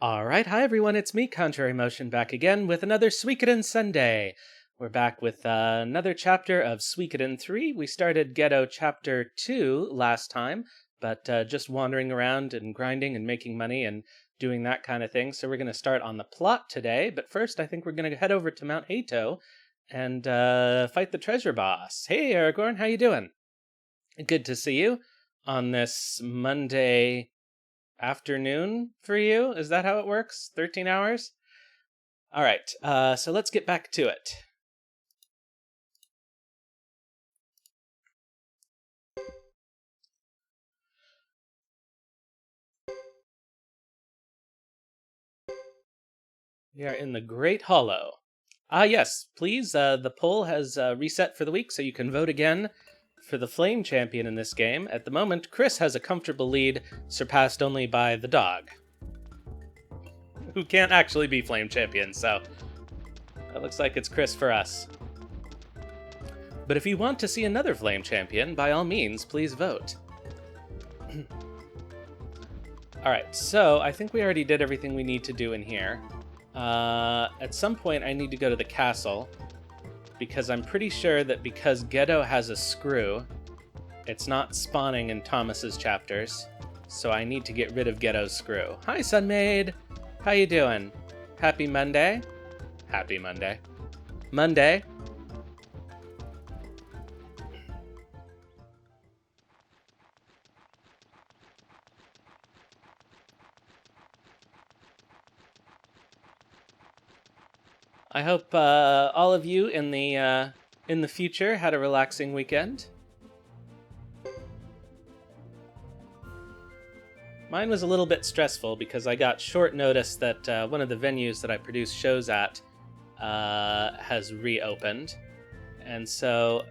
Alright, hi everyone, it's me, Contrary Motion, back again with another Suikoden Sunday. We're back with another chapter of Suikoden 3. We started Geddoe Chapter 2 last time, but just wandering around and grinding and making money and doing that kind of thing. So we're going to start on the plot today, but first I think we're going to head over to Mount Hato and fight the treasure boss. Hey Aragorn, how you doing? Good to see you on this Monday afternoon for you? Is that how it works? 13 hours? All right, so let's get back to it. We are in the Great Hollow. Yes, please, the poll has reset for the week, so you can vote again for the Flame Champion in this game. At the moment, Chris has a comfortable lead, surpassed only by the dog, who can't actually be Flame Champion, so it looks like it's Chris for us. But if you want to see another Flame Champion, by all means, please vote. Alright, so I think we already did everything we need to do in here. At some point I need to go to the castle, because I'm pretty sure that because Geddoe has a screw, it's not spawning in Thomas's chapters, so I need to get rid of Geddoe's screw. Hi, Sunmaid! How you doing? Happy Monday? Happy Monday. Monday. I hope all of you in the future had a relaxing weekend. Mine was a little bit stressful because I got short notice that one of the venues that I produce shows at has reopened, and so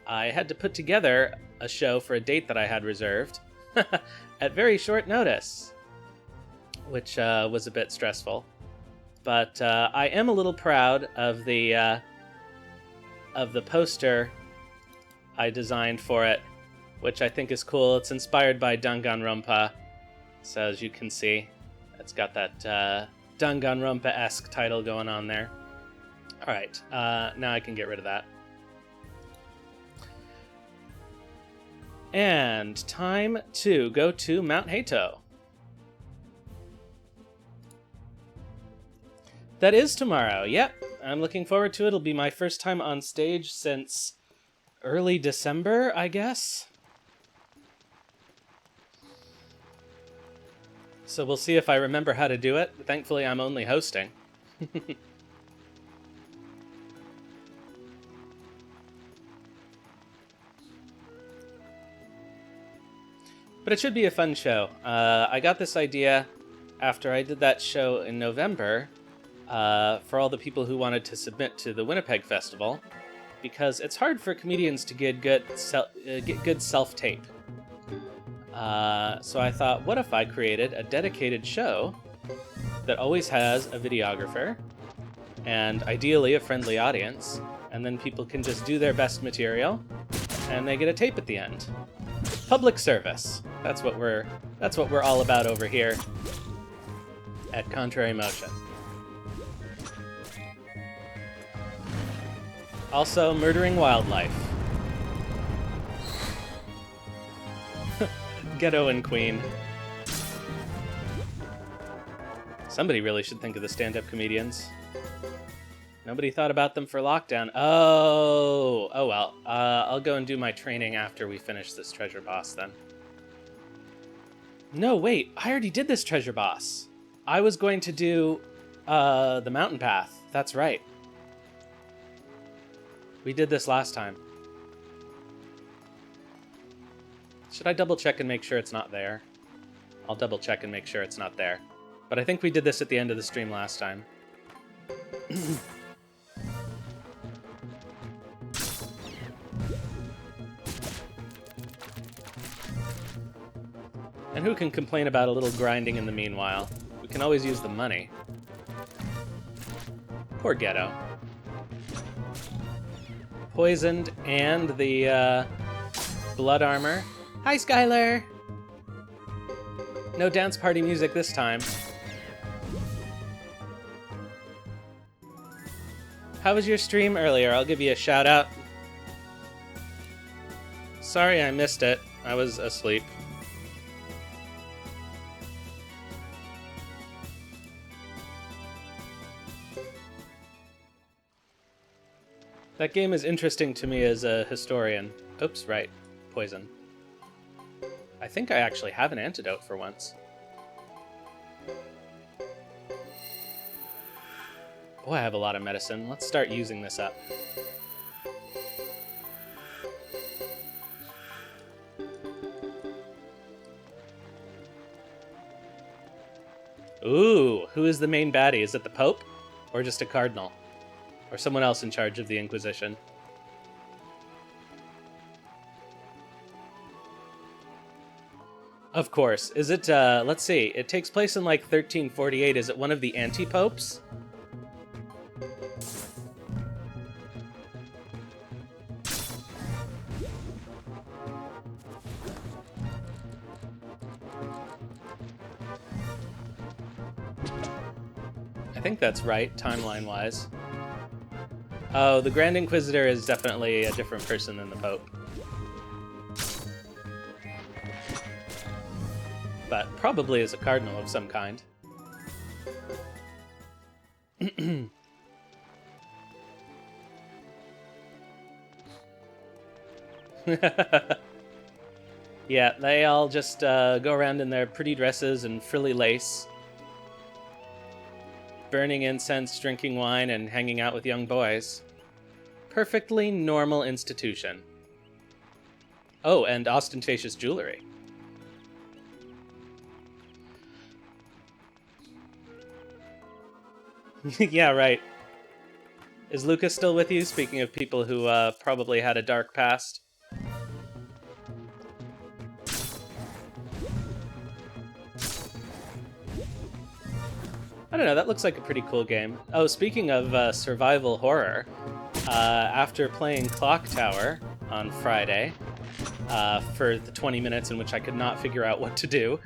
I had to put together a show for a date that I had reserved at very short notice, which was a bit stressful. But I am a little proud of the poster I designed for it, which I think is cool. It's inspired by Danganronpa, so as you can see, it's got that Danganronpa-esque title going on there. All right, now I can get rid of that. And time to go to Mount Hato. That is tomorrow, yep. I'm looking forward to it. It'll be my first time on stage since early December, I guess. So we'll see if I remember how to do it. Thankfully, I'm only hosting. But it should be a fun show. I got this idea after I did that show in November, for all the people who wanted to submit to the Winnipeg Festival, because it's hard for comedians to get good self-tape. So I thought, what if I created a dedicated show that always has a videographer and ideally a friendly audience, and then people can just do their best material and they get a tape at the end. Public service. That's what we're all about over here at Contrary Motion. Also, murdering wildlife. Geddoe and Queen. Somebody really should think of the stand-up comedians. Nobody thought about them for lockdown. Oh well. I'll go and do my training after we finish this treasure boss then. No, wait. I already did this treasure boss. I was going to do the mountain path. That's right. We did this last time. Should I double check and make sure it's not there? I'll double check and make sure it's not there. But I think we did this at the end of the stream last time. And who can complain about a little grinding in the meanwhile? We can always use the money. Poor Geddoe. Poisoned and the blood armor. Hi, Skylar! No dance party music this time. How was your stream earlier? I'll give you a shout out. Sorry I missed it. I was asleep. That game is interesting to me as a historian. Oops, right. Poison. I think I actually have an antidote for once. Oh, I have a lot of medicine. Let's start using this up. Ooh, who is the main baddie? Is it the Pope? Or just a cardinal? Or someone else in charge of the Inquisition? Of course. Is it, let's see. It takes place in, like, 1348. Is it one of the anti-popes? I think that's right, timeline-wise. Oh, the Grand Inquisitor is definitely a different person than the Pope. But probably is a cardinal of some kind. Yeah, they all just go around in their pretty dresses and frilly lace, burning incense, drinking wine, and hanging out with young boys. Perfectly normal institution. Oh, and ostentatious jewelry. Yeah, right. Is Lucas still with you? Speaking of people who probably had a dark past. I don't know, that looks like a pretty cool game. Oh, speaking of survival horror, after playing Clock Tower on Friday, for the 20 minutes in which I could not figure out what to do,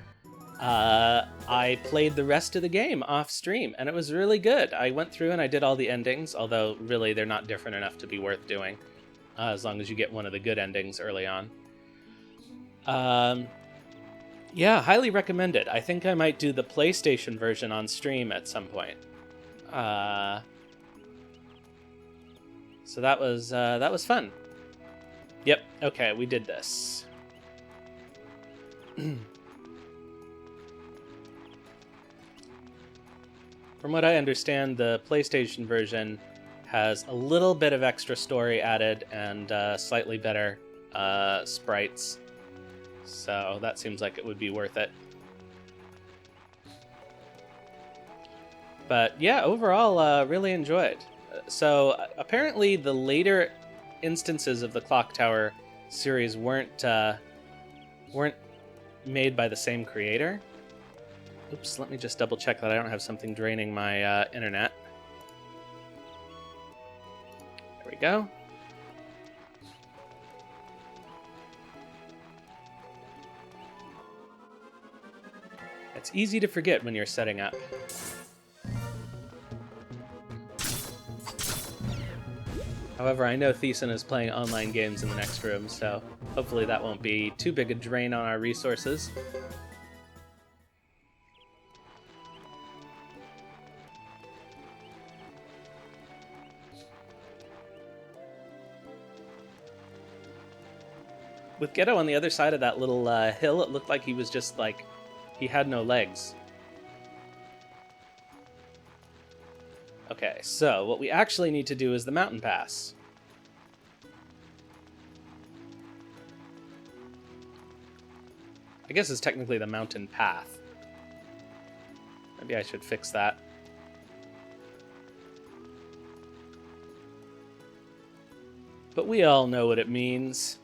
I played the rest of the game off stream, and it was really good. I went through and I did all the endings, although really they're not different enough to be worth doing, as long as you get one of the good endings early on. Yeah, highly recommend it. I think I might do the PlayStation version on stream at some point. So that was fun. Yep, okay, we did this. From what I understand, the PlayStation version has a little bit of extra story added and slightly better sprites. So that seems like it would be worth it. But yeah, overall, really enjoyed. So apparently the later instances of the Clock Tower series weren't made by the same creator. Oops, let me just double check that I don't have something draining my internet. There we go. It's easy to forget when you're setting up. However, I know Thiessen is playing online games in the next room, so hopefully that won't be too big a drain on our resources. With Geddoe on the other side of that little hill, it looked like he was just like, he had no legs. Okay, so what we actually need to do is the mountain pass. I guess it's technically the mountain path. Maybe I should fix that. But we all know what it means.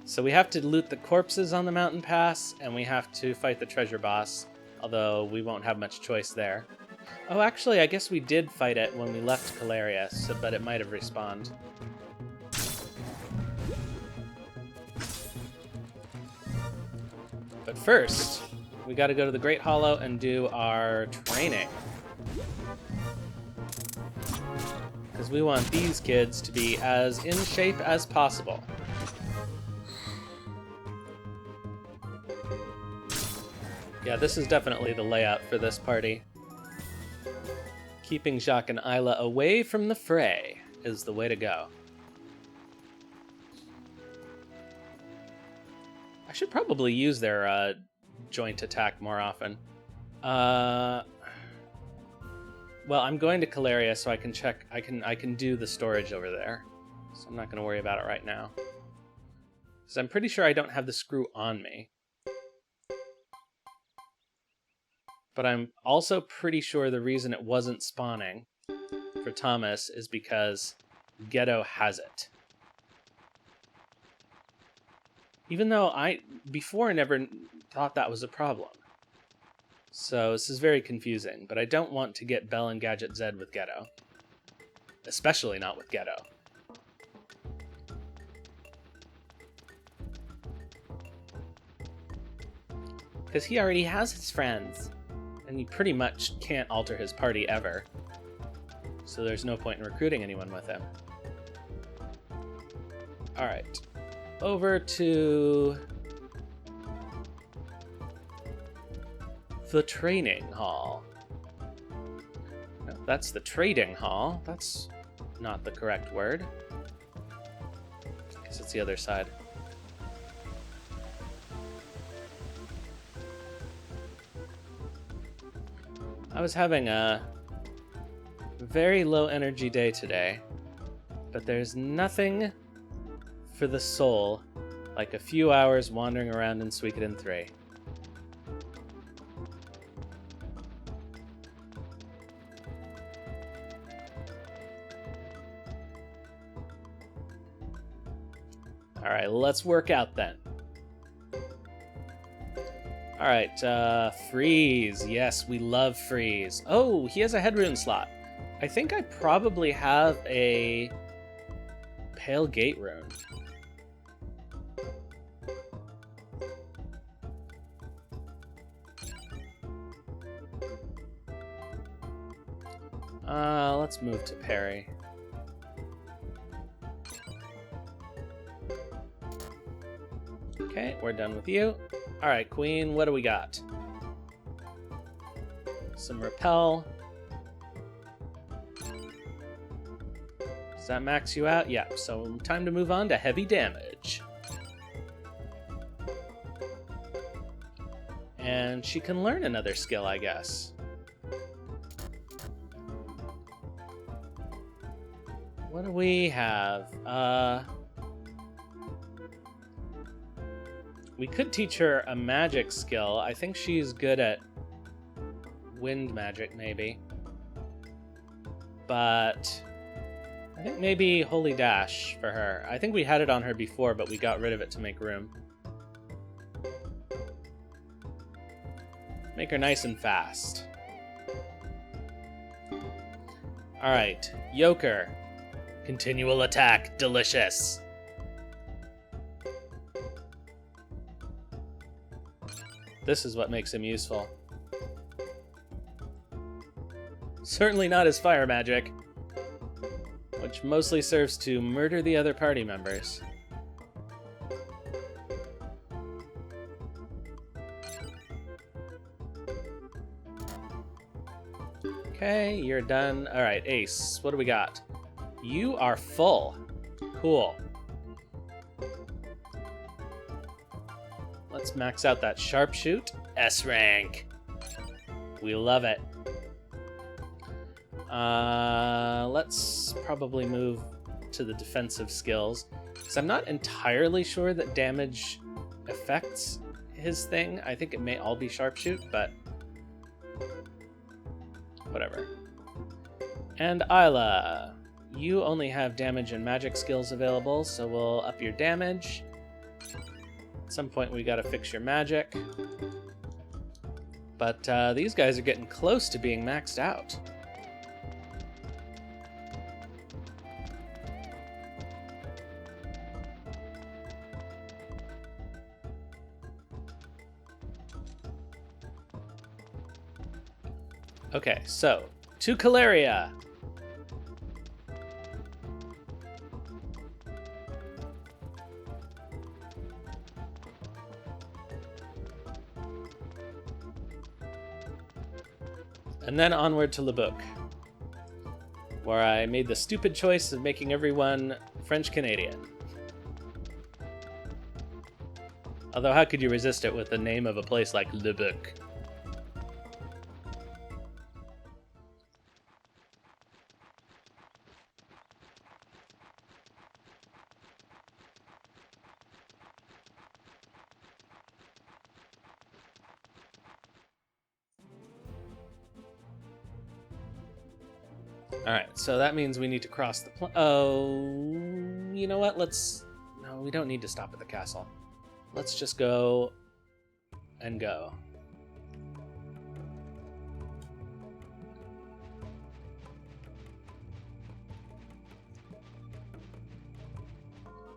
So we have to loot the corpses on the mountain pass, and we have to fight the treasure boss, although we won't have much choice there. Oh, actually, I guess we did fight it when we left Caleria, so, but it might have respawned. But first, we got to go to the Great Hollow and do our training. Because we want these kids to be as in shape as possible. Yeah, this is definitely the layout for this party. Keeping Jacques and Isla away from the fray is the way to go. I should probably use their joint attack more often. Well, I'm going to Caleria so I can check. I can do the storage over there. So I'm not going to worry about it right now. Because I'm pretty sure I don't have the screw on me. But I'm also pretty sure the reason it wasn't spawning for Thomas is because Geddoe has it. Even though I never thought that was a problem. So this is very confusing, but I don't want to get Bell and Gadget Z with Geddoe. Especially not with Geddoe. Because he already has his friends. And he pretty much can't alter his party ever. So there's no point in recruiting anyone with him. Alright. Over to the training hall. No, that's the trading hall. That's not the correct word. I guess it's the other side. I was having a very low energy day today, but there's nothing for the soul like a few hours wandering around in Suikoden III. Alright, let's work out then. Alright, Freeze. Yes, we love Freeze. Oh, he has a head rune slot. I think I probably have a Pale Gate rune. Let's move to parry. Okay, we're done with you. Alright, Queen, what do we got? Some repel. Does that max you out? Yeah, so time to move on to heavy damage. And she can learn another skill, I guess. What do we have? We could teach her a magic skill. I think she's good at wind magic, maybe. But I think maybe Holy Dash for her. I think we had it on her before, but we got rid of it to make room. Make her nice and fast. Alright, Yoker. Continual attack, delicious. This is what makes him useful. Certainly not his fire magic, which mostly serves to murder the other party members. Okay, you're done. Alright, Ace, what do we got? You are full. Cool. Let's max out that sharpshoot. S rank. We love it. Let's probably move to the defensive skills, because I'm not entirely sure that damage affects his thing. I think it may all be sharpshoot, but whatever. And Isla, you only have damage and magic skills available, so we'll up your damage. At some point we gotta fix your magic. But these guys are getting close to being maxed out. Okay, so, to Caleria! And then onward to Lebuc, where I made the stupid choice of making everyone French-Canadian. Although how could you resist it with the name of a place like Lebuc? Alright, so that means we need to cross the oh, you know what? No, we don't need to stop at the castle. Let's just go and go.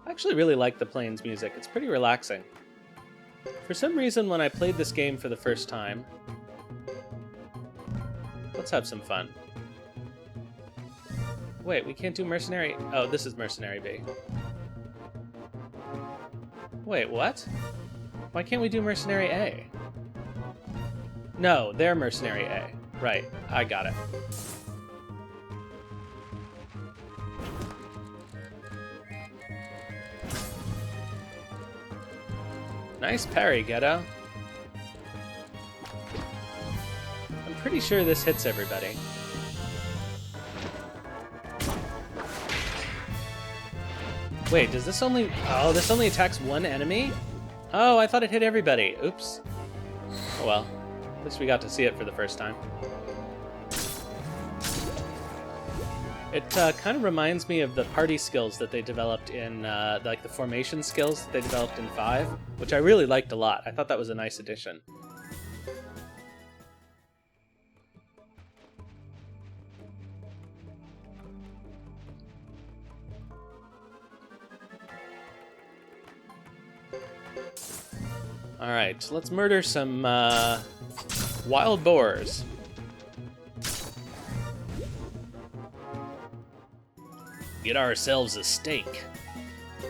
I actually really like the Plains music. It's pretty relaxing. For some reason, when I played this game for the first time... Let's have some fun. Wait, we can't do Mercenary... Oh, this is Mercenary B. Wait, what? Why can't we do Mercenary A? No, they're Mercenary A. Right, I got it. Nice parry, Geddoe. I'm pretty sure this hits everybody. Wait, does this only... Oh, this only attacks one enemy? Oh, I thought it hit everybody. Oops. Oh well. At least we got to see it for the first time. It kind of reminds me of the party skills that they developed in, like the formation skills that they developed in 5, which I really liked a lot. I thought that was a nice addition. Alright, so let's murder some wild boars. Get ourselves a steak. Do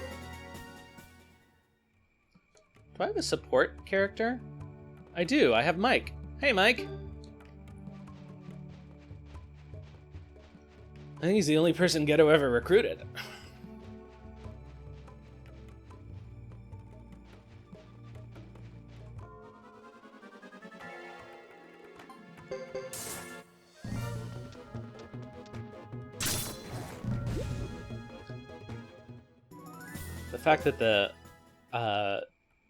I have a support character? I do, I have Mike. Hey, Mike! I think he's the only person Geddoe ever recruited. The fact that the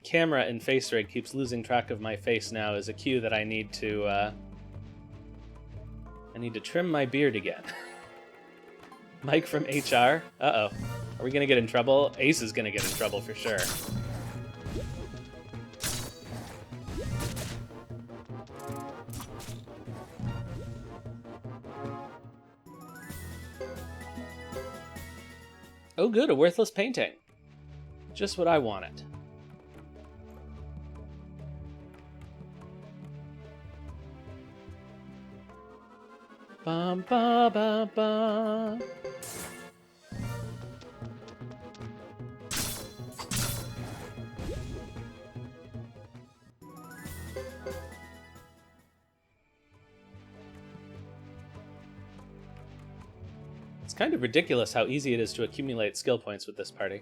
camera in face rig keeps losing track of my face now is a cue that I need to trim my beard again. Mike from HR? Uh-oh. Are we gonna get in trouble? Ace is gonna get in trouble for sure. Oh good, a worthless painting. Just what I wanted. Bum ba ba ba. It's kind of ridiculous how easy it is to accumulate skill points with this party.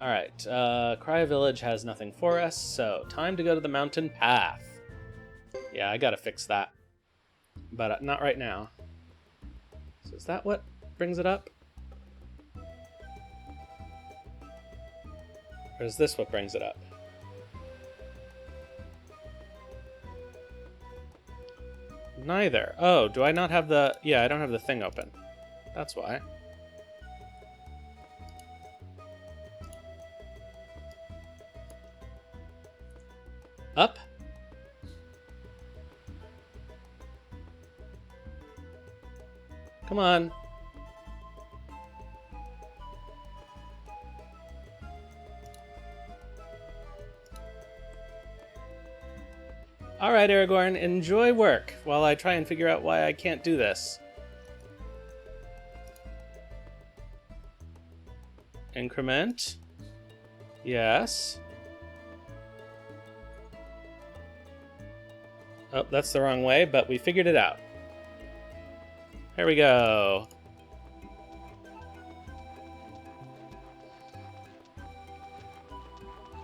Alright, Cryo Village has nothing for us, so time to go to the mountain path. Yeah, I gotta fix that. But not right now. So is that what brings it up? Or is this what brings it up? Neither. Oh, do I not have the... Yeah, I don't have the thing open. That's why. Up? Come on. All Alright, Aragorn, enjoy work while I try and figure out why I can't do this. Increment. Yes. Oh, that's the wrong way, but we figured it out. Here we go.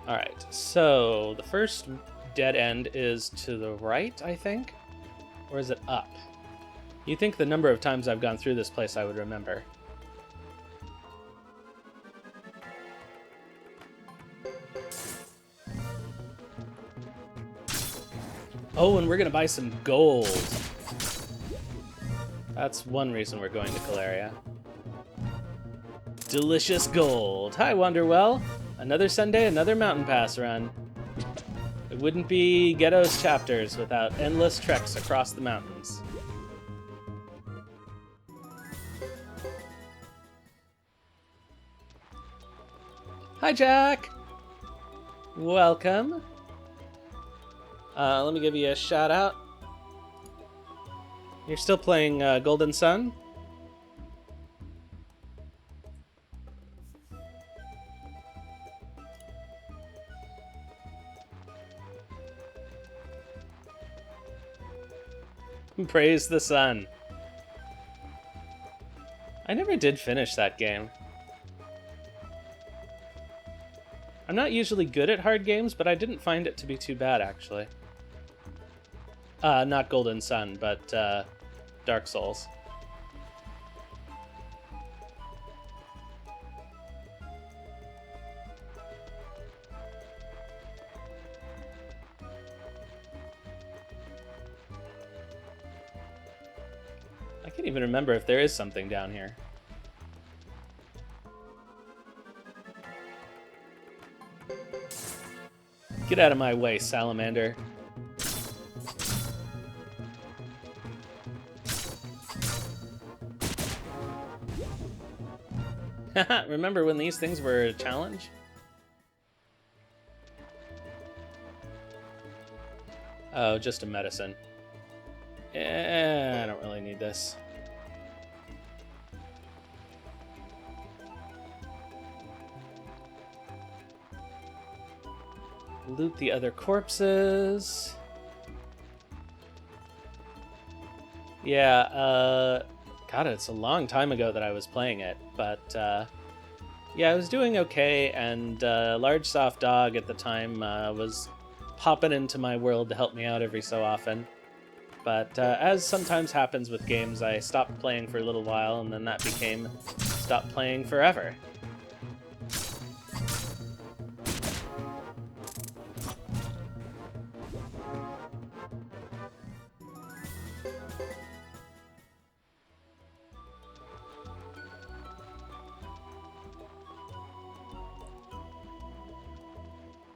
Alright, so the first dead end is to the right, I think? Or is it up? You'd think the number of times I've gone through this place I would remember. Oh, and we're gonna buy some gold. That's one reason we're going to Caleria. Delicious gold. Hi, Wonderwell. Another Sunday, another mountain pass run. It wouldn't be Geddoe's Chapters without endless treks across the mountains. Hi, Jack. Welcome. Let me give you a shout out. You're still playing Golden Sun? Praise the sun. I never did finish that game. I'm not usually good at hard games, but I didn't find it to be too bad, actually. Not Golden Sun, but Dark Souls. I can't even remember if there is something down here. Get out of my way, salamander. Remember when these things were a challenge? Oh, just a medicine. I don't really need this. Loot the other corpses. Yeah, God, it's a long time ago that I was playing it, but yeah, I was doing okay, and Large Soft Dog at the time was popping into my world to help me out every so often. But as sometimes happens with games, I stopped playing for a little while, and then that became stop playing forever.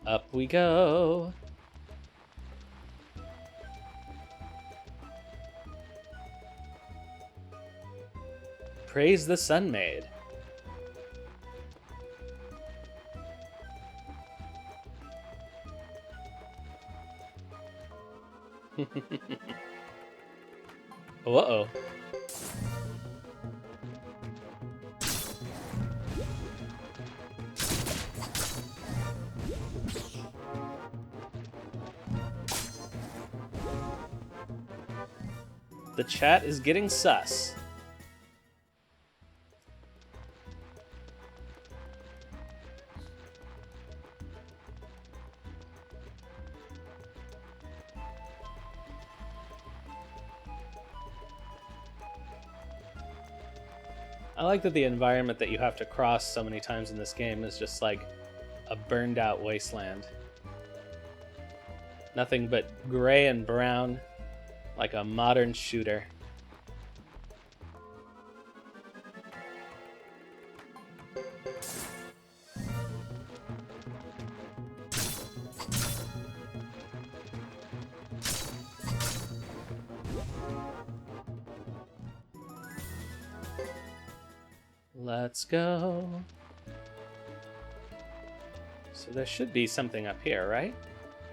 Up we go. Praise the Sun Maid. Uh-oh. The chat is getting sus. I like that the environment that you have to cross so many times in this game is just like a burned out wasteland. Nothing but gray and brown, like a modern shooter. Let's go. So there should be something up here, right?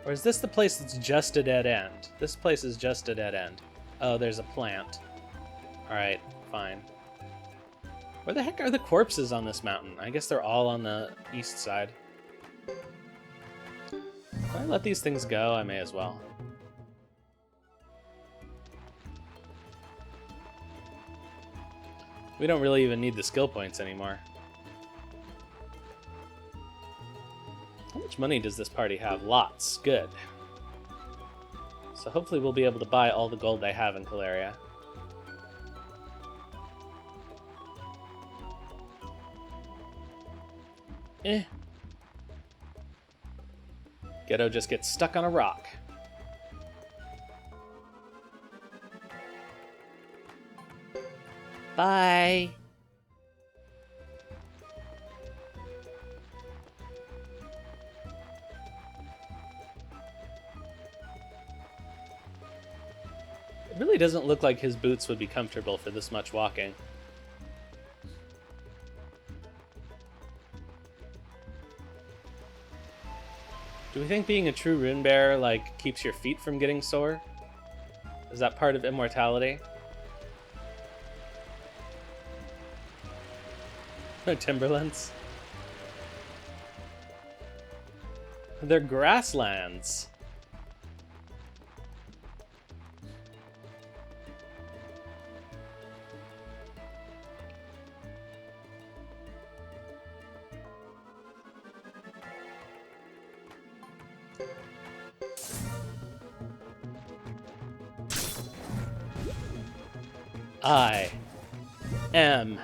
Or is this the place that's just a dead end? This place is just a dead end. Oh, there's a plant. Alright, fine. Where the heck are the corpses on this mountain? I guess they're all on the east side. If I let these things go, I may as well. We don't really even need the skill points anymore. How much money does this party have? Lots. Good. So hopefully we'll be able to buy all the gold they have in Caleria. Geddoe just gets stuck on a rock. Bye. It really doesn't look like his boots would be comfortable for this much walking. Do we think being a true rune bearer, like, keeps your feet from getting sore? Is that part of immortality? No Timberlands? They're grasslands. I am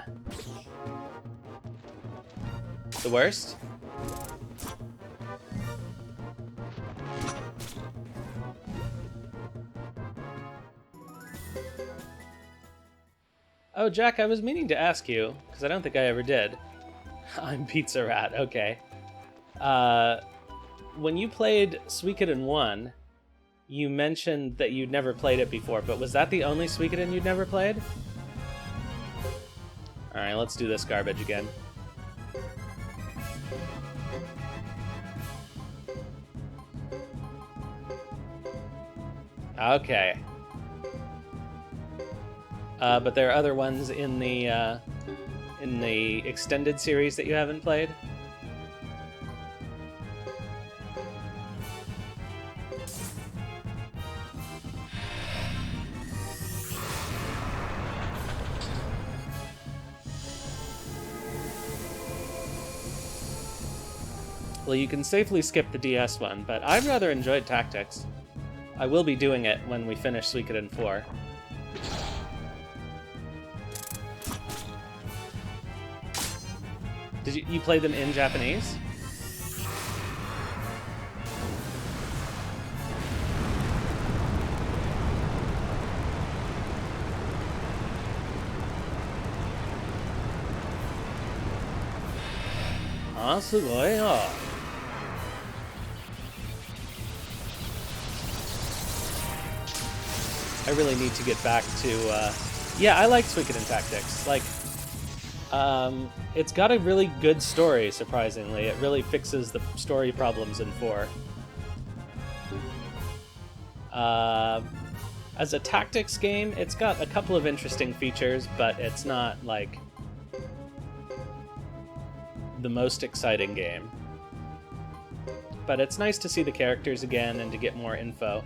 the worst. Oh, Jack, I was meaning to ask you, because I don't think I ever did. I'm Pizza Rat, okay. When you played Suikoden 1, you mentioned that you'd never played it before, but was that the only Suikoden you'd never played? Alright, let's do this garbage again. Okay. But there are other ones in the extended series that you haven't played? Well, you can safely skip the DS one, but I've rather enjoyed Tactics. I will be doing it when we finish Suikoden 4. Did you play them in Japanese? Ah, sugoi yo. I really need to get back to, yeah, I like Suikoden Tactics. Like, it's got a really good story, surprisingly. It really fixes the story problems in 4. As a tactics game, it's got a couple of interesting features, but it's not, like, the most exciting game. But it's nice to see the characters again and to get more info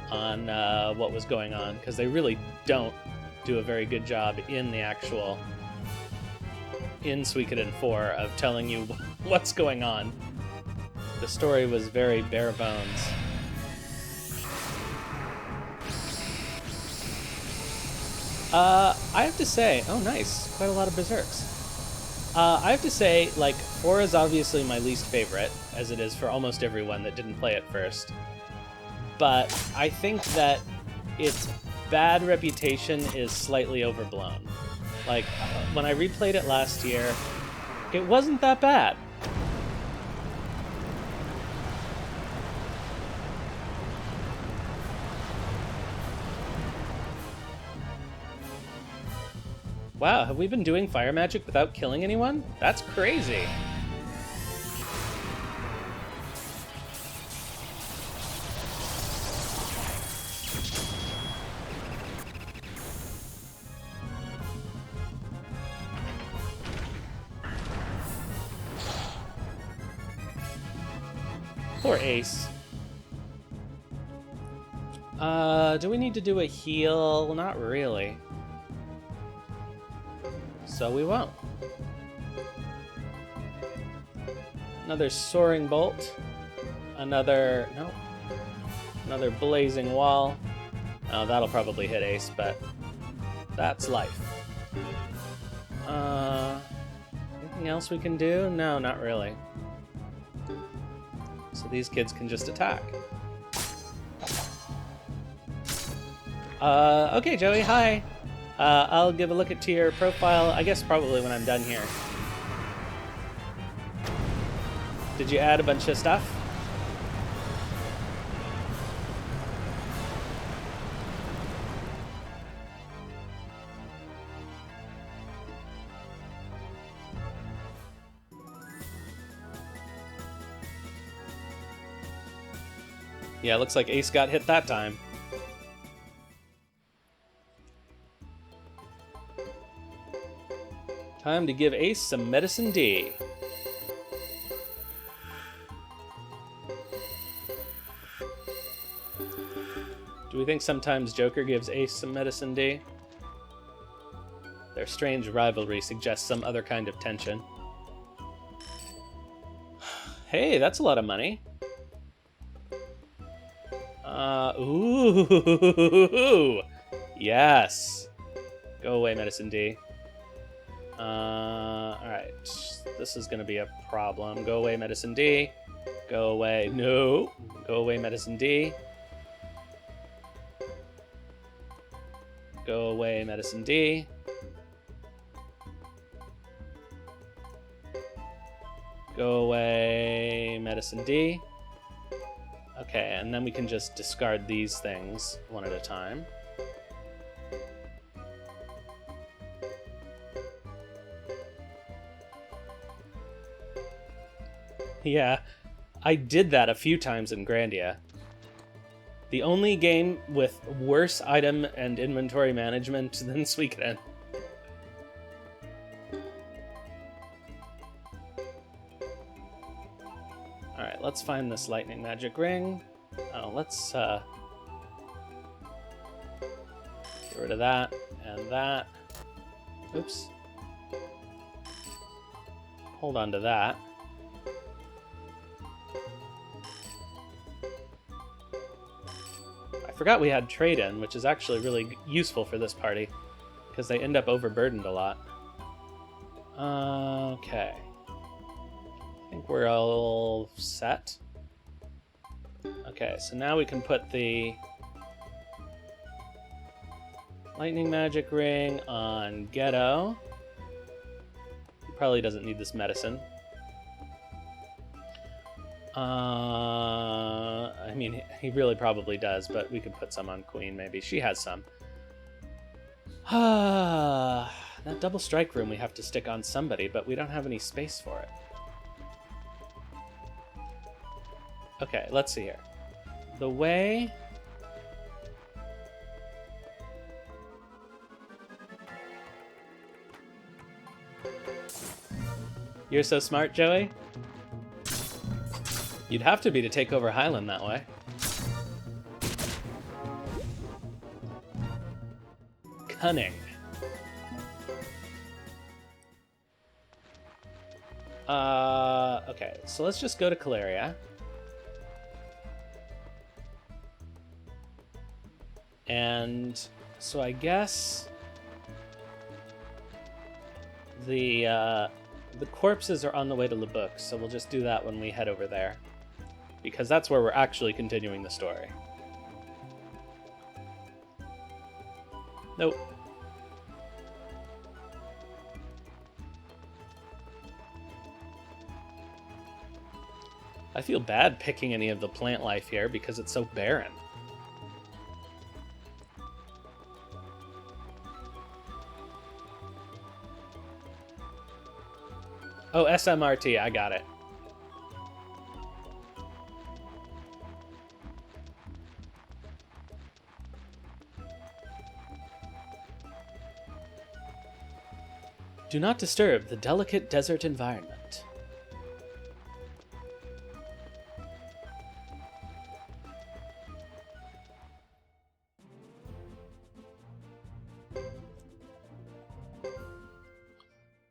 on what was going on, because they really don't do a very good job in the actual in Suikoden 4 of telling you what's going on. The story was very bare bones. I have to say, oh nice, quite a lot of berserks. I have to say, like, 4 is obviously my least favorite, as it is for almost everyone that didn't play it first. But I think that its bad reputation is slightly overblown. Like, when I replayed it last year, it wasn't that bad. Wow, have we been doing fire magic without killing anyone? That's crazy. Poor Ace. Do we need to do a heal? Not really. So we won't. Another Soaring Bolt. Another... Nope. Another Blazing Wall. Oh, that'll probably hit Ace, but that's life. Anything else we can do? No, not really. So these kids can just attack. Okay, Joey, hi. I'll give a look at your profile, I guess probably when I'm done here. Did you add a bunch of stuff? Yeah, looks like Ace got hit that time. Time to give Ace some Medicine D. Do we think sometimes Joker gives Ace some Medicine D? Their strange rivalry suggests some other kind of tension. Hey, that's a lot of money. Ooh, yes. Go away, Medicine D. Alright. This is gonna be a problem. Go away, Medicine D. Go away. No. Go away, Medicine D. Go away, Medicine D. Go away, Medicine D. Okay, and then we can just discard these things one at a time. Yeah, I did that a few times in Grandia. The only game with worse item and inventory management than Suikoden. Alright, let's find this lightning magic ring. Oh, let's get rid of that and that. Oops. Hold on to that. I forgot we had trade-in, which is actually really useful for this party, because they end up overburdened a lot. Okay. I think we're all set. Okay, so now we can put the lightning magic ring on Geddoe. He probably doesn't need this medicine. I mean, he really probably does, but we could put some on Queen, maybe. She has some. That double strike room we have to stick on somebody, but we don't have any space for it. Okay, let's see here. The way... You're so smart, Joey. You'd have to be to take over Highland that way. Cunning. Okay, so let's just go to Caleria. And so I guess the corpses are on the way to Lebuk, so we'll just do that when we head over there, because that's where we're actually continuing the story. Nope. I feel bad picking any of the plant life here because it's so barren. Oh, SMRT, I got it. Do not disturb the delicate desert environment.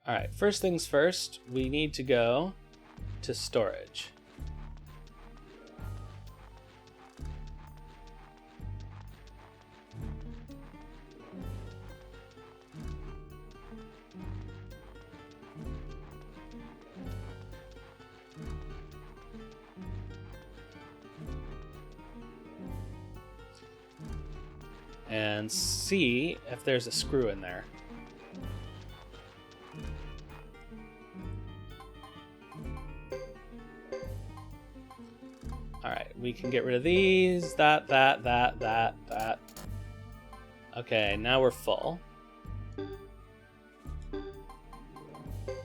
Alright, first things first, we need to go to storage. And see if there's a screw in there. Alright, we can get rid of these, that. Okay, now we're full.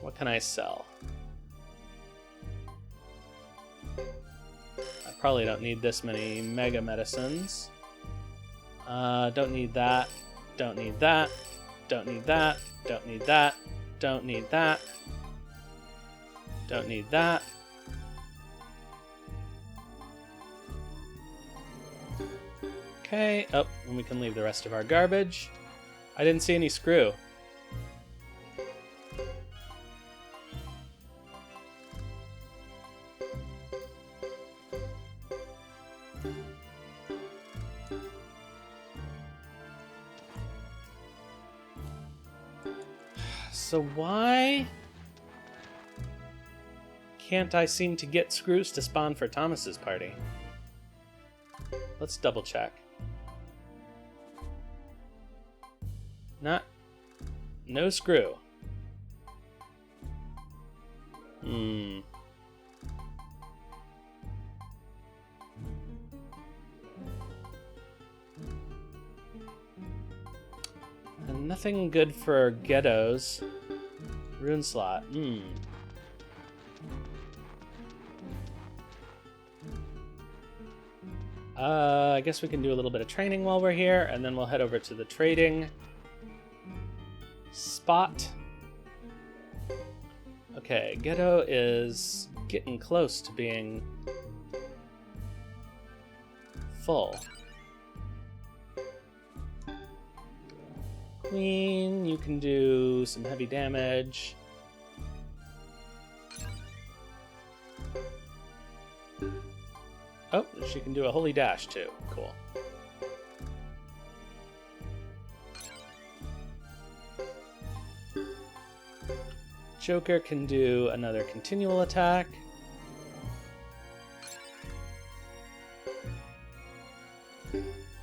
What can I sell? I probably don't need this many mega medicines. Don't need that. Don't need that. Don't need that. Don't need that. Don't need that. Don't need that. Okay. Oh, and we can leave the rest of our garbage. I didn't see any screw. So why can't I seem to get screws to spawn for Thomas's party? Let's double check. No screw. And nothing good for Geddoe's rune slot. I guess we can do a little bit of training while we're here, and then we'll head over to the trading spot. Okay, Geddoe is getting close to being full. Queen, you can do some heavy damage. Oh, she can do a holy dash too. Cool. Joker can do another continual attack.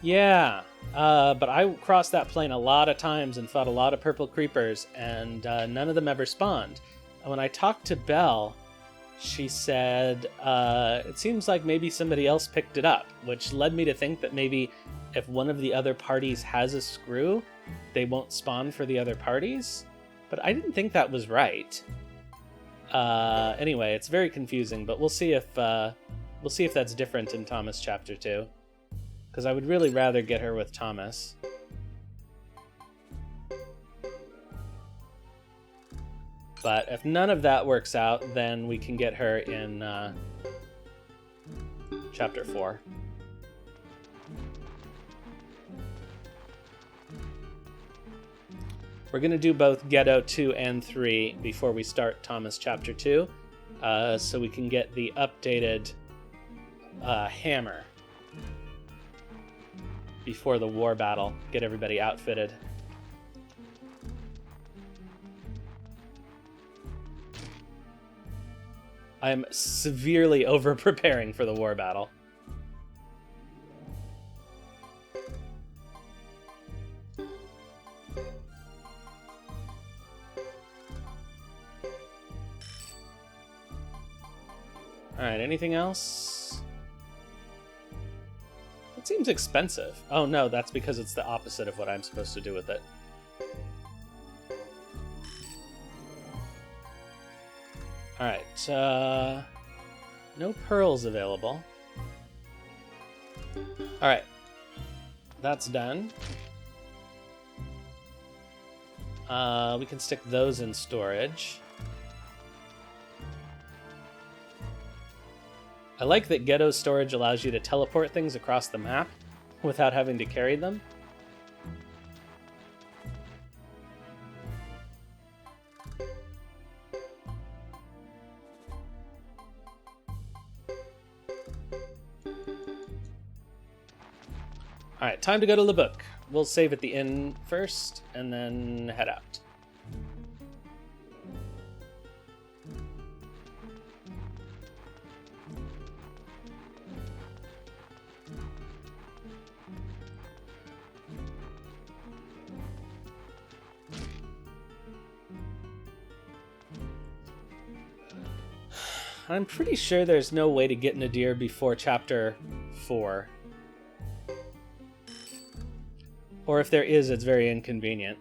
Yeah, but I crossed that plane a lot of times and fought a lot of purple creepers, and none of them ever spawned. And when I talked to Belle, she said, it seems like maybe somebody else picked it up, which led me to think that maybe if one of the other parties has a screw, they won't spawn for the other parties. But I didn't think that was right. Anyway, it's very confusing, but we'll see if that's different in Thomas Chapter 2. Because I would really rather get her with Thomas. But if none of that works out, then we can get her in Chapter 4. We're going to do both Geddoe 2 and 3 before we start Thomas Chapter 2, so we can get the updated hammer before the war battle, get everybody outfitted. I'm severely over-preparing for the war battle. Alright, anything else? It seems expensive. Oh no, that's because it's the opposite of what I'm supposed to do with it. Alright, no pearls available. Alright, that's done. We can stick those in storage. I like that Geddoe's storage allows you to teleport things across the map without having to carry them. time to go to the book. We'll save at the inn first, and then head out. I'm pretty sure there's no way to get Nadir before Chapter 4. Or if there is, it's very inconvenient.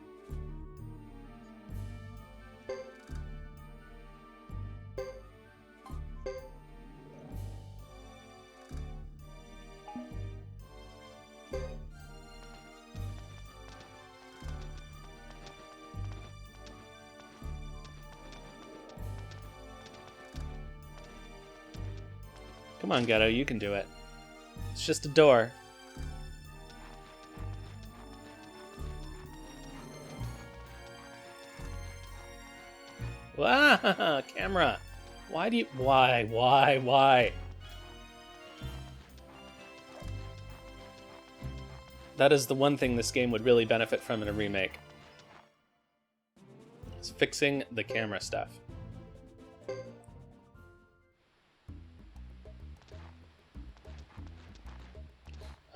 Come on, Geddoe, you can do it. It's just a door. Wow, camera. Why do you... Why? That is the one thing this game would really benefit from in a remake. It's fixing the camera stuff.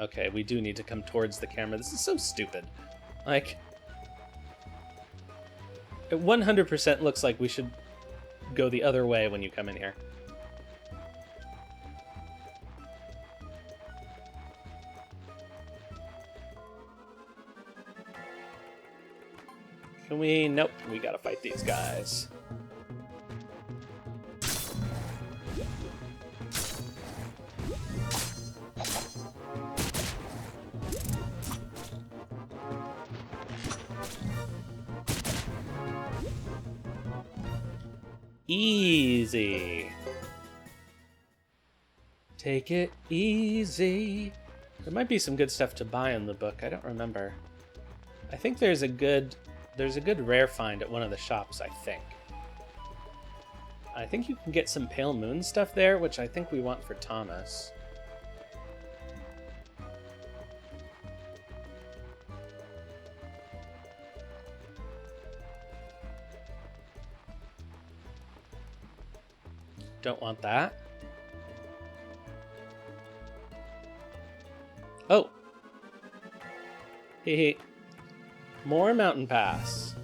Okay, we do need to come towards the camera. This is so stupid. Like, it 100% looks like we should go the other way when you come in here. Can we? Nope, we gotta fight these guys. Easy. Take it easy. There might be some good stuff to buy in the book. I don't remember. I think there's a good rare find at one of the shops, I think. I think you can get some Pale Moon stuff there, which I think we want for Thomas. Don't want that. Oh. Hehe. More mountain pass.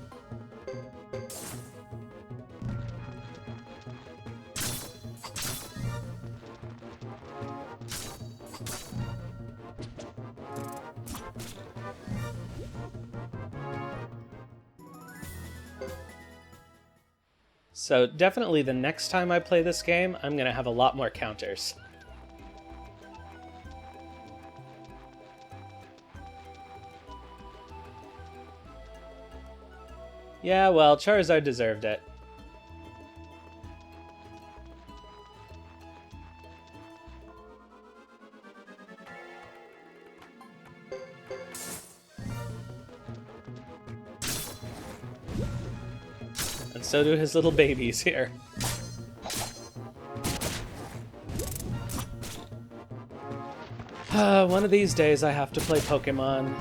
So definitely the next time I play this game, I'm going to have a lot more counters. Yeah, well, Charizard deserved it. And so do his little babies here. One of these days I have to play Pokemon.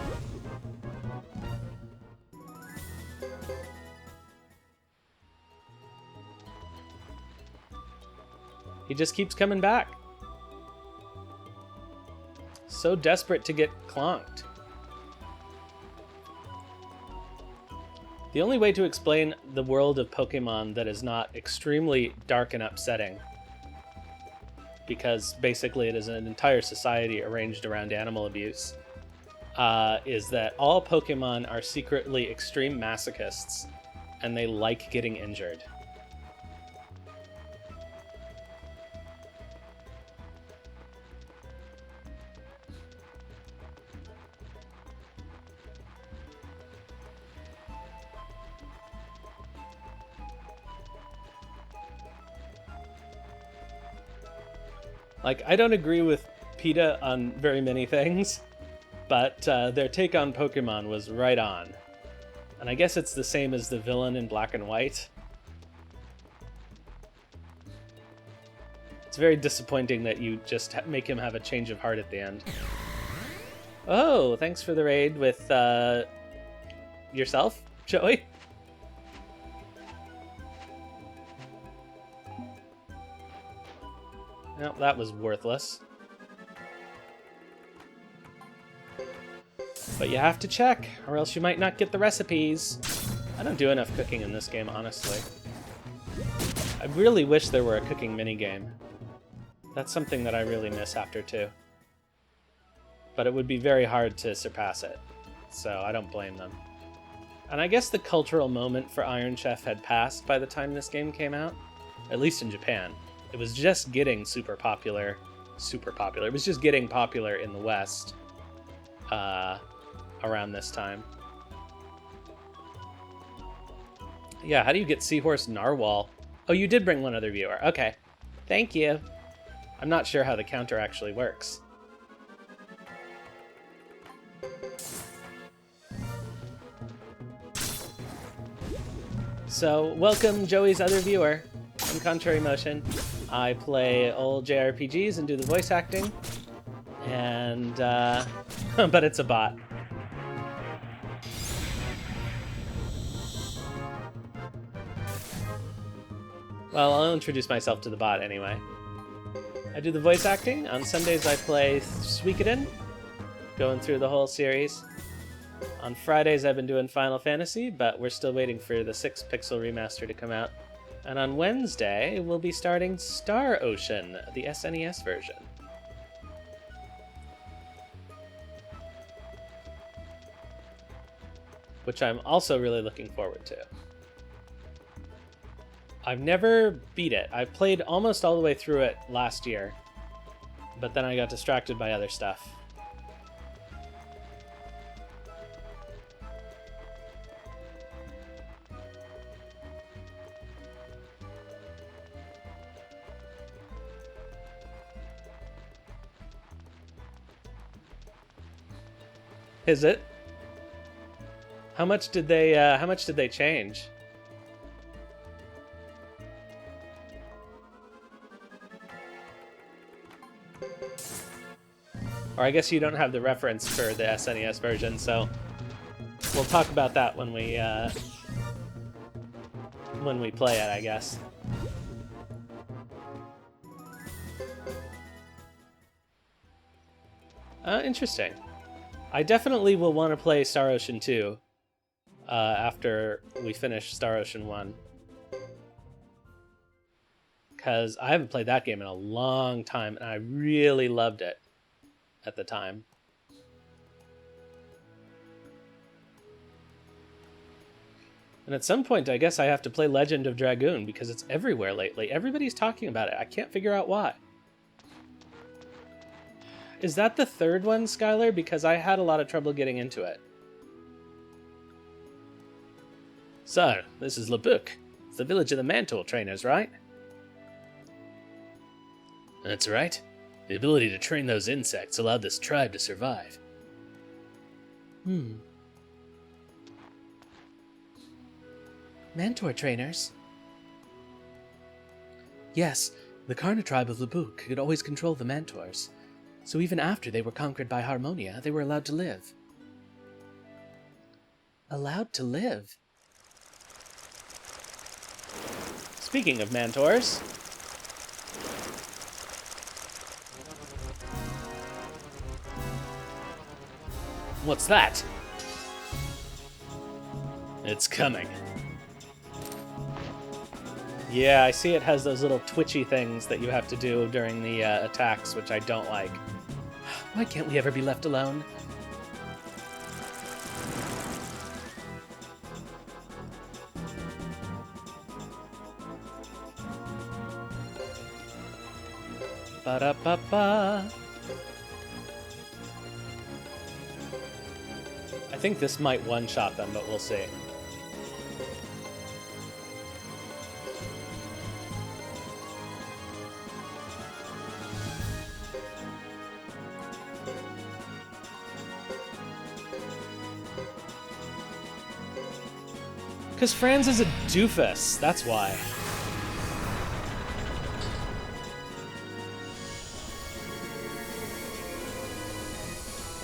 He just keeps coming back. So desperate to get clonked. The only way to explain the world of Pokemon that is not extremely dark and upsetting, because basically it is an entire society arranged around animal abuse, is that all Pokemon are secretly extreme masochists, and they like getting injured. Like, I don't agree with PETA on very many things, but their take on Pokemon was right on. And I guess it's the same as the villain in Black and White. It's very disappointing that you just make him have a change of heart at the end. Oh, thanks for the raid with yourself, Joey. No, that was worthless. But you have to check, or else you might not get the recipes. I don't do enough cooking in this game, honestly. I really wish there were a cooking minigame. That's something that I really miss after 2. But it would be very hard to surpass it, so I don't blame them. And I guess the cultural moment for Iron Chef had passed by the time this game came out, at least in Japan. It was just getting super popular. It was just getting popular in the West around this time. Yeah, how do you get Seahorse Narwhal? Oh, you did bring one other viewer. Okay. Thank you. I'm not sure how the counter actually works. So, welcome Joey's other viewer. I'm Contrary Motion. I play old JRPGs and do the voice acting. And, but it's a bot. Well, I'll introduce myself to the bot anyway. I do the voice acting. On Sundays I play Suikoden, going through the whole series. On Fridays I've been doing Final Fantasy, but we're still waiting for the 6-pixel remaster to come out. And on Wednesday, we'll be starting Star Ocean, the SNES version. Which I'm also really looking forward to. I've never beat it. I played almost all the way through it last year, but then I got distracted by other stuff. Is it? How much did they change? Or I guess you don't have the reference for the SNES version, so we'll talk about that when we play it, I guess. Interesting. I definitely will want to play Star Ocean 2 after we finish Star Ocean 1. Because I haven't played that game in a long time, and I really loved it at the time. And at some point, I guess I have to play Legend of Dragoon, because it's everywhere lately. Everybody's talking about it. I can't figure out why. Is that the third one, Skylar? Because I had a lot of trouble getting into it. So, this is Labook. It's the village of the Mantle trainers, right? That's right. The ability to train those insects allowed this tribe to survive. Mantor trainers? Yes, the Karna tribe of Labook could always control the Mantors. So even after they were conquered by Harmonia, they were allowed to live. Allowed to live? Speaking of Mantors... What's that? It's coming. Yeah, I see it has those little twitchy things that you have to do during the attacks, which I don't like. Why can't we ever be left alone? Ba-da-ba-ba. I think this might one-shot them, but we'll see. Because Franz is a doofus, that's why.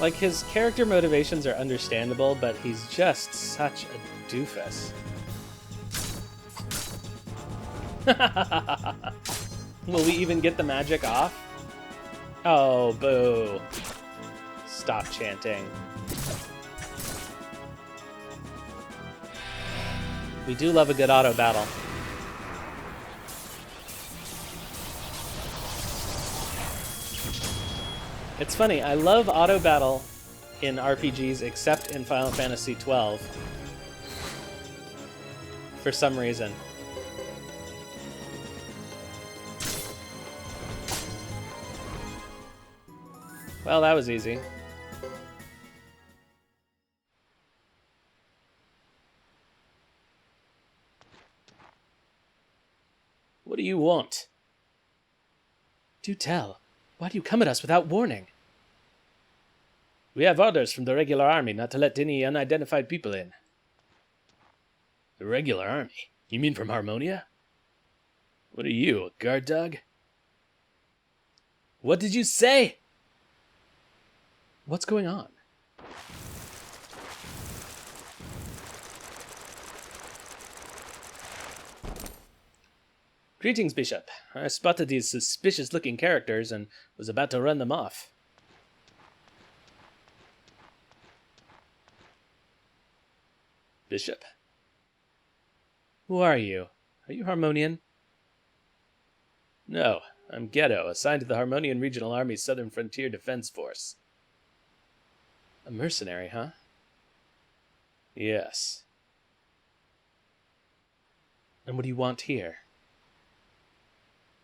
Like, his character motivations are understandable, but he's just such a doofus. Will we even get the magic off? Oh, boo. Stop chanting. We do love a good auto battle. It's funny, I love auto battle in RPGs except in Final Fantasy XII. For some reason. Well, that was easy. What do you want? Do tell. Why do you come at us without warning? We have orders from the regular army not to let any unidentified people in. The regular army? You mean from Harmonia? What are you, a guard dog? What did you say? What's going on? Greetings, Bishop. I spotted these suspicious-looking characters and was about to run them off. Bishop? Who are you? Are you Harmonian? No, I'm Geddoe, assigned to the Harmonian Regional Army's Southern Frontier Defense Force. A mercenary, huh? Yes. And what do you want here?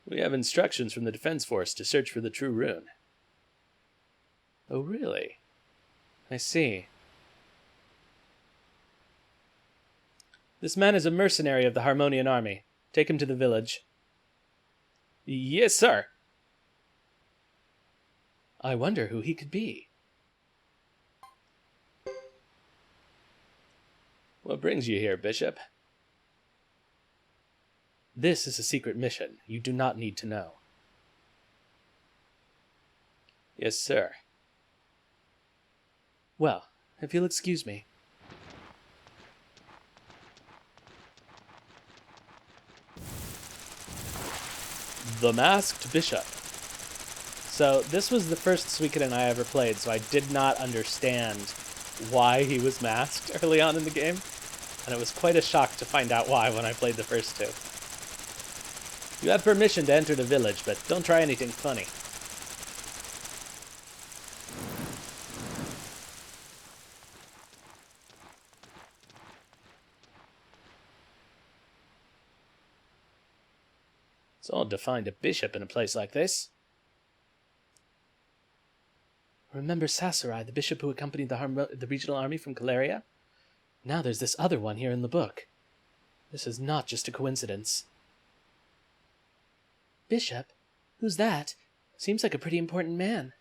We have instructions from the Defense Force to search for the true rune. Oh, really? I see. This man is a mercenary of the Harmonian army. Take him to the village. Yes, sir. I wonder who he could be. What brings you here, Bishop? This is a secret mission. You do not need to know. Yes, sir. Well, if you'll excuse me. The Masked Bishop. So, this was the first Suikoden I ever played, so I did not understand why he was masked early on in the game. And it was quite a shock to find out why when I played the first two. You have permission to enter the village, but don't try anything funny. It's odd to find a bishop in a place like this. Remember Sasarai, the bishop who accompanied the regional army from Caleria? Now there's this other one here in the book. This is not just a coincidence. Bishop? Who's that? Seems like a pretty important man.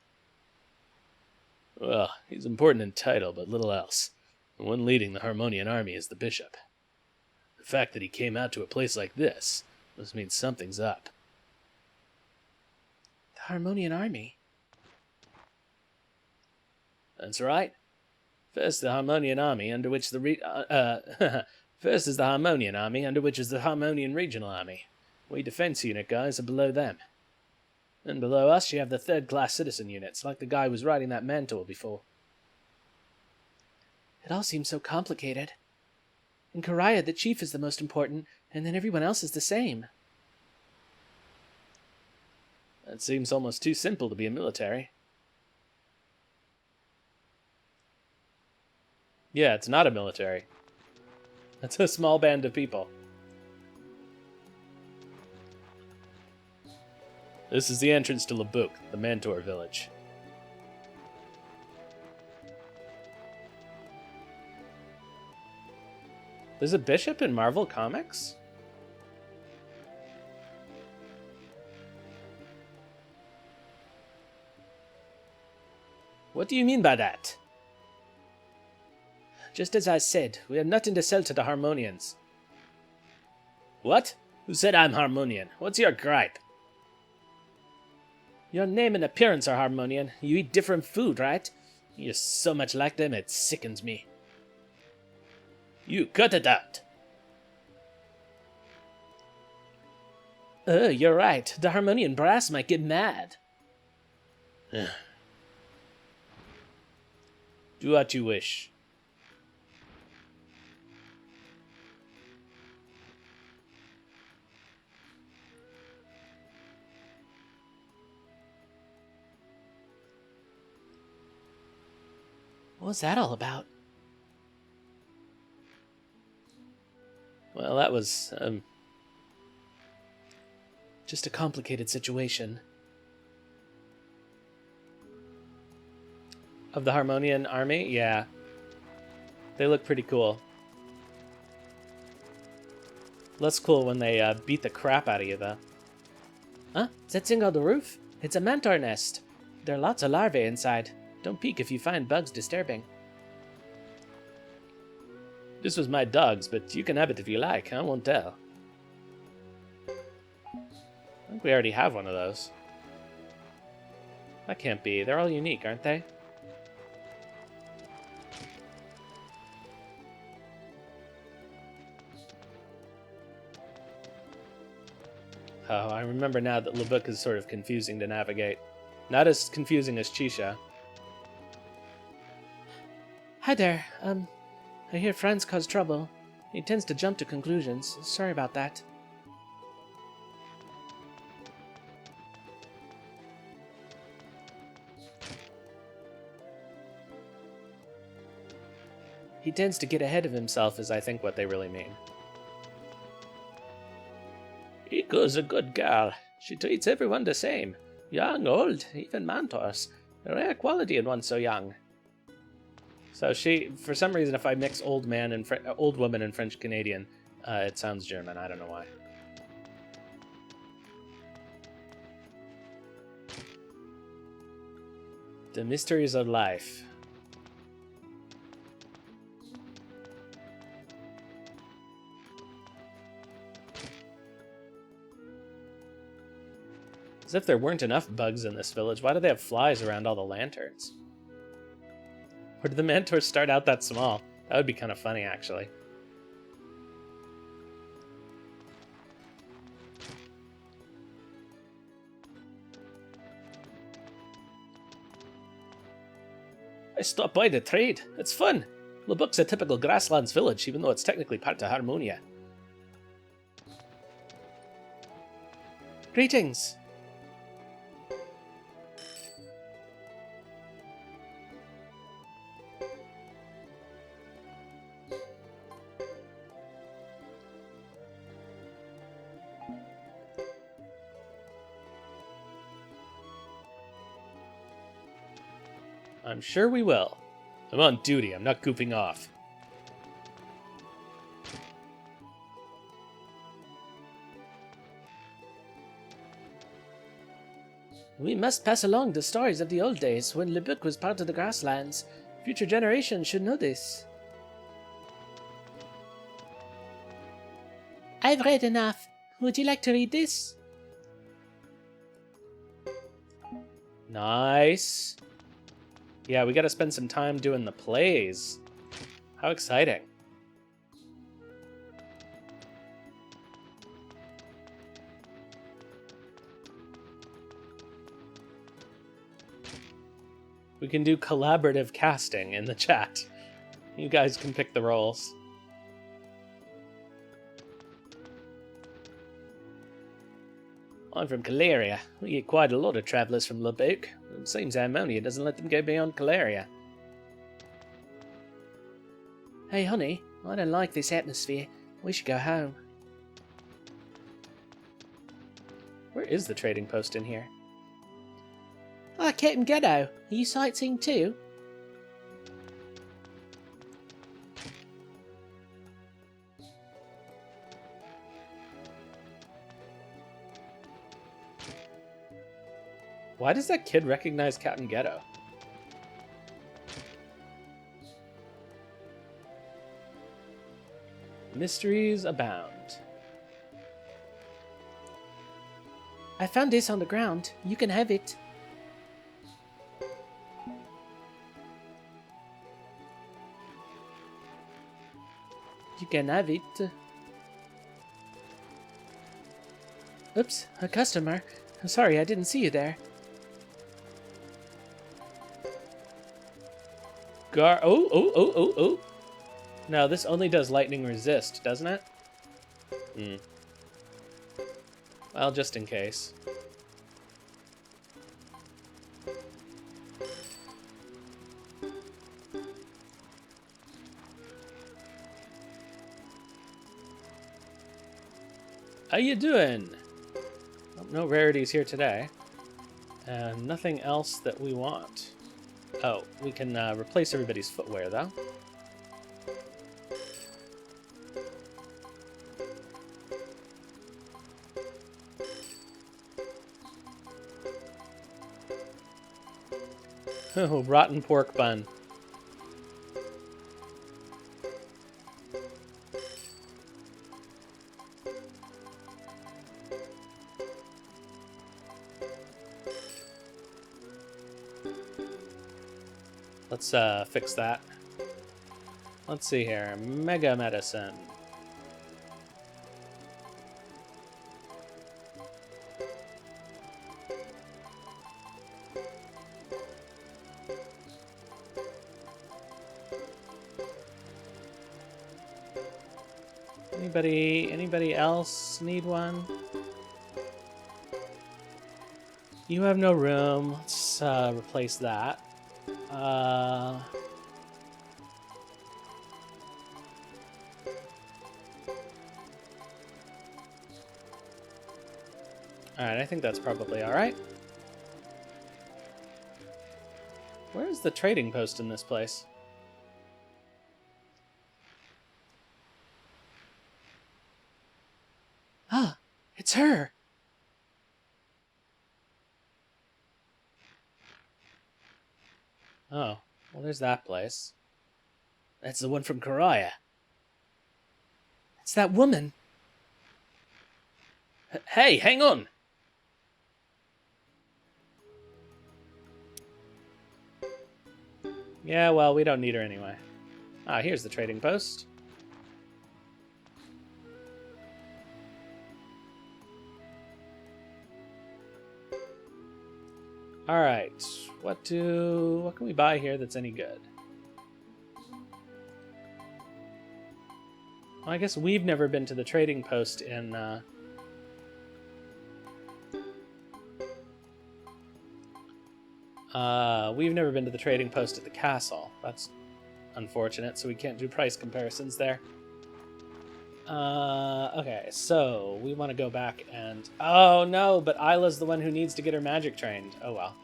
Well, he's important in title, but little else. The one leading the Harmonian army is the bishop. The fact that he came out to a place like this must mean something's up. The Harmonian army? That's right. First, the Harmonian army, under which first is the Harmonian army, under which is the Harmonian regional army. We defense unit guys are below them. And below us you have the third-class citizen units, like the guy who was riding that Mantle before. It all seems so complicated. In Karaya, the chief is the most important, and then everyone else is the same. That seems almost too simple to be a military. Yeah, it's not a military. It's a small band of people. This is the entrance to Labuk, the Mantor village. There's a bishop in Marvel Comics? What do you mean by that? Just as I said, we have nothing to sell to the Harmonians. What? Who said I'm Harmonian? What's your gripe? Your name and appearance are Harmonian. You eat different food, right? You're so much like them, it sickens me. You cut it out. You're right. The Harmonian brass might get mad. Do what you wish. What was that all about? Well, that was, just a complicated situation. Of the Harmonian army? Yeah. They look pretty cool. Less cool when they beat the crap out of you, though. Huh? Is that thing on the roof? It's a mantar nest. There are lots of larvae inside. Don't peek if you find bugs disturbing. This was my dog's, but you can have it if you like. I won't tell. I think we already have one of those. That can't be. They're all unique, aren't they? Oh, I remember now that Lubuk is sort of confusing to navigate. Not as confusing as Chisha. Hi there. I hear Franz caused trouble. He tends to jump to conclusions. Sorry about that. He tends to get ahead of himself is, I think, what they really mean. Iko's a good girl. She treats everyone the same. Young, old, even Mantors. A rare quality in one so young. So she, for some reason, if I mix old man and old woman and French Canadian, it sounds German. I don't know why. The mysteries of life. As if there weren't enough bugs in this village, why do they have flies around all the lanterns? Or did the Mantors start out that small? That would be kind of funny, actually. I stopped by to trade. It's fun. Lubuk's a typical grasslands village, even though it's technically part of Harmonia. Greetings. I'm sure we will. I'm on duty. I'm not goofing off. We must pass along the stories of the old days when Lubuk was part of the grasslands. Future generations should know this. I've read enough. Would you like to read this? Nice. Yeah, we gotta spend some time doing the plays. How exciting. We can do collaborative casting in the chat. You guys can pick the roles. I'm from Caleria. We get quite a lot of travellers from Lubuk. It seems Harmonia doesn't let them go beyond Caleria. Hey, honey, I don't like this atmosphere. We should go home. Where is the trading post in here? Ah, Captain Geddoe. Are you sightseeing too? Why does that kid recognize Captain Geddoe? Mysteries abound. I found this on the ground. You can have it. You can have it. Oops, a customer. I'm sorry, I didn't see you there. Oh. No, this only does lightning resist, doesn't it? Well, just in case. How you doing? Well, no rarities here today. And nothing else that we want. Oh, we can replace everybody's footwear, though. Oh, rotten pork bun. Let's fix that. Let's see here. Mega medicine. Anybody else need one? You have no room. Let's replace that. Alright, I think that's probably alright. Where's the trading post in this place? Ah, it's her! Oh, well, there's that place. That's the one from Karaya. It's that woman! Hey, hang on! Yeah, well, we don't need her anyway. Ah, here's the trading post. Alright, what can we buy here that's any good? Well, I guess we've never been to the trading post in, we've never been to the trading post at the castle. That's unfortunate, so we can't do price comparisons there. Okay, so we want to go back and... Oh, no, but Isla's the one who needs to get her magic trained. Oh, well.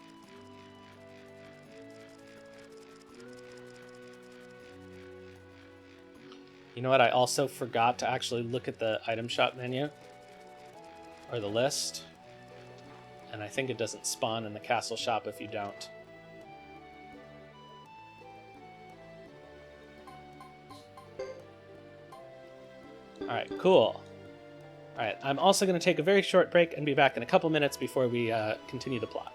You know what? I also forgot to actually look at the item shop menu. Or the list. And I think it doesn't spawn in the castle shop if you don't. Alright, cool. Alright, I'm also going to take a very short break and be back in a couple minutes before we continue the plot.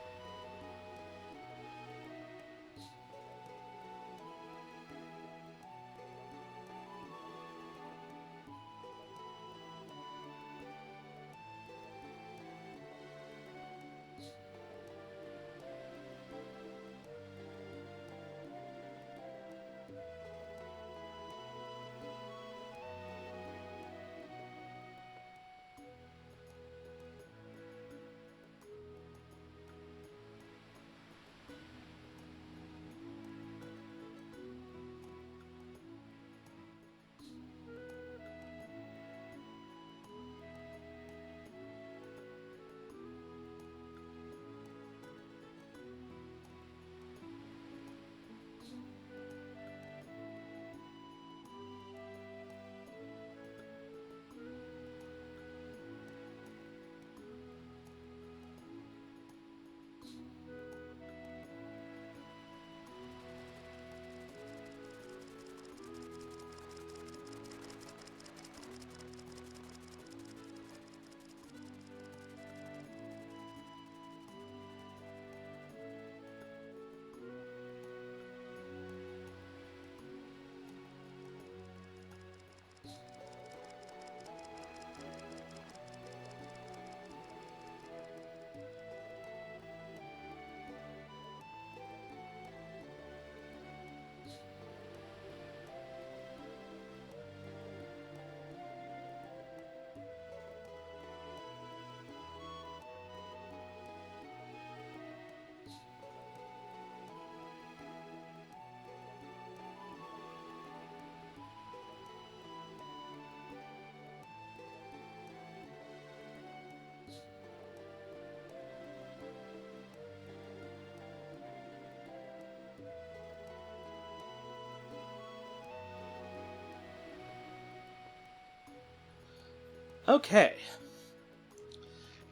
Okay.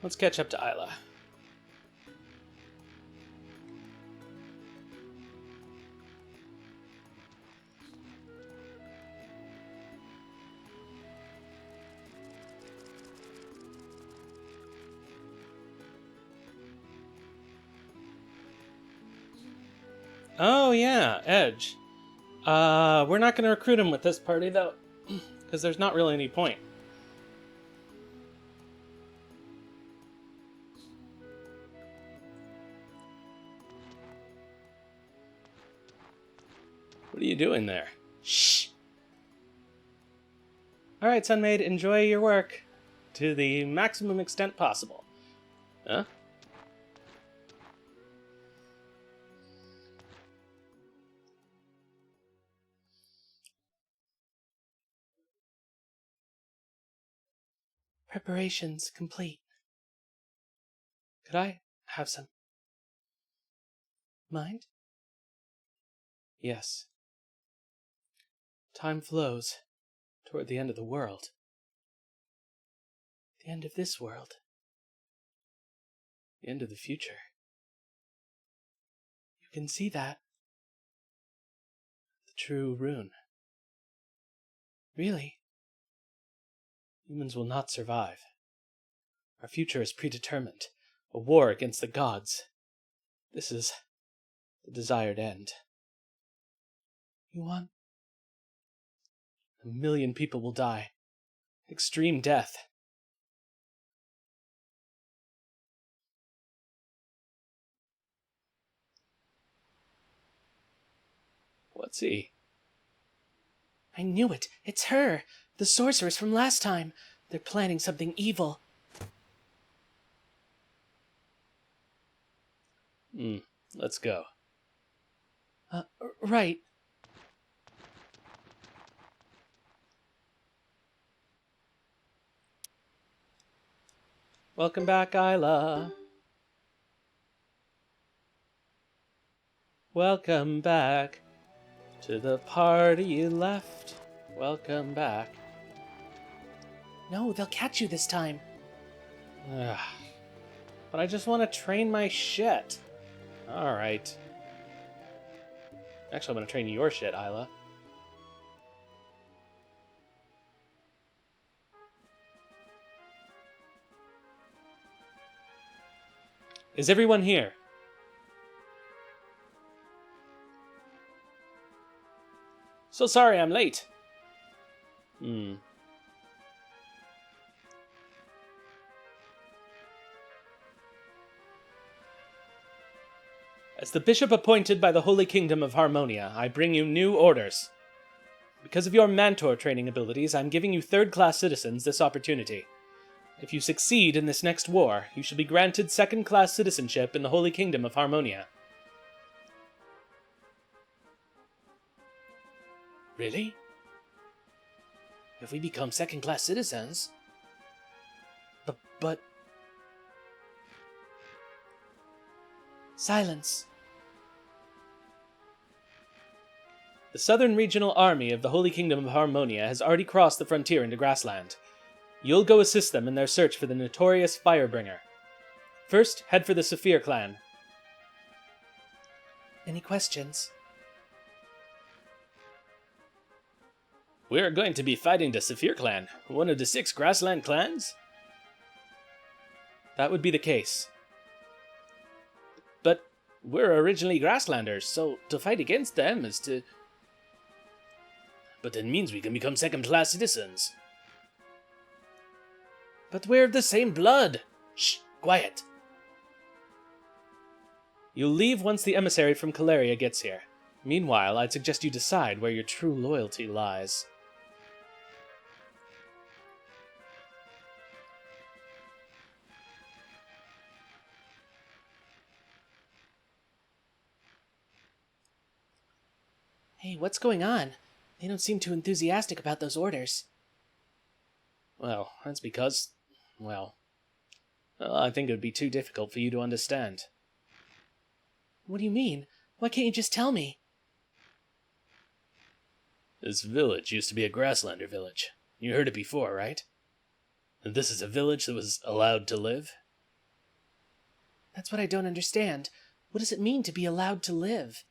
Let's catch up to Isla. Oh yeah, Edge. We're not going to recruit him with this party, though, because there's not really any point. What are you doing there? Shh! Alright, Sunmaid, enjoy your work to the maximum extent possible. Huh? Preparations complete. Could I have some? Mind? Yes. Time flows toward the end of the world. The end of this world. The end of the future. You can see that. The true rune. Really? Humans will not survive. Our future is predetermined. A war against the gods. This is the desired end. You want? 1 million people will die. Extreme death. What's he? I knew it. It's her. The sorceress from last time. They're planning something evil. Let's go. Right. Welcome back, Isla. Welcome back to the party you left. Welcome back. No, they'll catch you this time. Ugh. But I just want to train my shit. Alright. Actually, I'm going to train your shit, Isla. Is everyone here? So sorry I'm late. As the bishop appointed by the Holy Kingdom of Harmonia, I bring you new orders. Because of your Mantor training abilities, I'm giving you third-class citizens this opportunity. If you succeed in this next war, you shall be granted second-class citizenship in the Holy Kingdom of Harmonia. Really? If we become second-class citizens? But... Silence. The Southern Regional Army of the Holy Kingdom of Harmonia has already crossed the frontier into Grassland. You'll go assist them in their search for the notorious Firebringer. First, head for the Saphir Clan. Any questions? We're going to be fighting the Saphir Clan, one of the 6 Grassland clans? That would be the case. But we're originally Grasslanders, so to fight against them is to... But it means we can become second-class citizens. But we're of the same blood! Shh! Quiet! You'll leave once the emissary from Caleria gets here. Meanwhile, I'd suggest you decide where your true loyalty lies. Hey, what's going on? They don't seem too enthusiastic about those orders. Well, that's because... Well, I think it would be too difficult for you to understand. What do you mean? Why can't you just tell me? This village used to be a Grasslander village. You heard it before, right? This is a village that was allowed to live? That's what I don't understand. What does it mean to be allowed to live?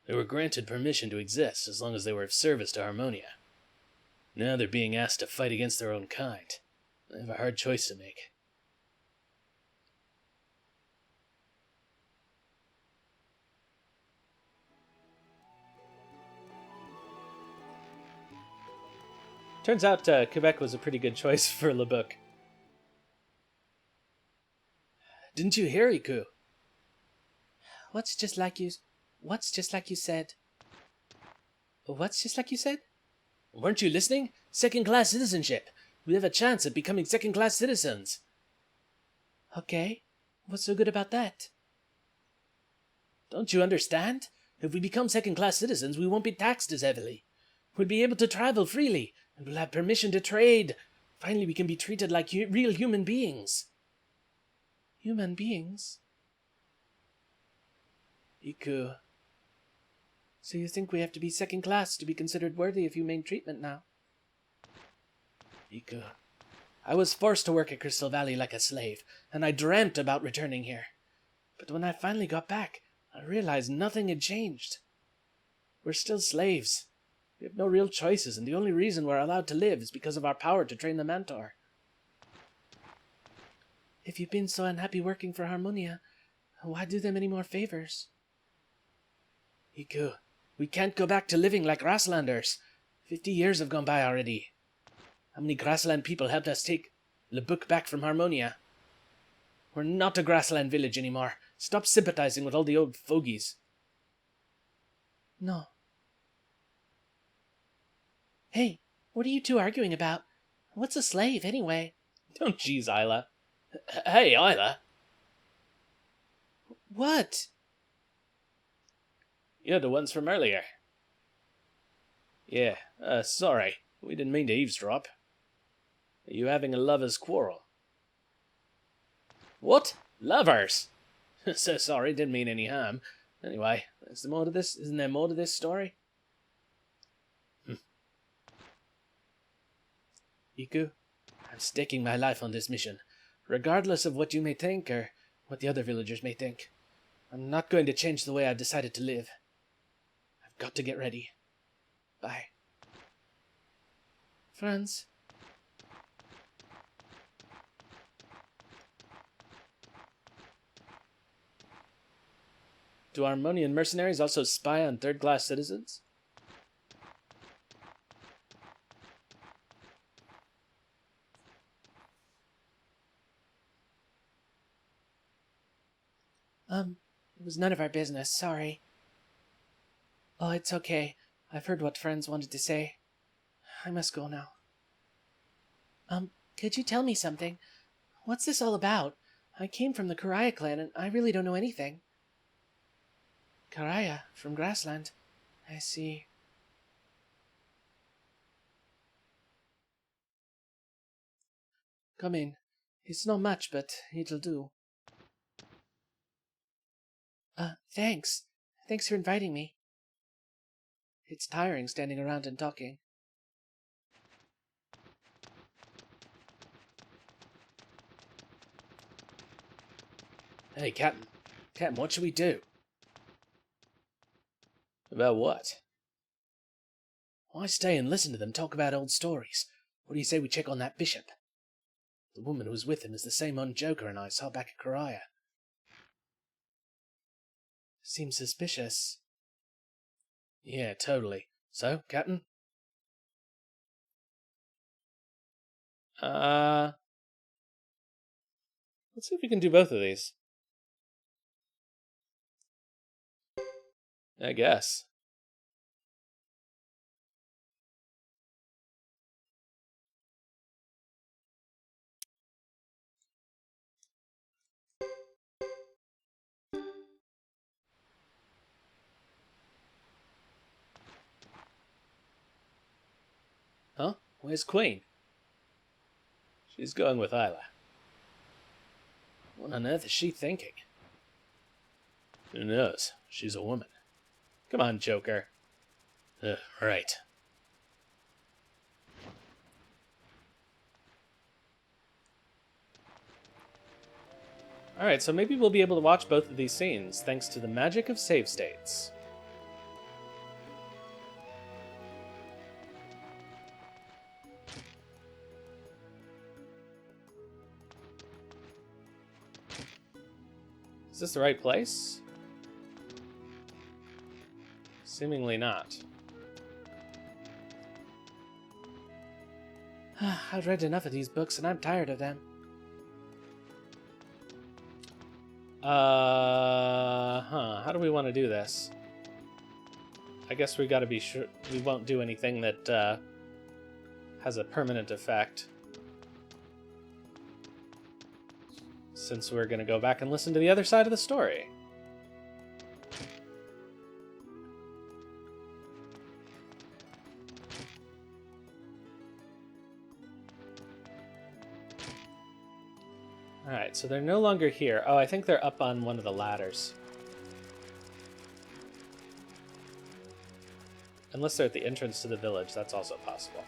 They were granted permission to exist as long as they were of service to Harmonia. Now they're being asked to fight against their own kind. They have a hard choice to make. Turns out Quebec was a pretty good choice for Le Book. Didn't you hear, Iku? What's just like you said? What's just like you said? Weren't you listening? Second-class citizenship. We have a chance at becoming second-class citizens. Okay. What's so good about that? Don't you understand? If we become second-class citizens, we won't be taxed as heavily. We'll be able to travel freely, and we'll have permission to trade. Finally, we can be treated like real human beings. Human beings? Iku. So you think we have to be second class to be considered worthy of humane treatment now? Iku. I was forced to work at Crystal Valley like a slave, and I dreamt about returning here. But when I finally got back, I realized nothing had changed. We're still slaves. We have no real choices, and the only reason we're allowed to live is because of our power to train the Mentor. If you've been so unhappy working for Harmonia, why do them any more favors? Iku, we can't go back to living like grasslanders. 50 years have gone by already. How many grassland people helped us take Le Book back from Harmonia? We're not a grassland village anymore. Stop sympathizing with all the old fogies. No. Hey, what are you two arguing about? What's a slave, anyway? Don't jeez, Isla. Hey, Isla. What? You're the ones from earlier. Yeah, sorry. We didn't mean to eavesdrop. Are you having a lover's quarrel? What? Lovers? So sorry, didn't mean any harm. Anyway, isn't there more to this story? Iku, I'm staking my life on this mission, regardless of what you may think or what the other villagers may think. I'm not going to change the way I've decided to live. I've got to get ready. Bye. Franz? Do Harmonian mercenaries also spy on third-class citizens? It was none of our business, sorry. Oh, it's okay. I've heard what Franz wanted to say. I must go now. Could you tell me something? What's this all about? I came from the Karaya clan, and I really don't know anything. Karaya, from Grassland. I see. Come in. It's not much, but it'll do. Thanks. Thanks for inviting me. It's tiring standing around and talking. Hey, Captain. Captain, what should we do? About what? Why stay and listen to them talk about old stories? What do you say we check on that bishop? The woman who was with him is the same Joker and I saw back at Karaya. Seems suspicious. Yeah, totally. So, Captain? Let's see if we can do both of these. I guess. Huh? Where's Queen? She's going with Isla. What on earth is she thinking? Who knows? She's a woman. Come on, Joker. Right. Alright, so maybe we'll be able to watch both of these scenes, thanks to the magic of save states. Is this the right place? Seemingly not. I've read enough of these books and I'm tired of them. How do we want to do this? I guess we gotta be sure we won't do anything that, has a permanent effect. Since we're gonna go back and listen to the other side of the story. Alright, so they're no longer here. Oh, I think they're up on one of the ladders. Unless they're at the entrance to the village, that's also possible.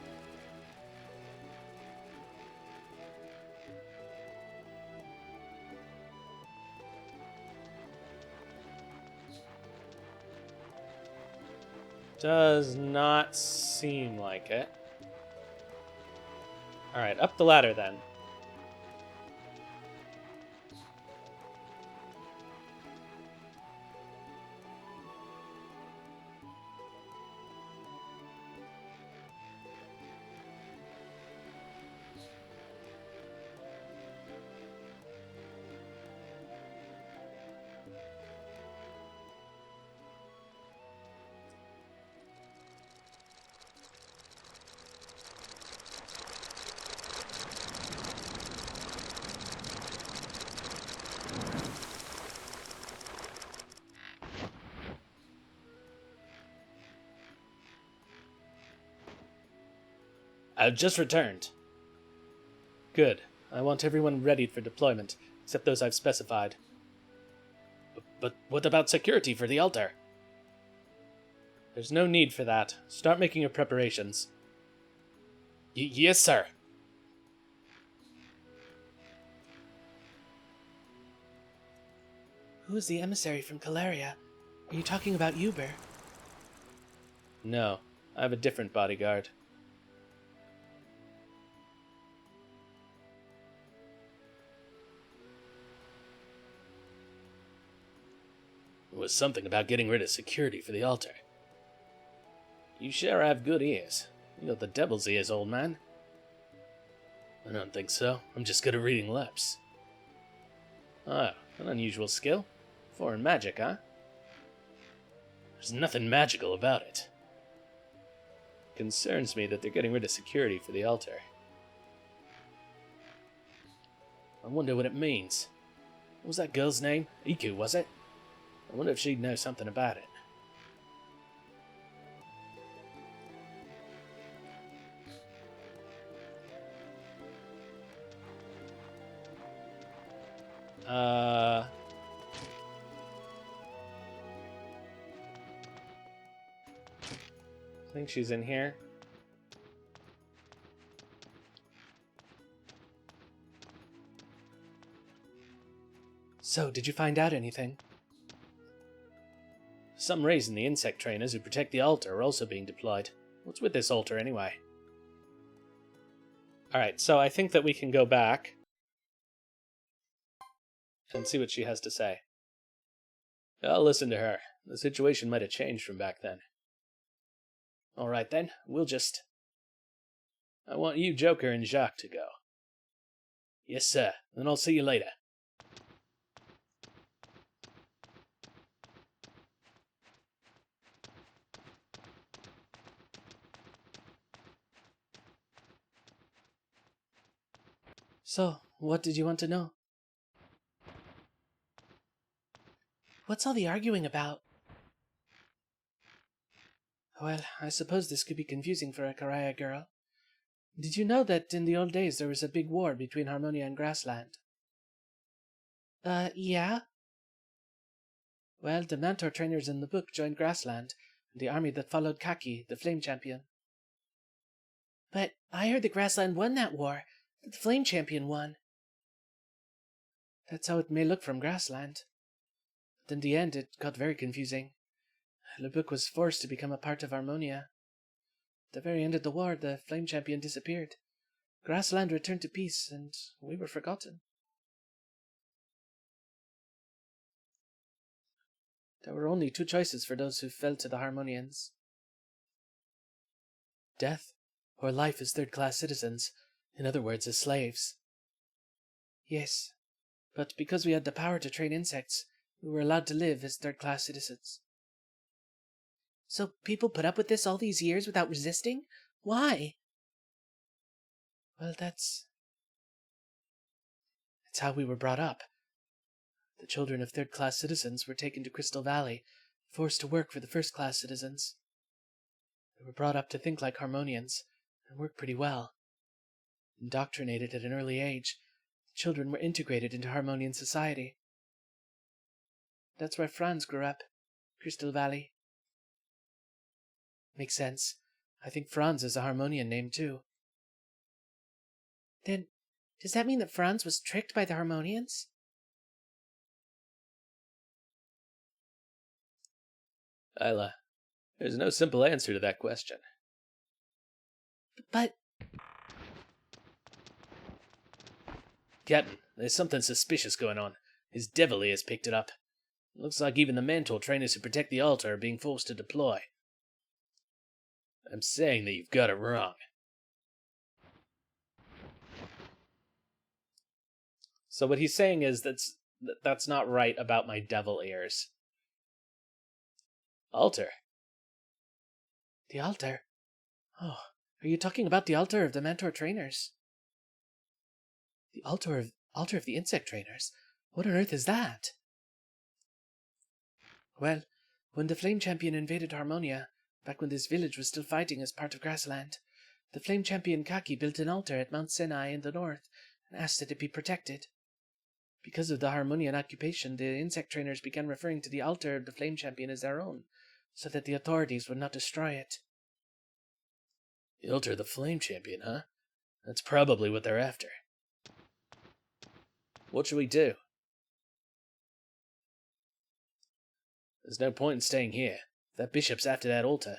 Does not seem like it. Alright, up the ladder then. I've just returned. Good. I want everyone ready for deployment, except those I've specified. But what about security for the altar? There's no need for that. Start making your preparations. Yes, sir. Who is the emissary from Caleria? Are you talking about Uber? No, I have a different bodyguard. It was something about getting rid of security for the altar. You sure have good ears. You got the devil's ears, old man. I don't think so. I'm just good at reading lips. Oh, an unusual skill. Foreign magic, huh? There's nothing magical about it. It concerns me that they're getting rid of security for the altar. I wonder what it means. What was that girl's name? Iku, was it? I wonder if she'd know something about it. I think she's in here. So, did you find out anything? For some reason, the insect trainers who protect the altar are also being deployed. What's with this altar, anyway? Alright, so I think that we can go back and see what she has to say. I'll listen to her. The situation might have changed from back then. Alright then, I want you, Joker, and Jacques to go. Yes, sir. Then I'll see you later. So, what did you want to know? What's all the arguing about? Well, I suppose this could be confusing for a Karaya girl. Did you know that in the old days there was a big war between Harmonia and Grassland? Yeah? Well, the Mantle trainers in the book joined Grassland, and the army that followed Kaki, the Flame Champion. But I heard the Grassland won that war. The Flame Champion won. That's how it may look from grassland. But in the end, it got very confusing. Le Bouc was forced to become a part of Harmonia. At the very end of the war, the Flame Champion disappeared. Grassland returned to peace, and we were forgotten. There were only two choices for those who fell to the Harmonians. Death, or life as third-class citizens, in other words, as slaves. Yes, but because we had the power to train insects, we were allowed to live as third-class citizens. So people put up with this all these years without resisting? Why? Well, that's how we were brought up. The children of third-class citizens were taken to Crystal Valley, forced to work for the first-class citizens. They were brought up to think like Harmonians, and work pretty well. Indoctrinated at an early age, the children were integrated into Harmonian society. That's where Franz grew up, Crystal Valley. Makes sense. I think Franz is a Harmonian name, too. Then, does that mean that Franz was tricked by the Harmonians? Isla, there's no simple answer to that question. But... Captain, there's something suspicious going on. His devilry has picked it up. Looks like even the Mantle trainers who protect the altar are being forced to deploy. I'm saying that you've got it wrong. So what he's saying is that's not right about my devil ears. Altar? The altar? Oh, are you talking about the altar of the Mentor trainers? The altar of the insect trainers? What on earth is that? Well, when the Flame Champion invaded Harmonia, back when this village was still fighting as part of Grassland, the Flame Champion Kaki built an altar at Mount Sinai in the north and asked that it be protected. Because of the Harmonian occupation, the insect trainers began referring to the altar of the Flame Champion as their own, so that the authorities would not destroy it. The altar of the Flame Champion, huh? That's probably what they're after. What should we do? There's no point in staying here. If that bishop's after that altar,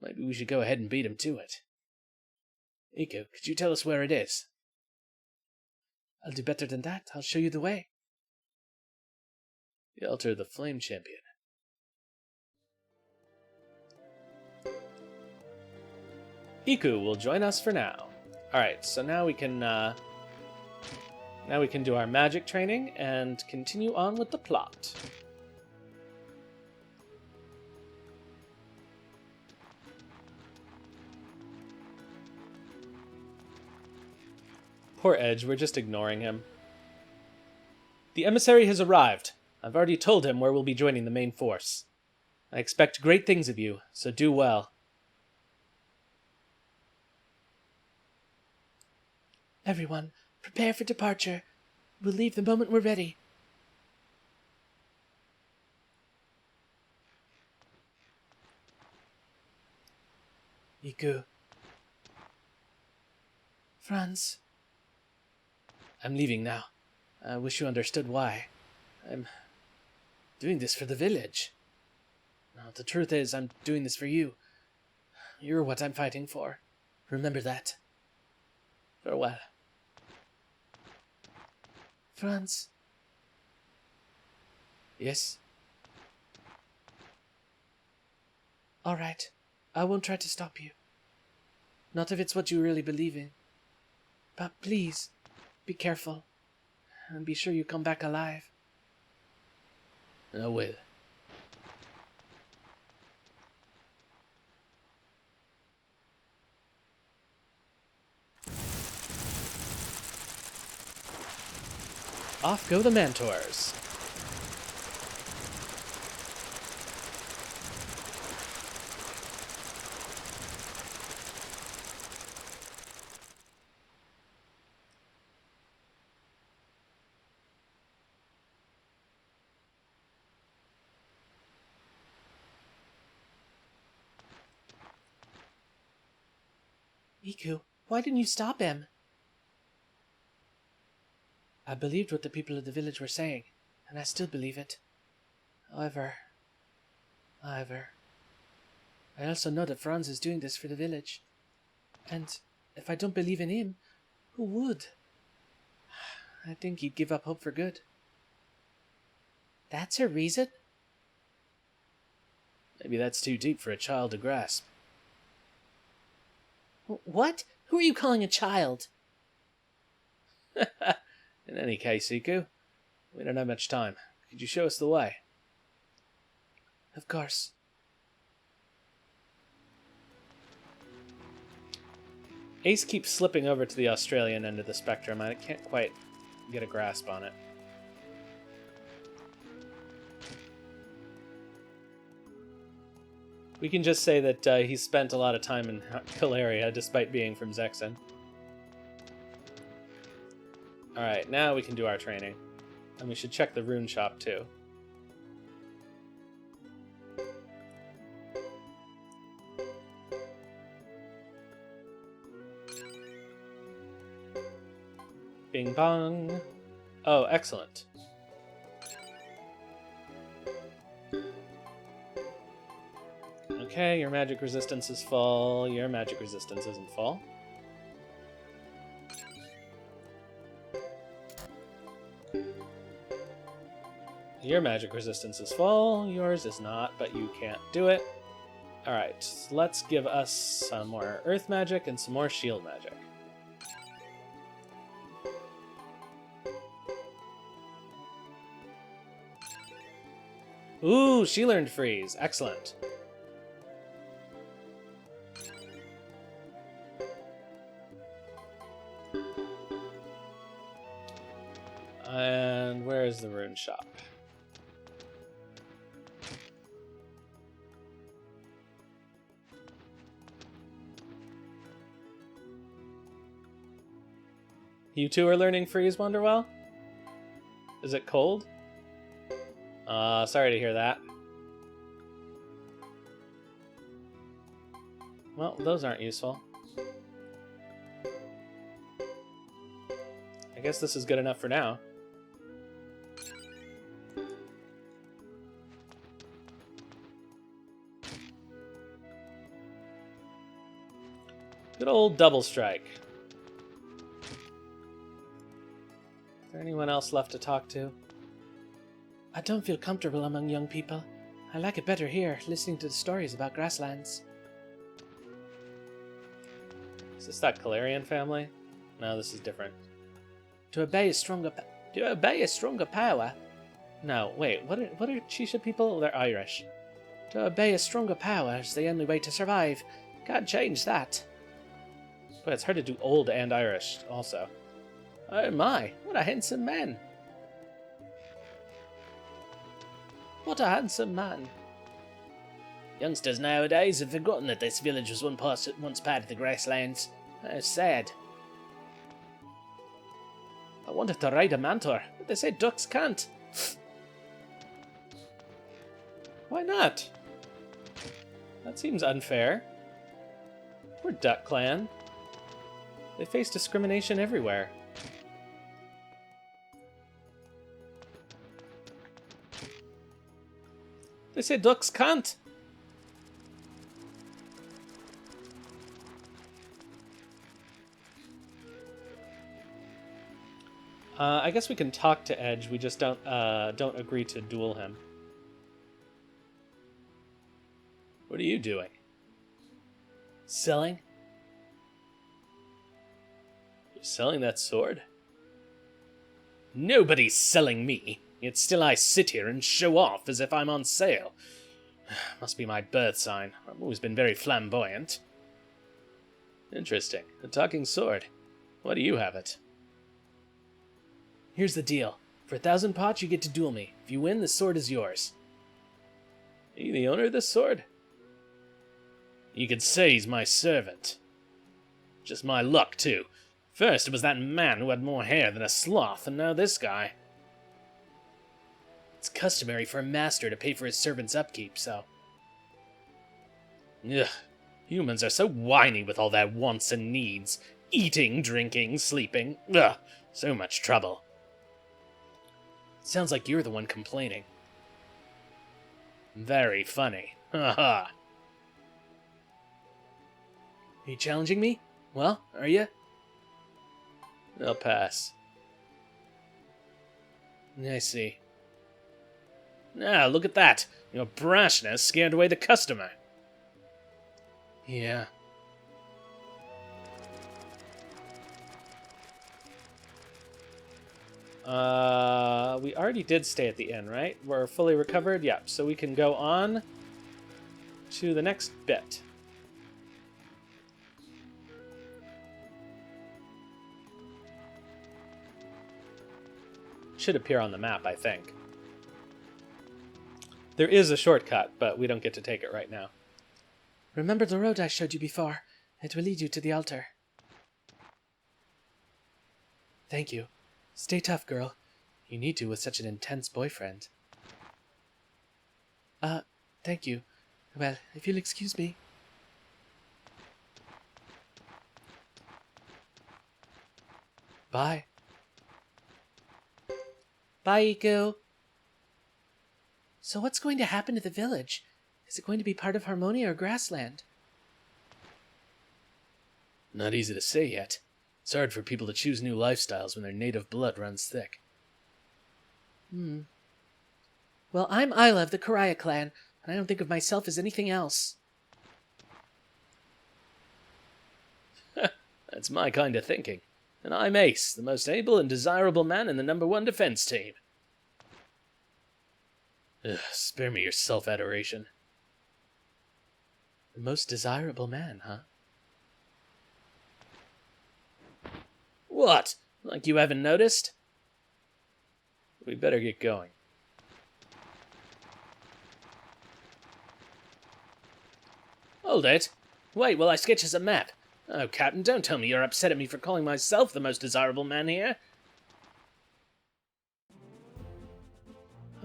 maybe we should go ahead and beat him to it. Iko, could you tell us where it is? I'll do better than that. I'll show you the way. The altar of the Flame Champion. Iku will join us for now. Alright, so now we can do our magic training and continue on with the plot. Poor Edge, we're just ignoring him. The emissary has arrived. I've already told him where we'll be joining the main force. I expect great things of you, so do well. Everyone, prepare for departure. We'll leave the moment we're ready. Iku. Franz. I'm leaving now. I wish you understood why. I'm doing this for the village. No, the truth is, I'm doing this for you. You're what I'm fighting for. Remember that. Farewell. Franz. Yes? All right. I won't try to stop you. Not if it's what you really believe in. But please, be careful. And be sure you come back alive. I will. Off go the Mentors. Iku, why didn't you stop him? I believed what the people of the village were saying, and I still believe it. However, I also know that Franz is doing this for the village. And if I don't believe in him, who would? I think he'd give up hope for good. That's her reason? Maybe that's too deep for a child to grasp. What? Who are you calling a child? In any case, Iku, we don't have much time. Could you show us the way? Of course. Ace keeps slipping over to the Australian end of the spectrum. I can't quite get a grasp on it. We can just say that he spent a lot of time in Hilaria, despite being from Zexen. Alright, now we can do our training. And we should check the rune shop, too. Bing bong. Oh, excellent. Okay, your magic resistance is full. Your magic resistance isn't full. Your magic resistance is full. Yours is not, but you can't do it. Alright, so let's give us some more earth magic and some more shield magic. Ooh, she learned freeze. Excellent. And where is the rune shop? You two are learning freeze, Wonderwell? Is it cold? Sorry to hear that. Well, those aren't useful. I guess this is good enough for now. Good old double strike. Is there anyone else left to talk to? I don't feel comfortable among young people. I like it better here, listening to the stories about grasslands. Is this that Calarian family? No, this is different. To obey a stronger power? No, wait, what are Chisha people? They're Irish. To obey a stronger power is the only way to survive. Can't change that. But it's hard to do old and Irish, also. Oh my, what a handsome man. What a handsome man. Youngsters nowadays have forgotten that this village was once part of the grasslands. How sad. I wanted to ride a Mantle, but they say ducks can't. Why not? That seems unfair. We're Duck Clan. They face discrimination everywhere. They say ducks can't. I guess we can talk to Edge. We just don't agree to duel him. What are you doing? Selling? You're selling that sword? Nobody's selling me. Yet still I sit here and show off as if I'm on sale. Must be my birth sign. I've always been very flamboyant. Interesting. A talking sword. Why do you have it? Here's the deal. For 1,000 pots, you get to duel me. If you win, the sword is yours. Are you the owner of this sword? You could say he's my servant. Just my luck, too. First, it was that man who had more hair than a sloth, and now this guy. It's customary for a master to pay for his servant's upkeep, so... Ugh. Humans are so whiny with all their wants and needs. Eating, drinking, sleeping. Ugh. So much trouble. Sounds like you're the one complaining. Very funny. Haha. Are you challenging me? Well, are you? I'll pass. I see. Ah, look at that. Your brashness scared away the customer. Yeah. We already did stay at the inn, right? We're fully recovered? Yep, so we can go on to the next bit. Should appear on the map, I think. There is a shortcut, but we don't get to take it right now. Remember the road I showed you before? It will lead you to the altar. Thank you. Stay tough, girl. You need to with such an intense boyfriend. Thank you. Well, if you'll excuse me. Bye. Bye, Iko. So what's going to happen to the village? Is it going to be part of Harmonia or Grassland? Not easy to say yet. It's hard for people to choose new lifestyles when their native blood runs thick. Well, I'm Isla of the Karaya clan, and I don't think of myself as anything else. That's my kind of thinking. And I'm Ace, the most able and desirable man in the #1 defense team. Ugh, spare me your self-adoration. The most desirable man, huh? What? Like you haven't noticed? We better get going. Hold it. Wait while I sketch us a map. Oh, Captain, don't tell me you're upset at me for calling myself the most desirable man here.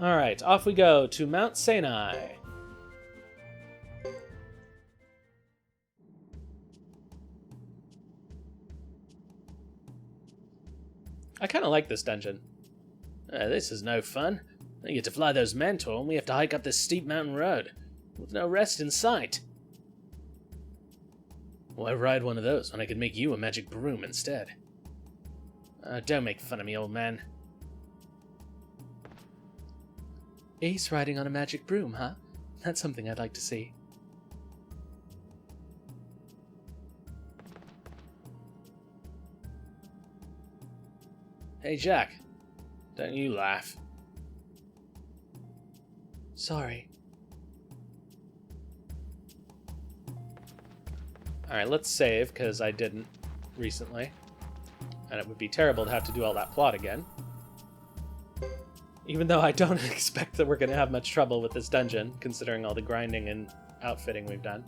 Alright, off we go to Mount Sinai. I kind of like this dungeon. This is no fun. I get to fly those Mantle, and we have to hike up this steep mountain road, with no rest in sight. Why ride one of those when I could make you a magic broom instead? Don't make fun of me, old man. Ace riding on a magic broom, huh? That's something I'd like to see. Hey, Jack. Don't you laugh. Sorry. Alright, let's save, because I didn't recently. And it would be terrible to have to do all that plot again. Even though I don't expect that we're going to have much trouble with this dungeon, considering all the grinding and outfitting we've done.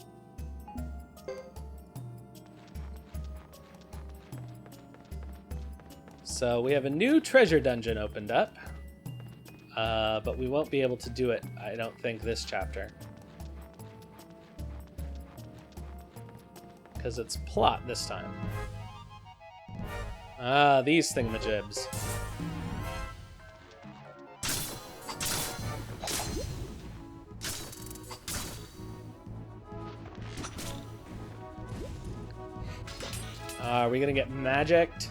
So we have a new treasure dungeon opened up. But we won't be able to do it, I don't think, this chapter. Because it's plot this time. Ah, these thingamajibs. Are we gonna get magicked?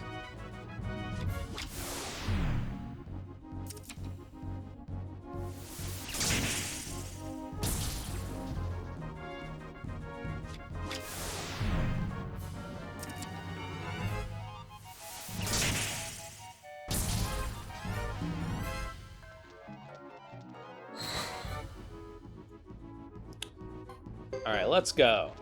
Alright, let's go.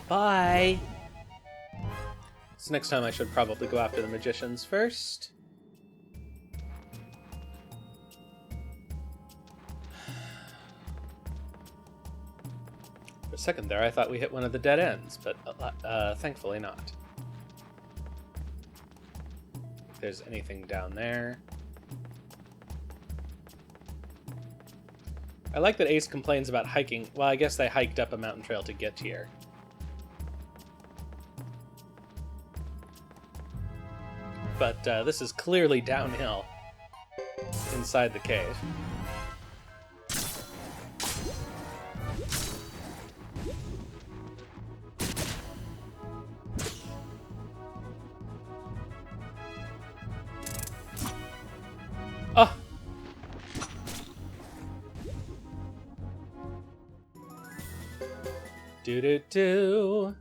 Bye! So next time I should probably go after the magicians first. For a second there, I thought we hit one of the dead ends, but thankfully not. there's anything down there. I like that Ace complains about hiking. Well, I guess they hiked up a mountain trail to get here. But this is clearly downhill inside the cave. Oh! Do-do-do.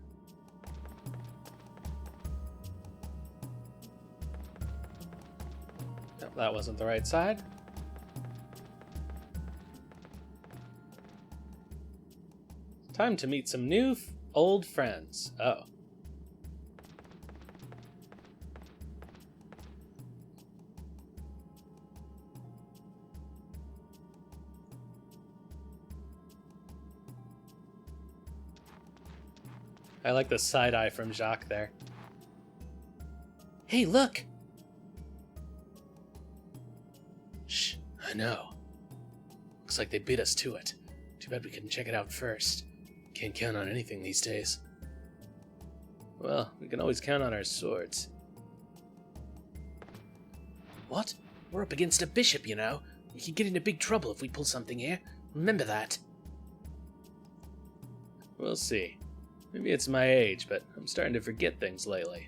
No, that wasn't the right side. Time to meet some new old friends. Oh. I like the side eye from Jacques there. Hey, look! Shh, I know. Looks like they beat us to it. Too bad we couldn't check it out first. Can't count on anything these days. Well, we can always count on our swords. What? We're up against a bishop, you know. We could get into big trouble if we pull something here. Remember that. We'll see. Maybe it's my age, but I'm starting to forget things lately.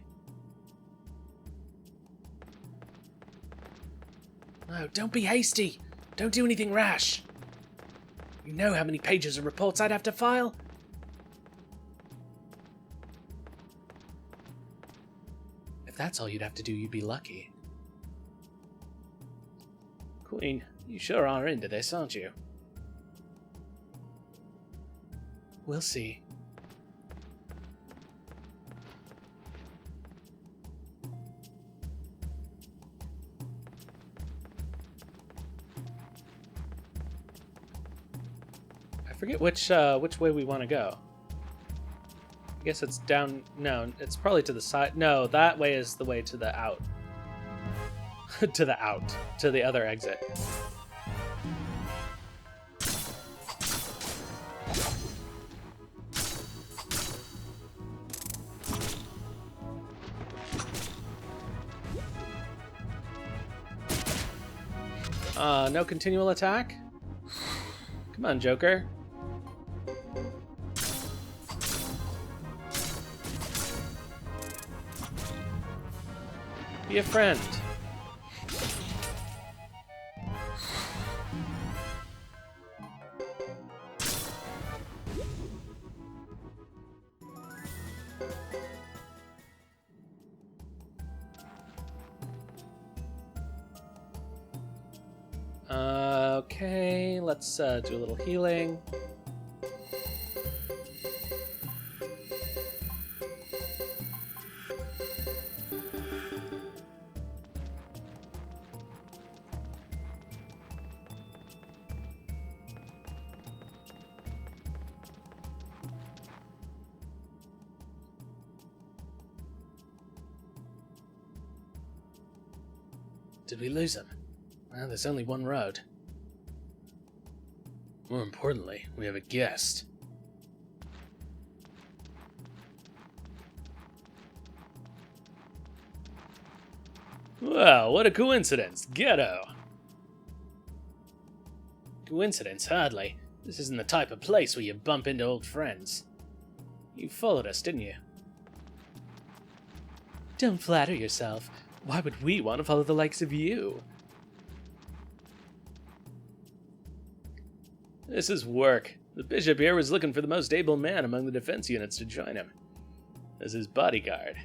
No, don't be hasty. Don't do anything rash. You know how many pages of reports I'd have to file? If that's all you'd have to do, you'd be lucky. Queen, you sure are into this, aren't you? We'll see. I forget which way we want to go. I guess it's down. No, it's probably to the side. No, that way is the way to the out. To the out. To the other exit. No continual attack? Come on, Joker. Be a friend. Okay, let's do a little healing. Did we lose him? Well, there's only one road. More importantly, we have a guest. Well, what a coincidence. Geddoe! Coincidence, hardly. This isn't the type of place where you bump into old friends. You followed us, didn't you? Don't flatter yourself. Why would we want to follow the likes of you? This is work. The bishop here was looking for the most able man among the defense units to join him as his bodyguard.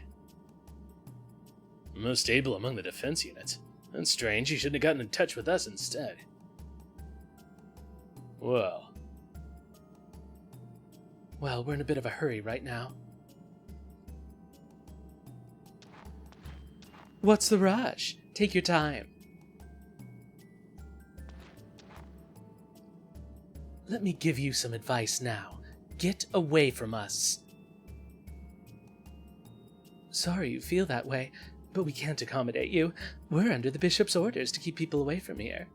Most able among the defense units? That's strange. He shouldn't have gotten in touch with us instead. Well, we're in a bit of a hurry right now. What's the rush? Take your time. Let me give you some advice now. Get away from us. Sorry you feel that way. But we can't accommodate you. We're under the bishop's orders to keep people away from here.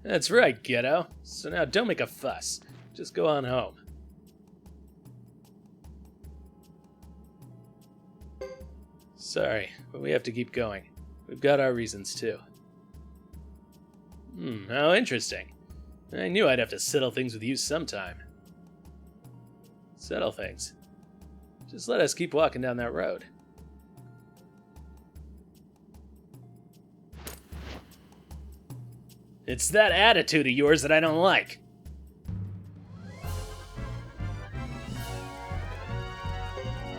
That's right, Geddoe. So now don't make a fuss. Just go on home. Sorry, but we have to keep going. We've got our reasons, too. How interesting. I knew I'd have to settle things with you sometime. Settle things? Just let us keep walking down that road. It's that attitude of yours that I don't like.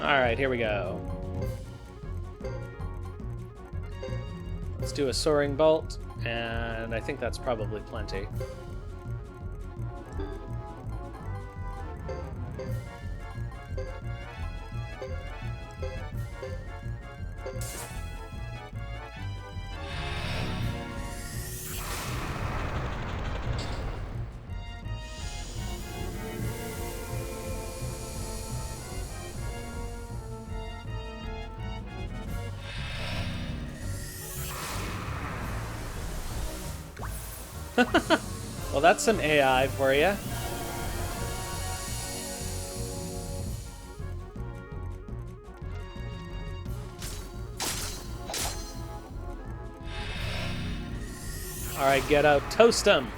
Alright, here we go. Let's do a soaring bolt, and I think that's probably plenty. Well, that's some AI for you. Alright, Geddoe, toast him!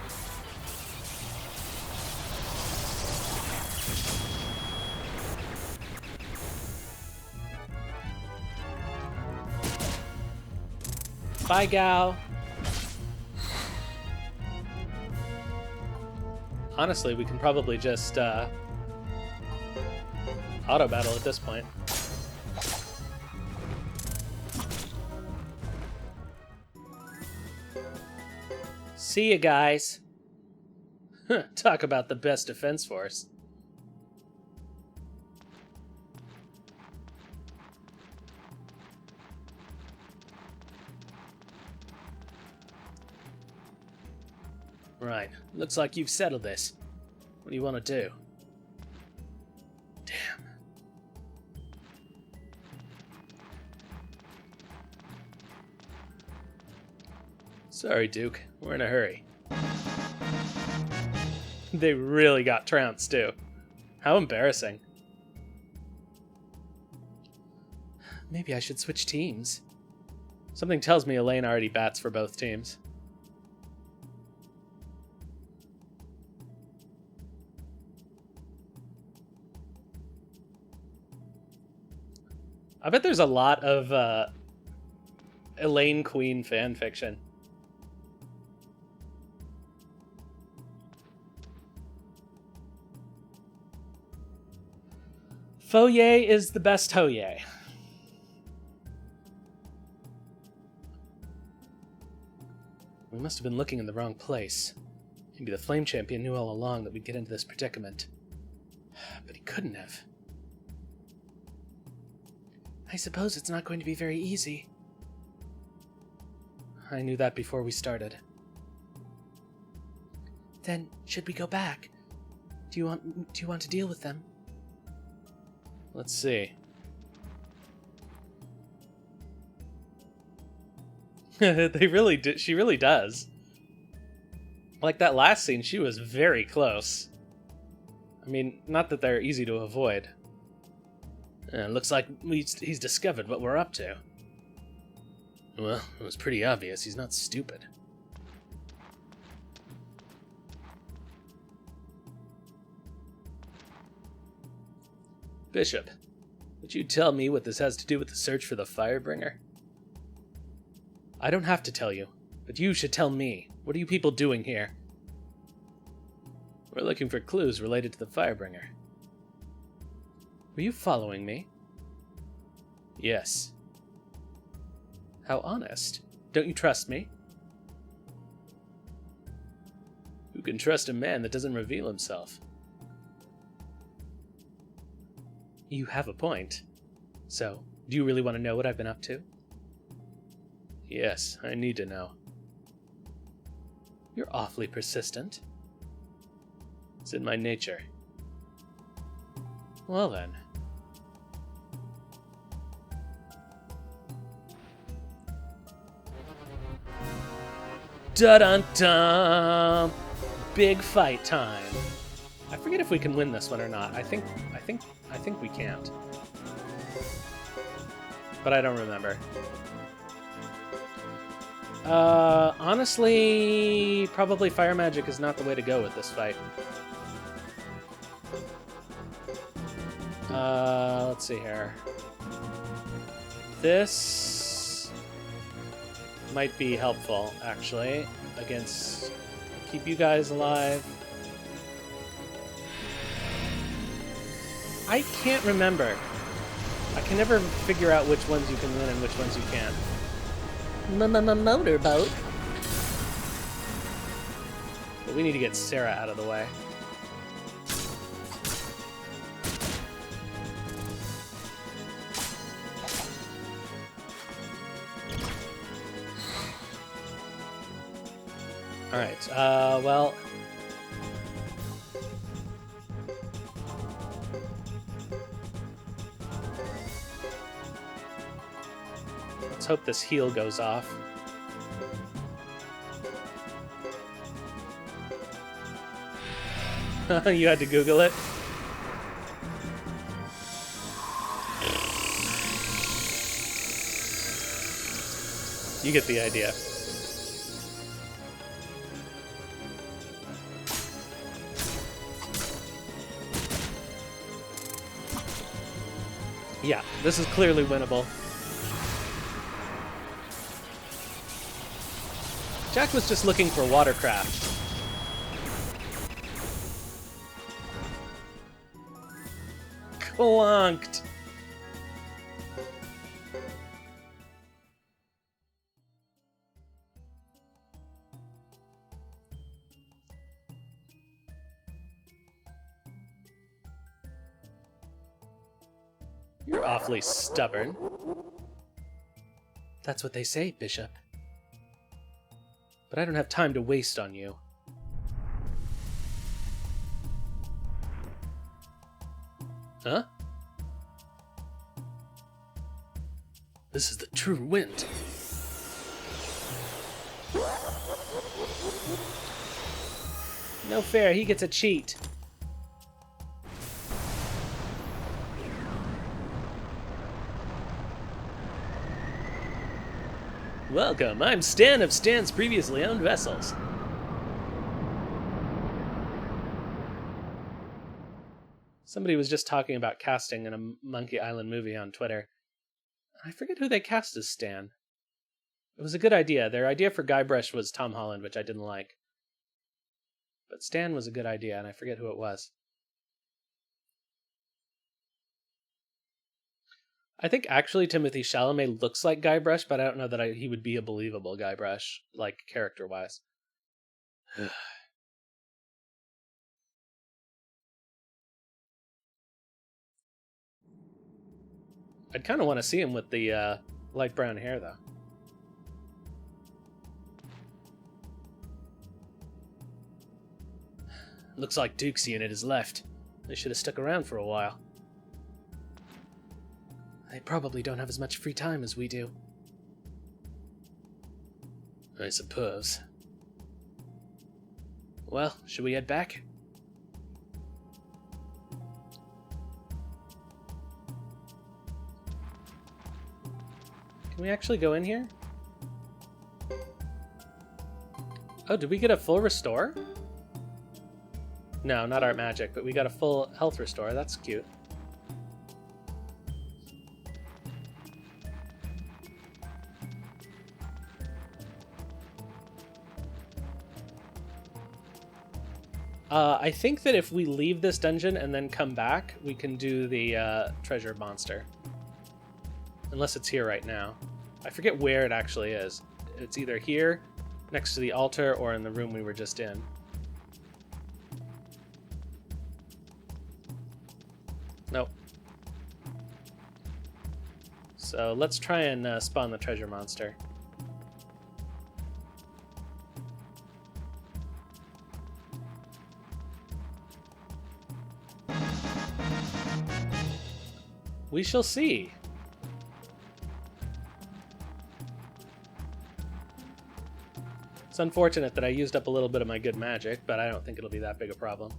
Bye, gal! Honestly, we can probably just auto battle at this point. See ya, guys. Talk about the best defense force. Right. Looks like you've settled this. What do you want to do? Damn. Sorry, Duke. We're in a hurry. They really got trounced, too. How embarrassing. Maybe I should switch teams. Something tells me Elaine already bats for both teams. I bet there's a lot of Elaine Queen fanfiction. Foye is the best Hoye. We must have been looking in the wrong place. Maybe the Flame Champion knew all along that we'd get into this predicament. But he couldn't have. I suppose it's not going to be very easy. I knew that before we started. Then, should we go back? Do you want to deal with them? Let's see. They really do. She really does. Like that last scene, she was very close. I mean, not that they're easy to avoid. Looks like he's discovered what we're up to. Well, it was pretty obvious. He's not stupid. Bishop, would you tell me what this has to do with the search for the Firebringer? I don't have to tell you, but you should tell me. What are you people doing here? We're looking for clues related to the Firebringer. Were you following me? Yes. How honest. Don't you trust me? Who can trust a man that doesn't reveal himself? You have a point. So, do you really want to know what I've been up to? Yes, I need to know. You're awfully persistent. It's in my nature. Well then. Dun-dun-dun! Big fight time. I forget if we can win this one or not. I think we can't. But I don't remember. Honestly, probably fire magic is not the way to go with this fight. Let's see here. This might be helpful, actually, against... keep you guys alive. I can't remember. I can never figure out which ones you can win and which ones you can't. Motorboat. But we need to get Sarah out of the way. Alright, well... let's hope this heal goes off. You had to Google it? You get the idea. Yeah, this is clearly winnable. Jack was just looking for watercraft. Clunked! You're awfully stubborn. That's what they say, Bishop. But I don't have time to waste on you. Huh? This is the true wind. No fair, he gets a cheat. Welcome, I'm Stan of Stan's Previously Owned Vessels. Somebody was just talking about casting in a Monkey Island movie on Twitter. I forget who they cast as Stan. It was a good idea. Their idea for Guybrush was Tom Holland, which I didn't like. But Stan was a good idea, and I forget who it was. I think actually Timothée Chalamet looks like Guybrush, but I don't know that he would be a believable Guybrush, like, character-wise. I'd kind of want to see him with the light brown hair, though. Looks like Duke's unit is left. They should have stuck around for a while. They probably don't have as much free time as we do. I suppose. Well, should we head back? Can we actually go in here? Oh, did we get a full restore? No, not art magic, but we got a full health restore. That's cute. I think that if we leave this dungeon and then come back, we can do the treasure monster. Unless it's here right now. I forget where it actually is. It's either here, next to the altar, or in the room we were just in. Nope. So let's try and spawn the treasure monster. We shall see. It's unfortunate that I used up a little bit of my good magic, but I don't think it'll be that big a problem.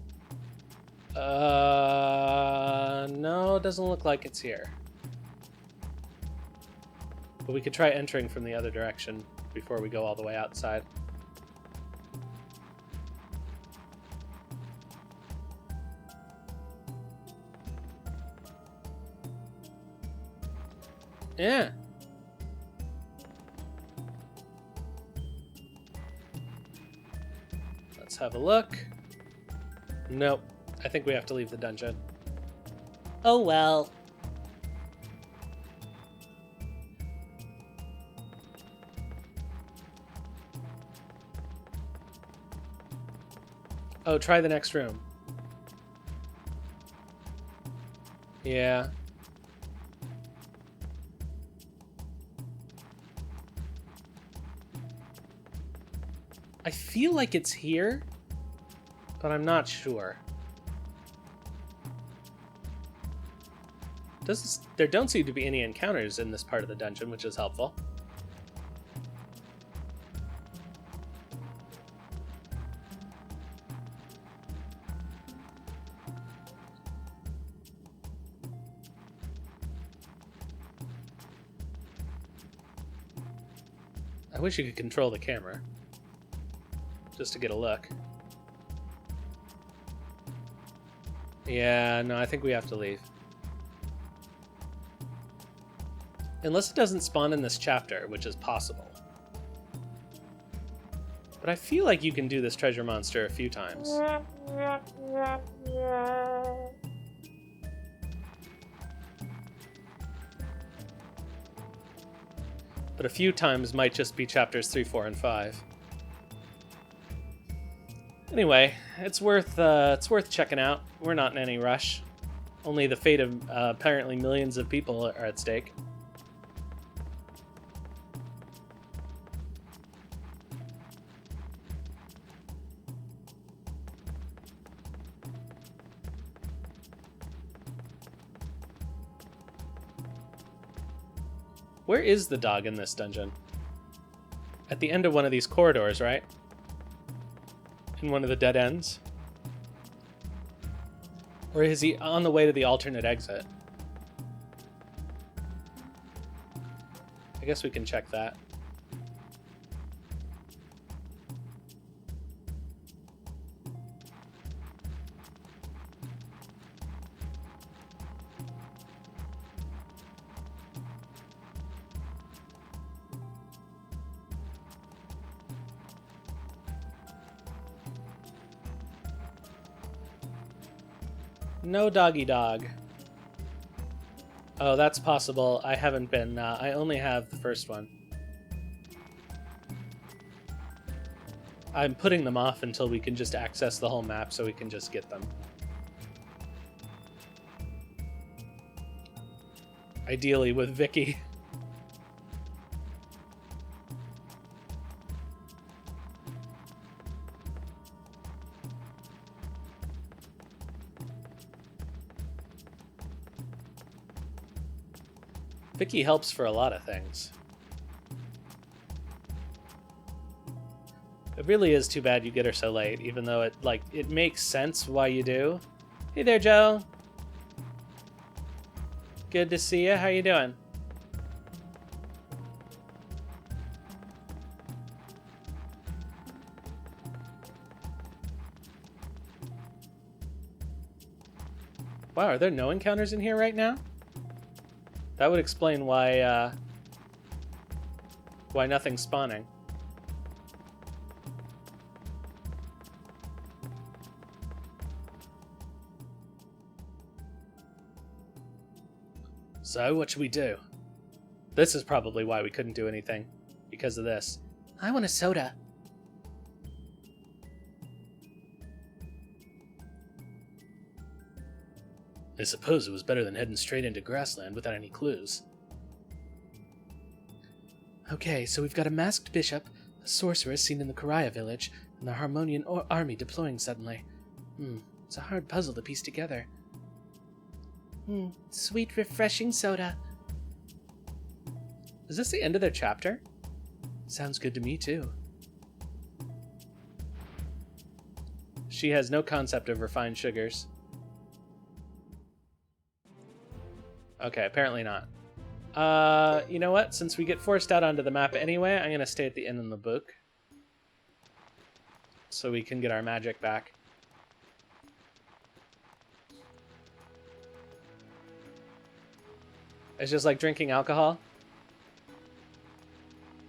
No, it doesn't look like it's here. But we could try entering from the other direction before we go all the way outside. Yeah. Let's have a look. Nope. I think we have to leave the dungeon. Oh well. Oh, try the next room. Yeah. I feel like it's here, but I'm not sure. There don't seem to be any encounters in this part of the dungeon, which is helpful. I wish you could control the camera, just to get a look. Yeah, no, I think we have to leave. Unless it doesn't spawn in this chapter, which is possible. But I feel like you can do this treasure monster a few times. But a few times might just be chapters 3, 4, and 5. Anyway, it's worth checking out. We're not in any rush. Only the fate of apparently millions of people are at stake. Where is the dog in this dungeon? At the end of one of these corridors, right? In one of the dead ends? Or is he on the way to the alternate exit? I guess we can check that. No doggy dog. Oh, that's possible. I haven't been... I only have the first one. I'm putting them off until we can just access the whole map so we can just get them. Ideally with Vicky. Vicky helps for a lot of things. It really is too bad you get her so late, even though it makes sense why you do. Hey there, Joe. Good to see you. How you doing? Wow, are there no encounters in here right now? That would explain why nothing's spawning. So, what should we do? This is probably why we couldn't do anything. Because of this. I want a soda. I suppose it was better than heading straight into grassland without any clues. Okay, so we've got a masked bishop, a sorceress seen in the Karaya village, and the Harmonian army deploying suddenly. It's a hard puzzle to piece together. Sweet, refreshing soda. Is this the end of their chapter? Sounds good to me, too. She has no concept of refined sugars. Okay, apparently not. You know what? Since we get forced out onto the map anyway, I'm going to stay at the end in the book. So we can get our magic back. It's just like drinking alcohol.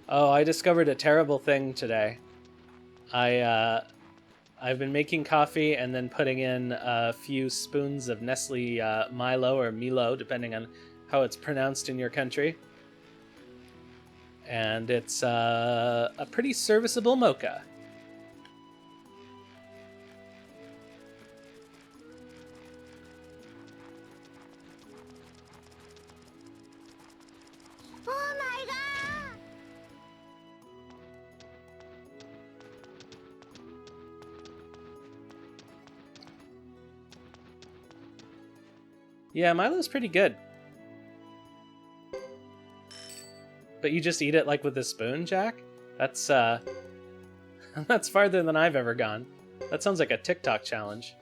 Oh, I discovered a terrible thing today. I've been making coffee and then putting in a few spoons of Nestle Milo or Milo, depending on how it's pronounced in your country. And it's a pretty serviceable mocha. Oh my god! Yeah, Milo's pretty good. But you just eat it like with a spoon, Jack? That's that's farther than I've ever gone. That sounds like a TikTok challenge.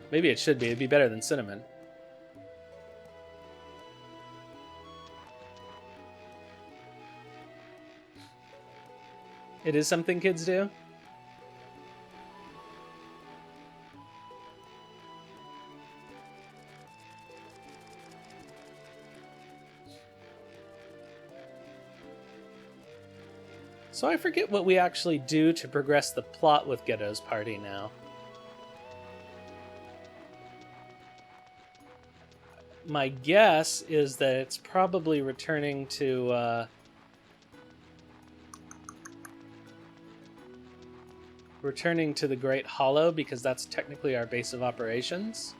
Maybe it should be. It'd be better than cinnamon. It is something kids do? So I forget what we actually do to progress the plot with Geddoe's party now. My guess is that it's probably returning to the Great Hollow, because that's technically our base of operations.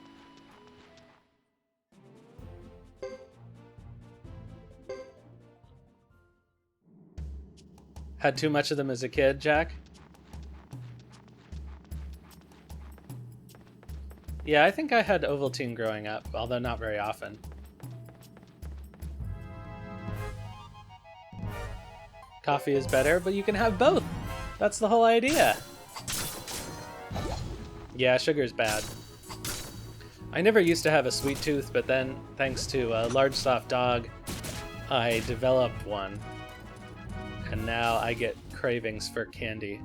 Had too much of them as a kid, Jack? Yeah, I think I had Ovaltine growing up, although not very often. Coffee is better, but you can have both. That's the whole idea. Yeah, sugar's bad. I never used to have a sweet tooth, but then, thanks to a large soft dog, I developed one. And now I get cravings for candy.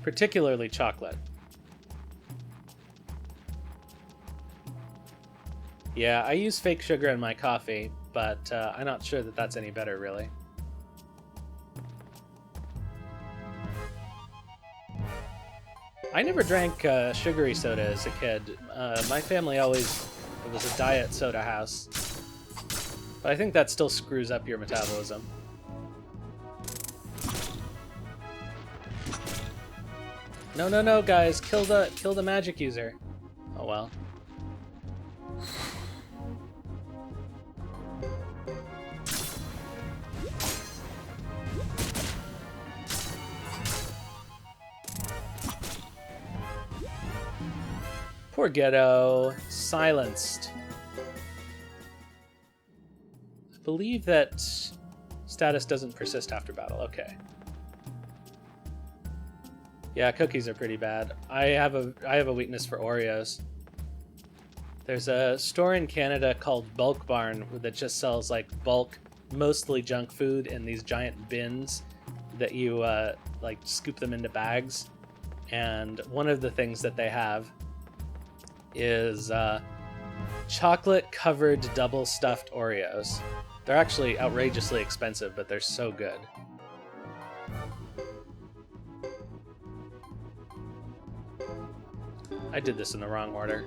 Particularly chocolate. Yeah, I use fake sugar in my coffee, but I'm not sure that that's any better, really. I never drank sugary soda as a kid. My family always, it was a diet soda house. But I think that still screws up your metabolism. No, no, no, guys! Kill the magic user. Oh well. Poor Geddoe. Silenced. I believe that status doesn't persist after battle. Okay. Yeah, cookies are pretty bad. I have a weakness for Oreos. There's a store in Canada called Bulk Barn that just sells like bulk, mostly junk food in these giant bins that you like scoop them into bags. And one of the things that they have is chocolate-covered double-stuffed Oreos. They're actually outrageously expensive, but they're so good. I did this in the wrong order.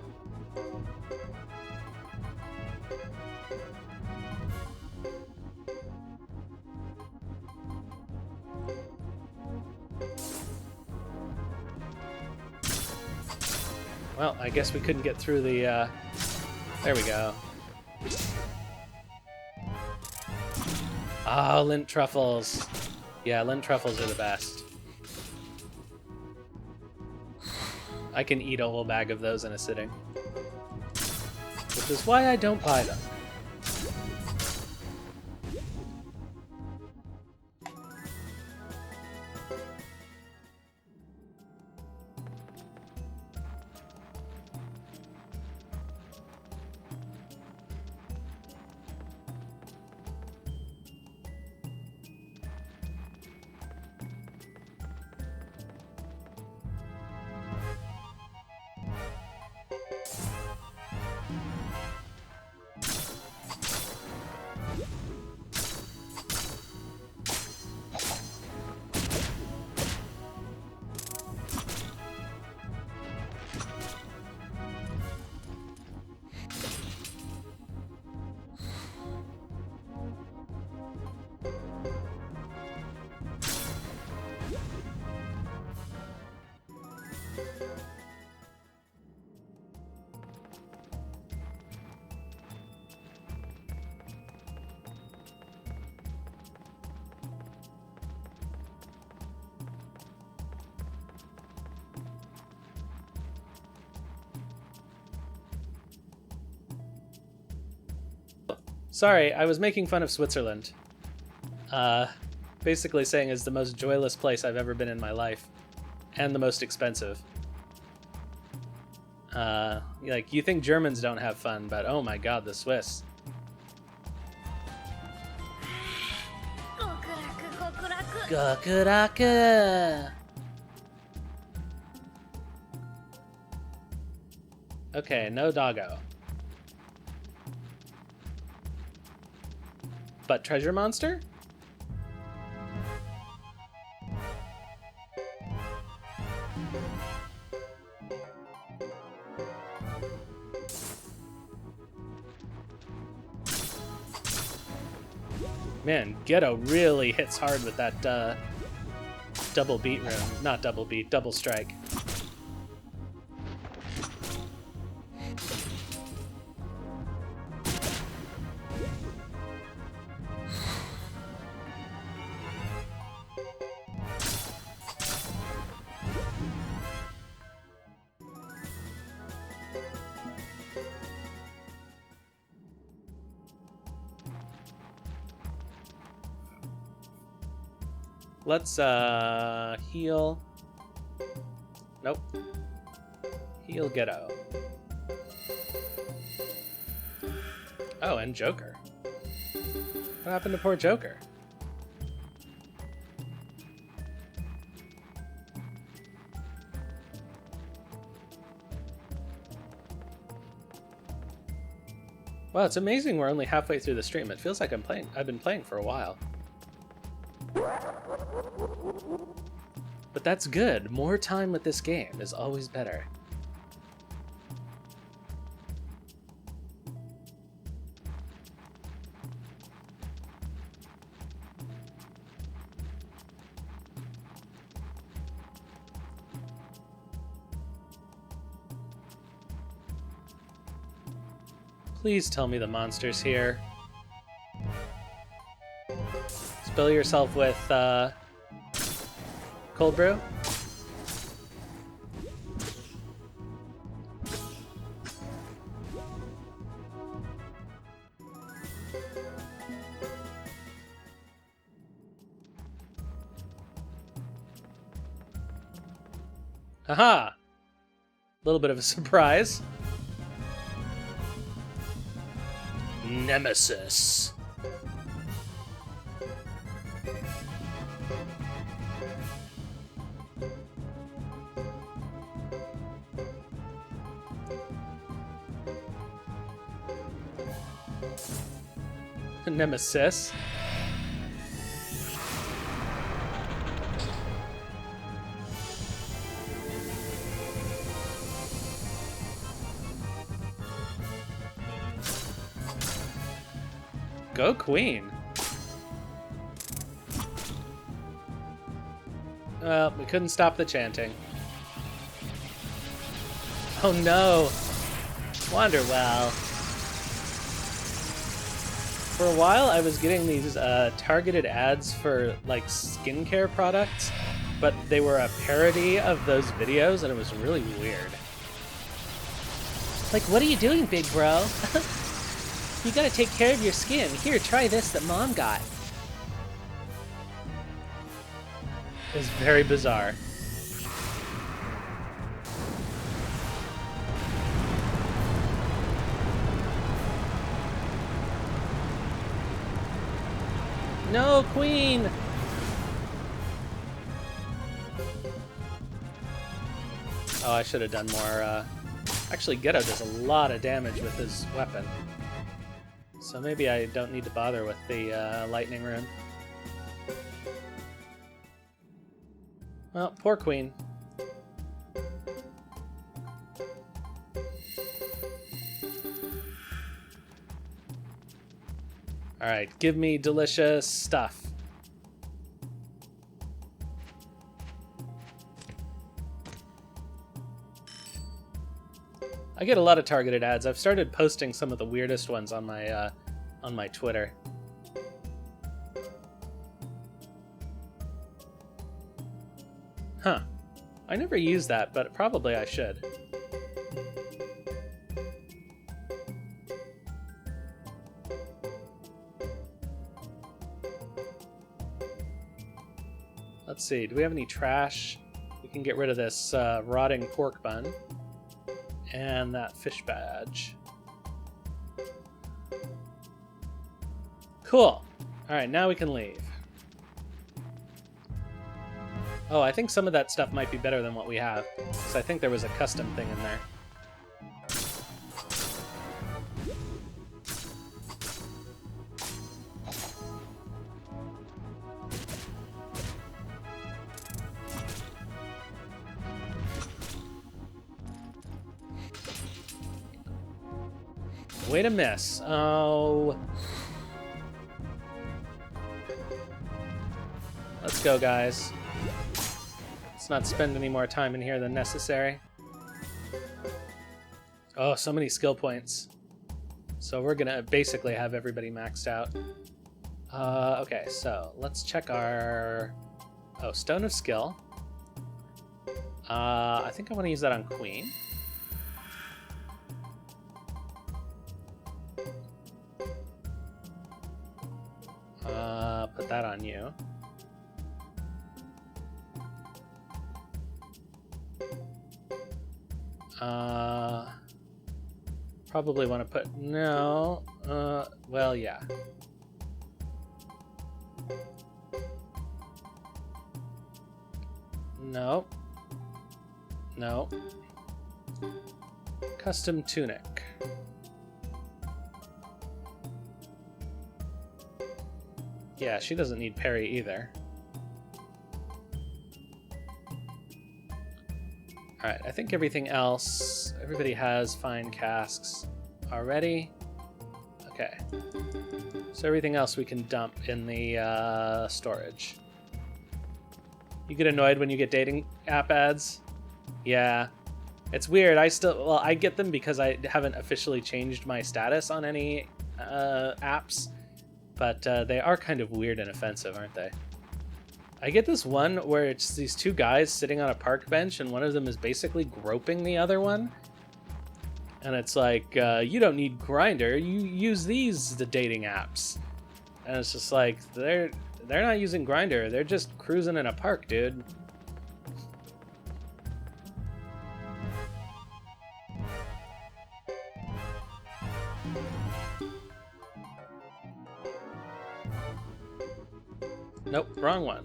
Well, I guess we couldn't get through the, There we go. Oh, lint truffles. Yeah, lint truffles are the best. I can eat a whole bag of those in a sitting. Which is why I don't buy them. Sorry, I was making fun of Switzerland. Basically saying it's the most joyless place I've ever been in my life. And the most expensive. Like, you think Germans don't have fun, but oh my god, the Swiss. Gokuraku. Okay, no doggo. But treasure monster? Man, Geddoe really hits hard with that double beat rune. Not double beat, double strike. Let's heal. Nope. Heal Geddoe. Oh, and Joker. What happened to poor Joker? Wow, it's amazing we're only halfway through the stream. It feels like I've been playing for a while. But that's good. More time with this game is always better. Please tell me the monster's here. Spill yourself with cold brew. Haha! A little bit of a surprise. Nemesis. Nemesis. Go Queen. Well, we couldn't stop the chanting. Oh no! Wanderwell. For a while, I was getting these targeted ads for like skincare products, but they were a parody of those videos, and it was really weird. Like, what are you doing, big bro? You gotta take care of your skin. Here, try this that Mom got. It was very bizarre. No, Queen! Oh, I should have done more. Actually, Geddoe does a lot of damage with his weapon. So maybe I don't need to bother with the lightning rune. Well, poor Queen. Alright, give me delicious stuff. I get a lot of targeted ads. I've started posting some of the weirdest ones on my Twitter. Huh. I never use that, but probably I should. Let's see, do we have any trash? We can get rid of this rotting pork bun. And that fish badge. Cool. Alright, now we can leave. Oh, I think some of that stuff might be better than what we have, because I think there was a custom thing in there. Way to miss. Oh. Let's go, guys. Let's not spend any more time in here than necessary. Oh, so many skill points. So we're gonna basically have everybody maxed out. Okay, so let's check our... Oh, Stone of Skill. I think I want to use that on Queen. Put that on you. Probably want to put... No. Well, yeah. No. No. Custom tunic. Yeah, she doesn't need parry either. Alright, I think everything else... Everybody has fine casks already. Okay. So everything else we can dump in the storage. You get annoyed when you get dating app ads? Yeah. It's weird. Well, I get them because I haven't officially changed my status on any apps. But they are kind of weird and offensive, aren't they? I get this one where it's these two guys sitting on a park bench and one of them is basically groping the other one. And it's like, you don't need Grindr, you use the dating apps. And it's just like, they're not using Grindr, they're just cruising in a park, dude. Nope, wrong one.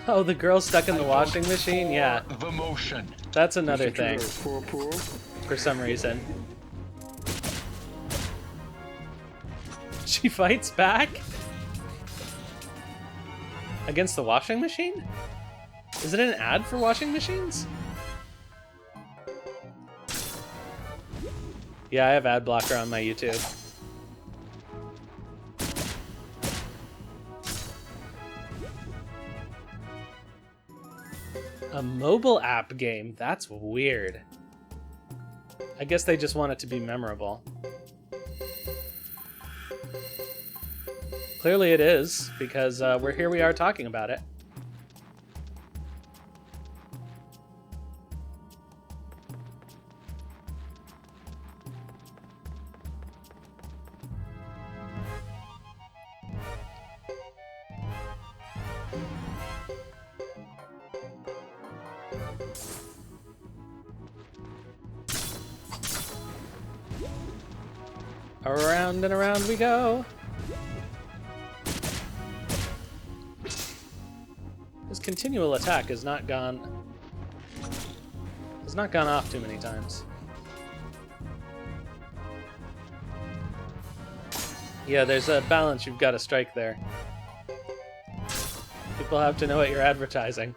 Oh, the girl stuck in the washing machine? Yeah. The motion. That's another thing. For some reason. She fights back? Against the washing machine? Is it an ad for washing machines? Yeah, I have ad blocker on my YouTube. A mobile app game? That's weird. I guess they just want it to be memorable. Clearly it is, because here we are talking about it. Around and around we go. His continual attack has not gone off too many times. Yeah, there's a balance you've got to strike there. People have to know what you're advertising.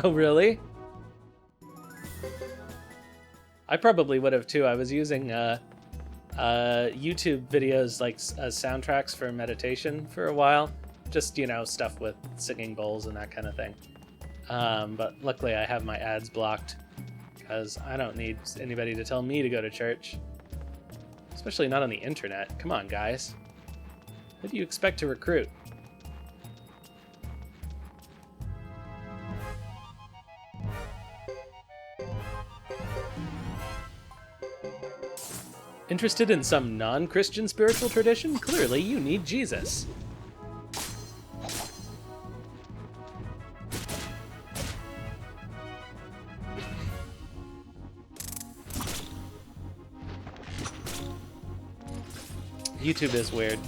Oh, really? I probably would have too. I was using YouTube videos like soundtracks for meditation for a while. Just, you know, stuff with singing bowls and that kind of thing. But luckily I have my ads blocked because I don't need anybody to tell me to go to church. Especially not on the internet. Come on, guys. Who do you expect to recruit? Interested in some non-Christian spiritual tradition? Clearly, you need Jesus. YouTube is weird.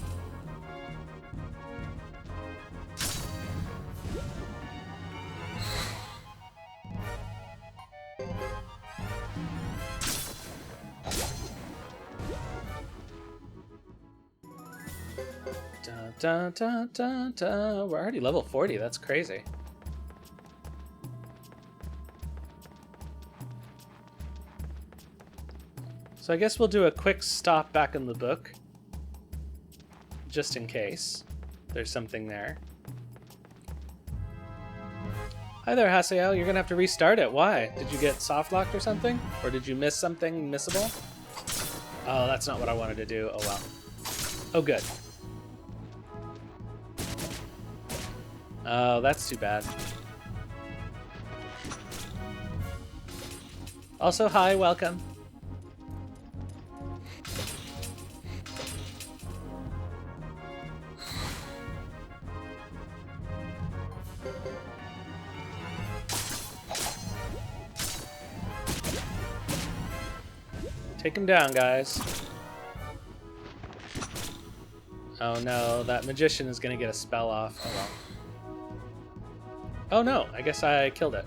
Dun, dun, dun, dun. We're already level 40. That's crazy. So I guess we'll do a quick stop back in the book, just in case there's something there. Hi there, Haseo. You're gonna have to restart it. Why? Did you get soft locked or something? Or did you miss something missable? Oh, that's not what I wanted to do. Oh well. Oh, good. Oh, that's too bad. Also, hi, welcome. Take him down, guys. Oh no, that magician is gonna get a spell off. Oh well. Oh no, I guess I killed it.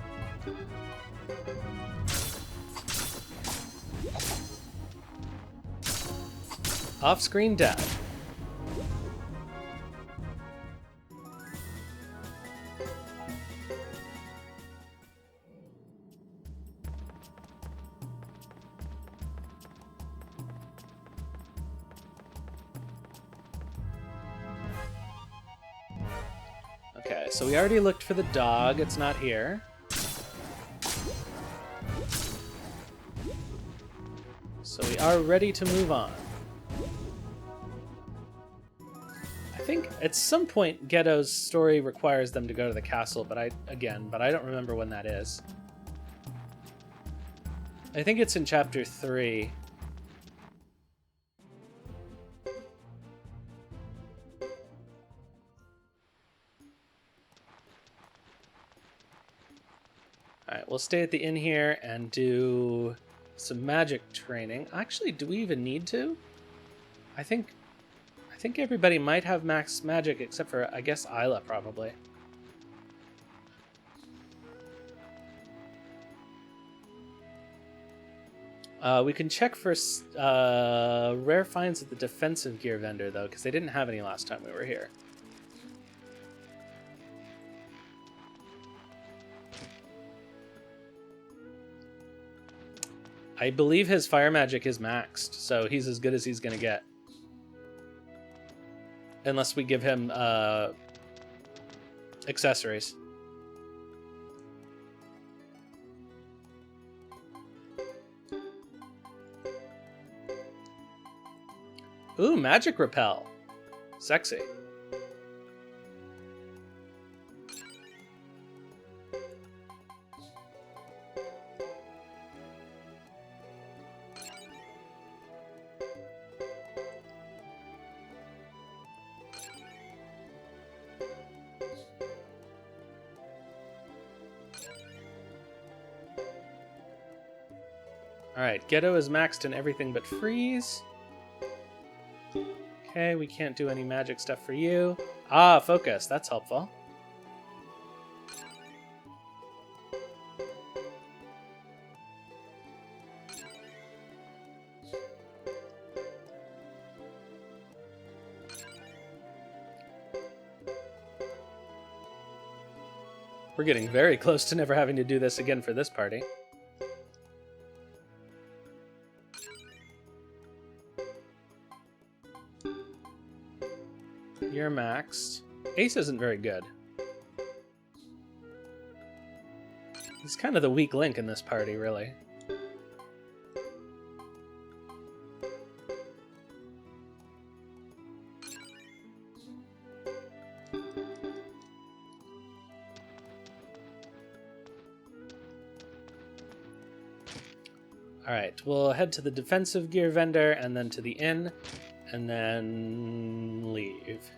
Off-screen death. Okay, so we already looked for the dog. It's not here. So we are ready to move on. I think at some point Geddoe's story requires them to go to the castle, but I don't remember when that is. I think it's in chapter 3. Alright, we'll stay at the inn here and do some magic training. Actually, do we even need to? I think everybody might have max magic except for, I guess, Isla probably. We can check for rare finds at the defensive gear vendor, though, because they didn't have any last time we were here. I believe his fire magic is maxed, so he's as good as he's going to get. Unless we give him accessories. Ooh, magic repel. Sexy. Alright, Geddoe is maxed in everything but freeze. Okay, we can't do any magic stuff for you. Ah, focus. That's helpful. We're getting very close to never having to do this again for this party. You're maxed. Ace isn't very good. He's kind of the weak link in this party, really. Alright, we'll head to the defensive gear vendor and then to the inn, and then leave.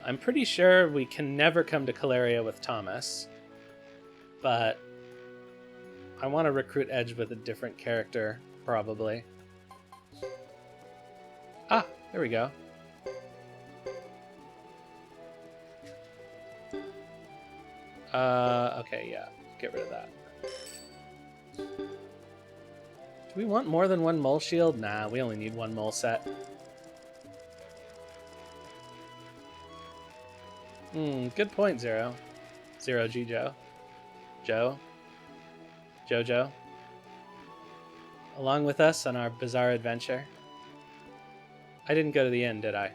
I'm pretty sure we can never come to Caleria with Thomas, but I want to recruit Edge with a different character, probably. Ah, there we go. Okay, yeah, get rid of that. Do we want more than one mole shield? Nah, we only need one mole set. Good point, Zero. Zero G Joe. Jojo. Along with us on our bizarre adventure. I didn't go to the inn, did I?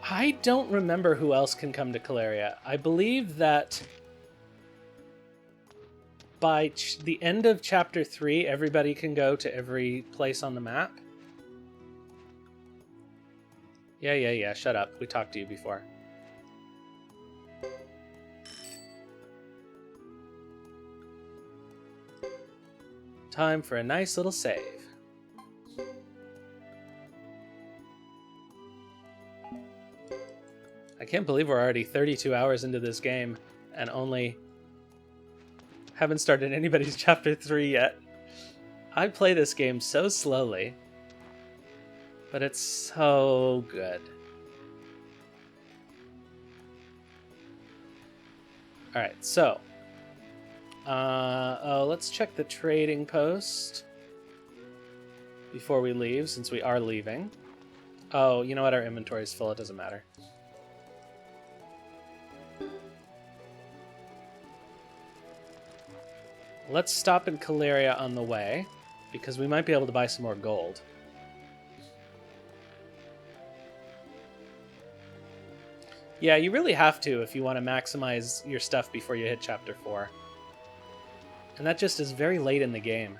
I don't remember who else can come to Caleria. I believe that by the end of Chapter 3, everybody can go to every place on the map. Yeah, shut up. We talked to you before. Time for a nice little save. I can't believe we're already 32 hours into this game and only haven't started anybody's Chapter 3 yet. I play this game so slowly, but it's so good. Alright, so let's check the trading post before we leave, since we are leaving. Oh, you know what? Our inventory is full. It doesn't matter. Let's stop in Caleria on the way, because we might be able to buy some more gold. Yeah, you really have to if you want to maximize your stuff before you hit Chapter 4. And that just is very late in the game.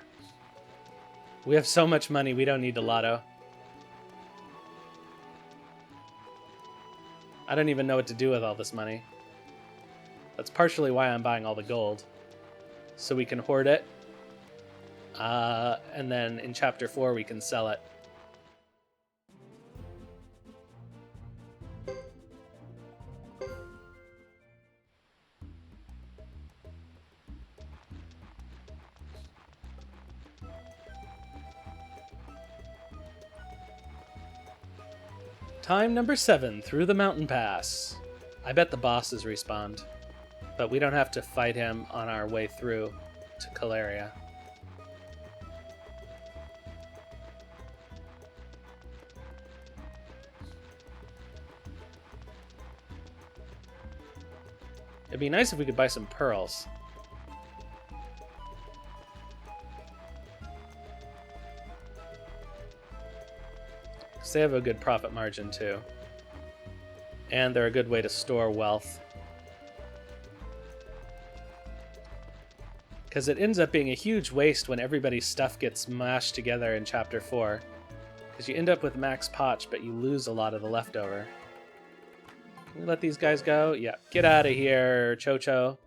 We have so much money, we don't need a lotto. I don't even know what to do with all this money. That's partially why I'm buying all the gold. So we can hoard it. And then in Chapter 4 we can sell it. Time number 7, through the mountain pass. I bet the bosses respawned, but we don't have to fight him on our way through to Caleria. It'd be nice if we could buy some pearls. Because they have a good profit margin too. And they're a good way to store wealth. Because it ends up being a huge waste when everybody's stuff gets mashed together in Chapter 4. Because you end up with max potch, but you lose a lot of the leftover. Can we let these guys go? Yeah. Get out of here, Cho-Cho.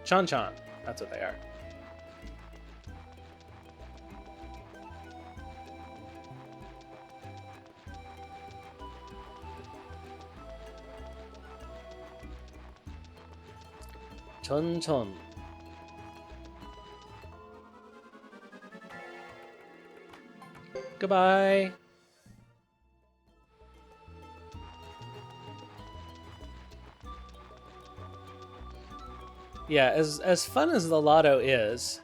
Chan-Chan. That's what they are. Chon-Chon. Goodbye. Yeah, as fun as the lotto is,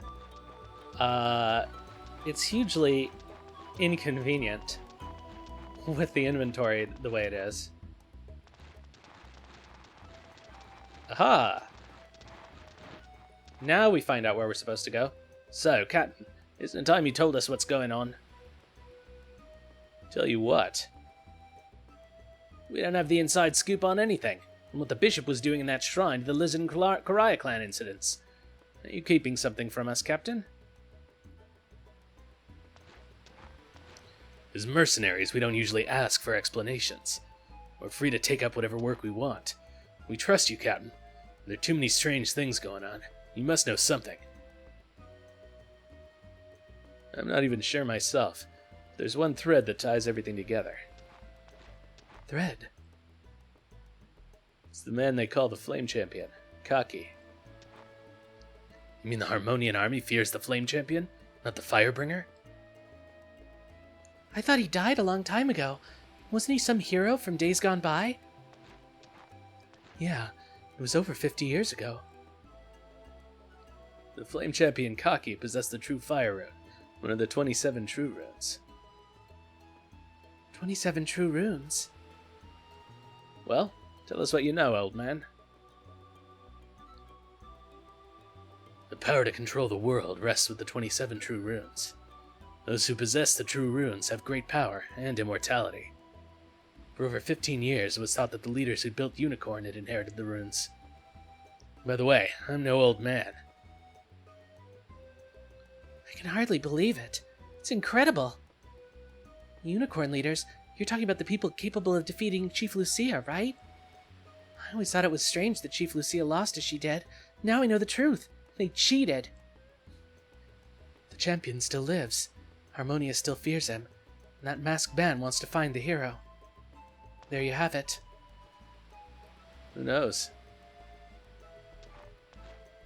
it's hugely inconvenient with the inventory the way it is. Aha! Now we find out where we're supposed to go. So, Captain, isn't it time you told us what's going on? Tell you what. We don't have the inside scoop on anything, and what the bishop was doing in that shrine to the Liz and Karaya clan incidents. Are you keeping something from us, Captain? As mercenaries, we don't usually ask for explanations. We're free to take up whatever work we want. We trust you, Captain. There are too many strange things going on. You must know something. I'm not even sure myself. There's one thread that ties everything together. Thread? It's the man they call the Flame Champion, Kaki. You mean the Harmonian army fears the Flame Champion, not the Firebringer? I thought he died a long time ago. Wasn't he some hero from days gone by? Yeah, it was over 50 years ago. The Flame Champion Kaki possessed the true Fire Rune, one of the 27 true runes. 27 true runes? Well, tell us what you know, old man. The power to control the world rests with the 27 true runes. Those who possess the true runes have great power and immortality. For over 15 years, it was thought that the leaders who built Unicorn had inherited the runes. By the way, I'm no old man. I can hardly believe it. It's incredible. Unicorn leaders, you're talking about the people capable of defeating Chief Lucia, right? I always thought it was strange that Chief Lucia lost as she did. Now I know the truth. They cheated. The champion still lives. Harmonia still fears him. And that masked man wants to find the hero. There you have it. Who knows?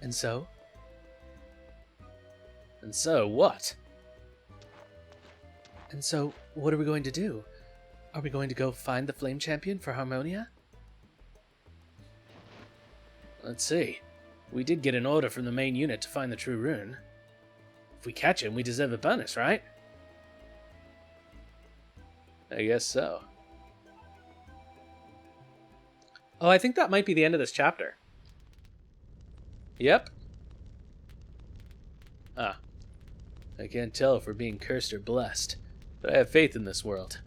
And so? And so, what? And so, what are we going to do? Are we going to go find the Flame Champion for Harmonia? Let's see. We did get an order from the main unit to find the true rune. If we catch him, we deserve a bonus, right? I guess so. Oh, I think that might be the end of this chapter. Yep. Ah. I can't tell if we're being cursed or blessed, but I have faith in this world,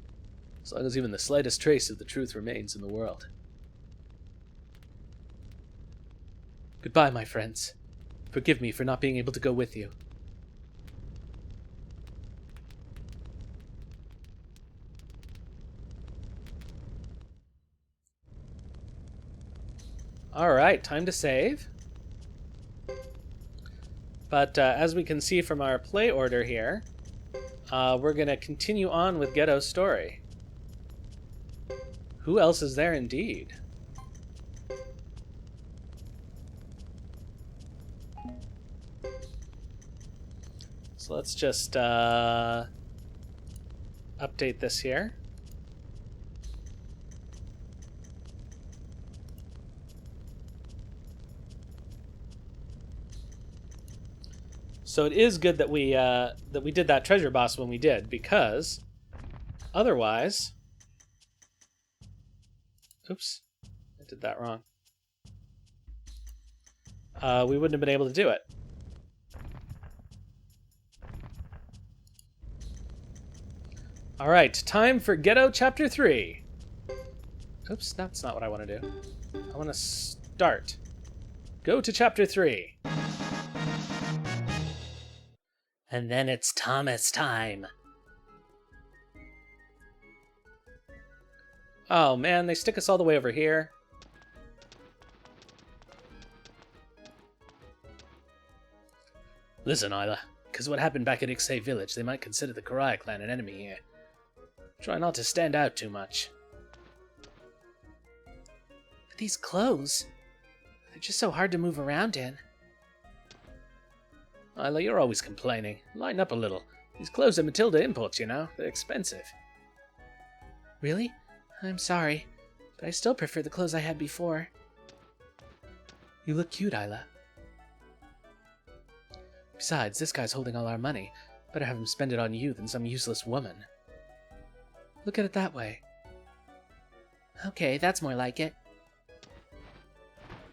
as long as even the slightest trace of the truth remains in the world. Goodbye, my friends. Forgive me for not being able to go with you. Alright, time to save. But as we can see from our play order here, we're going to continue on with Geddoe's story. Who else is there indeed? So let's just update this here. So it is good that we did that treasure boss when we did, because otherwise, oops, I did that wrong. we wouldn't have been able to do it. All right, time for Geddoe Chapter 3. Oops, that's not what I want to do. I want to start. Go to Chapter 3. And then it's Thomas time. Oh man, they stick us all the way over here. Listen, Isla, because what happened back at Ixay Village, they might consider the Karai clan an enemy here. Try not to stand out too much. But these clothes, they're just so hard to move around in. Isla, you're always complaining. Lighten up a little. These clothes are Matilda imports, you know. They're expensive. Really? I'm sorry, but I still prefer the clothes I had before. You look cute, Isla. Besides, this guy's holding all our money. Better have him spend it on you than some useless woman. Look at it that way. Okay, that's more like it.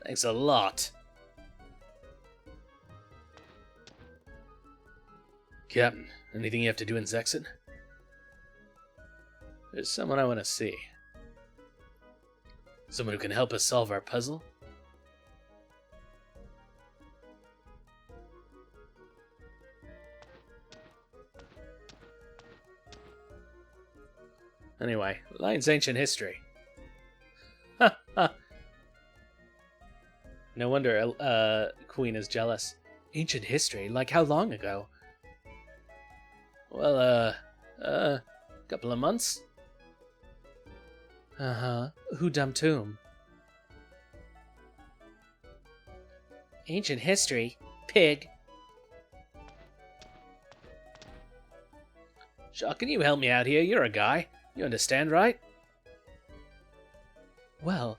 Thanks a lot. Captain, anything you have to do in Zexon? There's someone I want to see. Someone who can help us solve our puzzle? Anyway, Lion's ancient history. Ha ha! No wonder Queen is jealous. Ancient history? Like how long ago? Well, couple of months. Uh-huh. Who dumped whom? Ancient history? Pig. Shaw, can you help me out here? You're a guy. You understand, right? Well,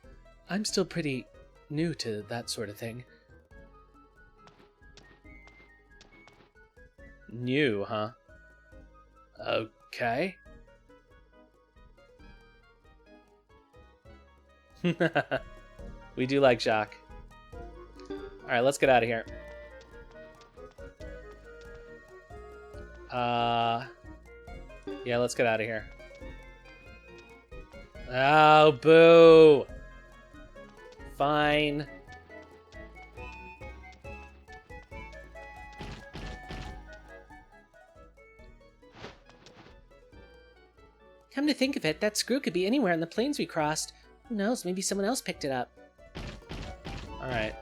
I'm still pretty new to that sort of thing. New, huh? Okay. We do like Jacques. Alright, let's get out of here. Yeah, let's get out of here. Oh, boo! Fine. Come to think of it, that screw could be anywhere on the plains we crossed. Who knows, maybe someone else picked it up. Alright.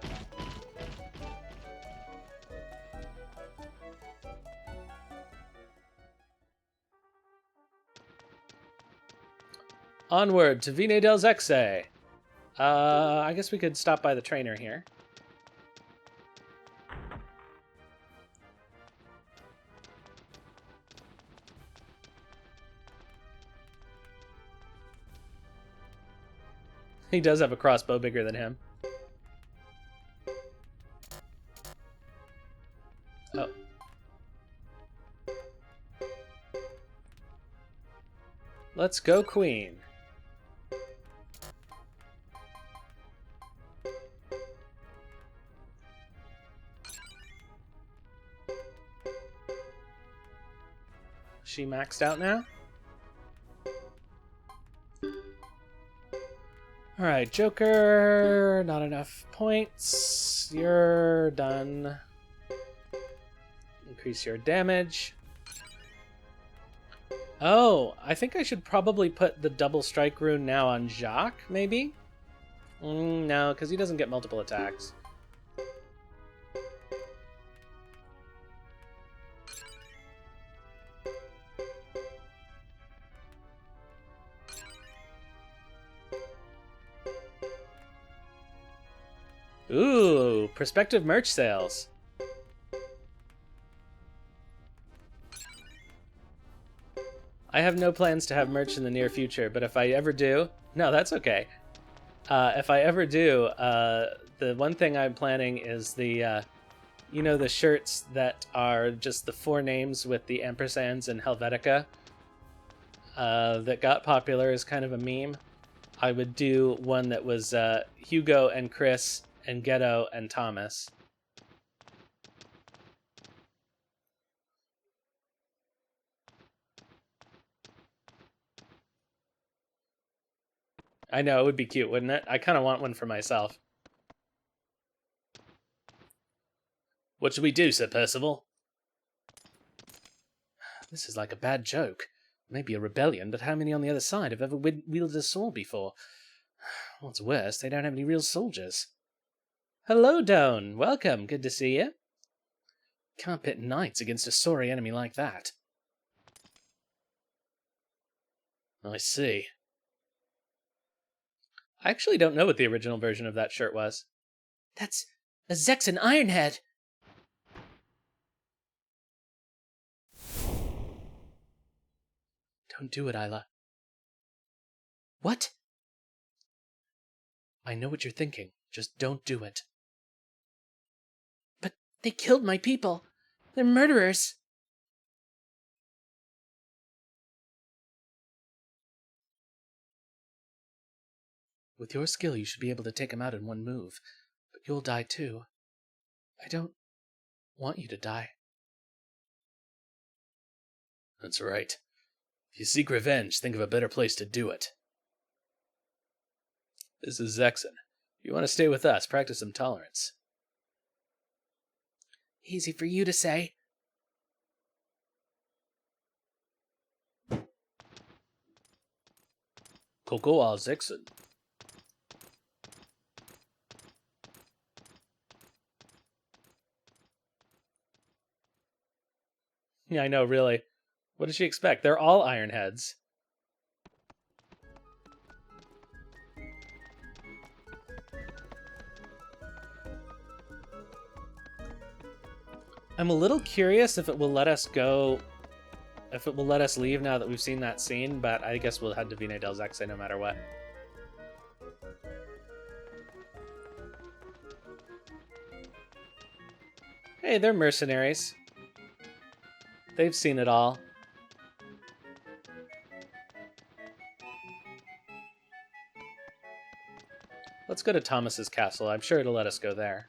Onward to Vine del Zexe. I guess we could stop by the trainer here. He does have a crossbow bigger than him. Oh. Let's go, Queen. She maxed out now? Alright, Joker, not enough points. You're done. Increase your damage. Oh, I think I should probably put the double strike rune now on Jacques, maybe? No, because he doesn't get multiple attacks. Ooh, prospective merch sales. I have no plans to have merch in the near future, but if I ever do... No, that's okay. If I ever do, the one thing I'm planning is the, you know, the shirts that are just the 4 names with the ampersands and Helvetica that got popular as kind of a meme. I would do one that was Hugo and Chris and Geddoe and Thomas. I know, it would be cute, wouldn't it? I kind of want one for myself. What should we do, Sir Percival? This is like a bad joke. Maybe a rebellion, but how many on the other side have ever wielded a sword before? What's worse, they don't have any real soldiers. Hello, Doan. Welcome. Good to see you. Can't pit knights against a sorry enemy like that. I see. I actually don't know what the original version of that shirt was. That's a Zexan Ironhead! Don't do it, Isla. What? I know what you're thinking. Just don't do it. But they killed my people. They're murderers. With your skill, you should be able to take him out in one move. But you'll die too. I don't want you to die. That's right. If you seek revenge, think of a better place to do it. This is Zexan. If you want to stay with us, practice some tolerance. Easy for you to say. Kokoa Zexan. Yeah, I know, really. What does she expect? They're all Ironheads. I'm a little curious if it will let us go... If it will let us leave now that we've seen that scene, but I guess we'll head to Vine del Zexe no matter what. Hey, they're mercenaries. They've seen it all. Let's go to Thomas's castle. I'm sure it'll let us go there.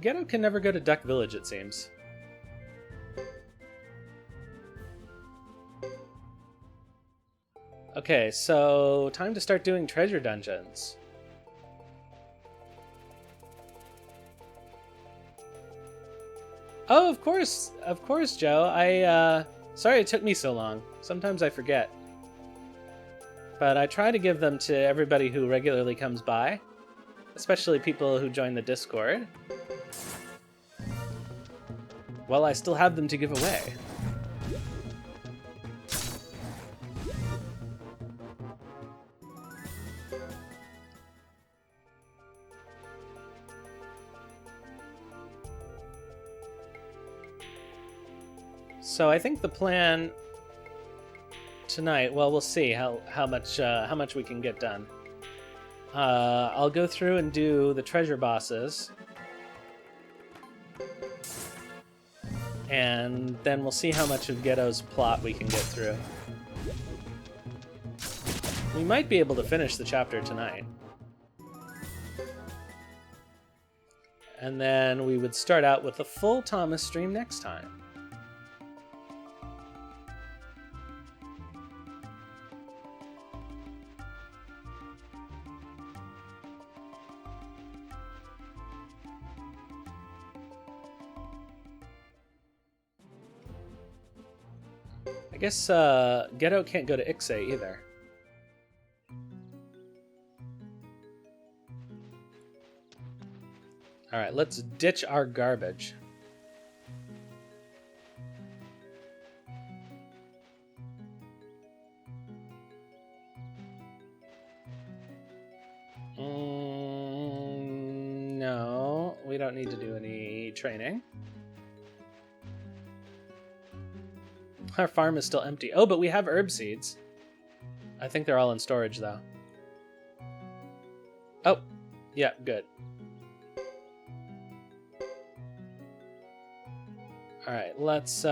Geddoe can never go to Duck Village, it seems. Okay, so time to start doing treasure dungeons. Oh, of course, Joe. Sorry it took me so long. Sometimes I forget. But I try to give them to everybody who regularly comes by, especially people who join the Discord. Well, I still have them to give away. So I think the plan tonight, well, we'll see how much we can get done. I'll go through and do the treasure bosses, and then we'll see how much of Geddoe's plot we can get through. We might be able to finish the chapter tonight. And then we would start out with a full Thomas stream next time. I guess Geddoe can't go to Ixe either. Alright, let's ditch our garbage. No, we don't need to do any training. Our farm is still empty. Oh, but we have herb seeds. I think they're all in storage, though. Oh, yeah, good. Alright, let's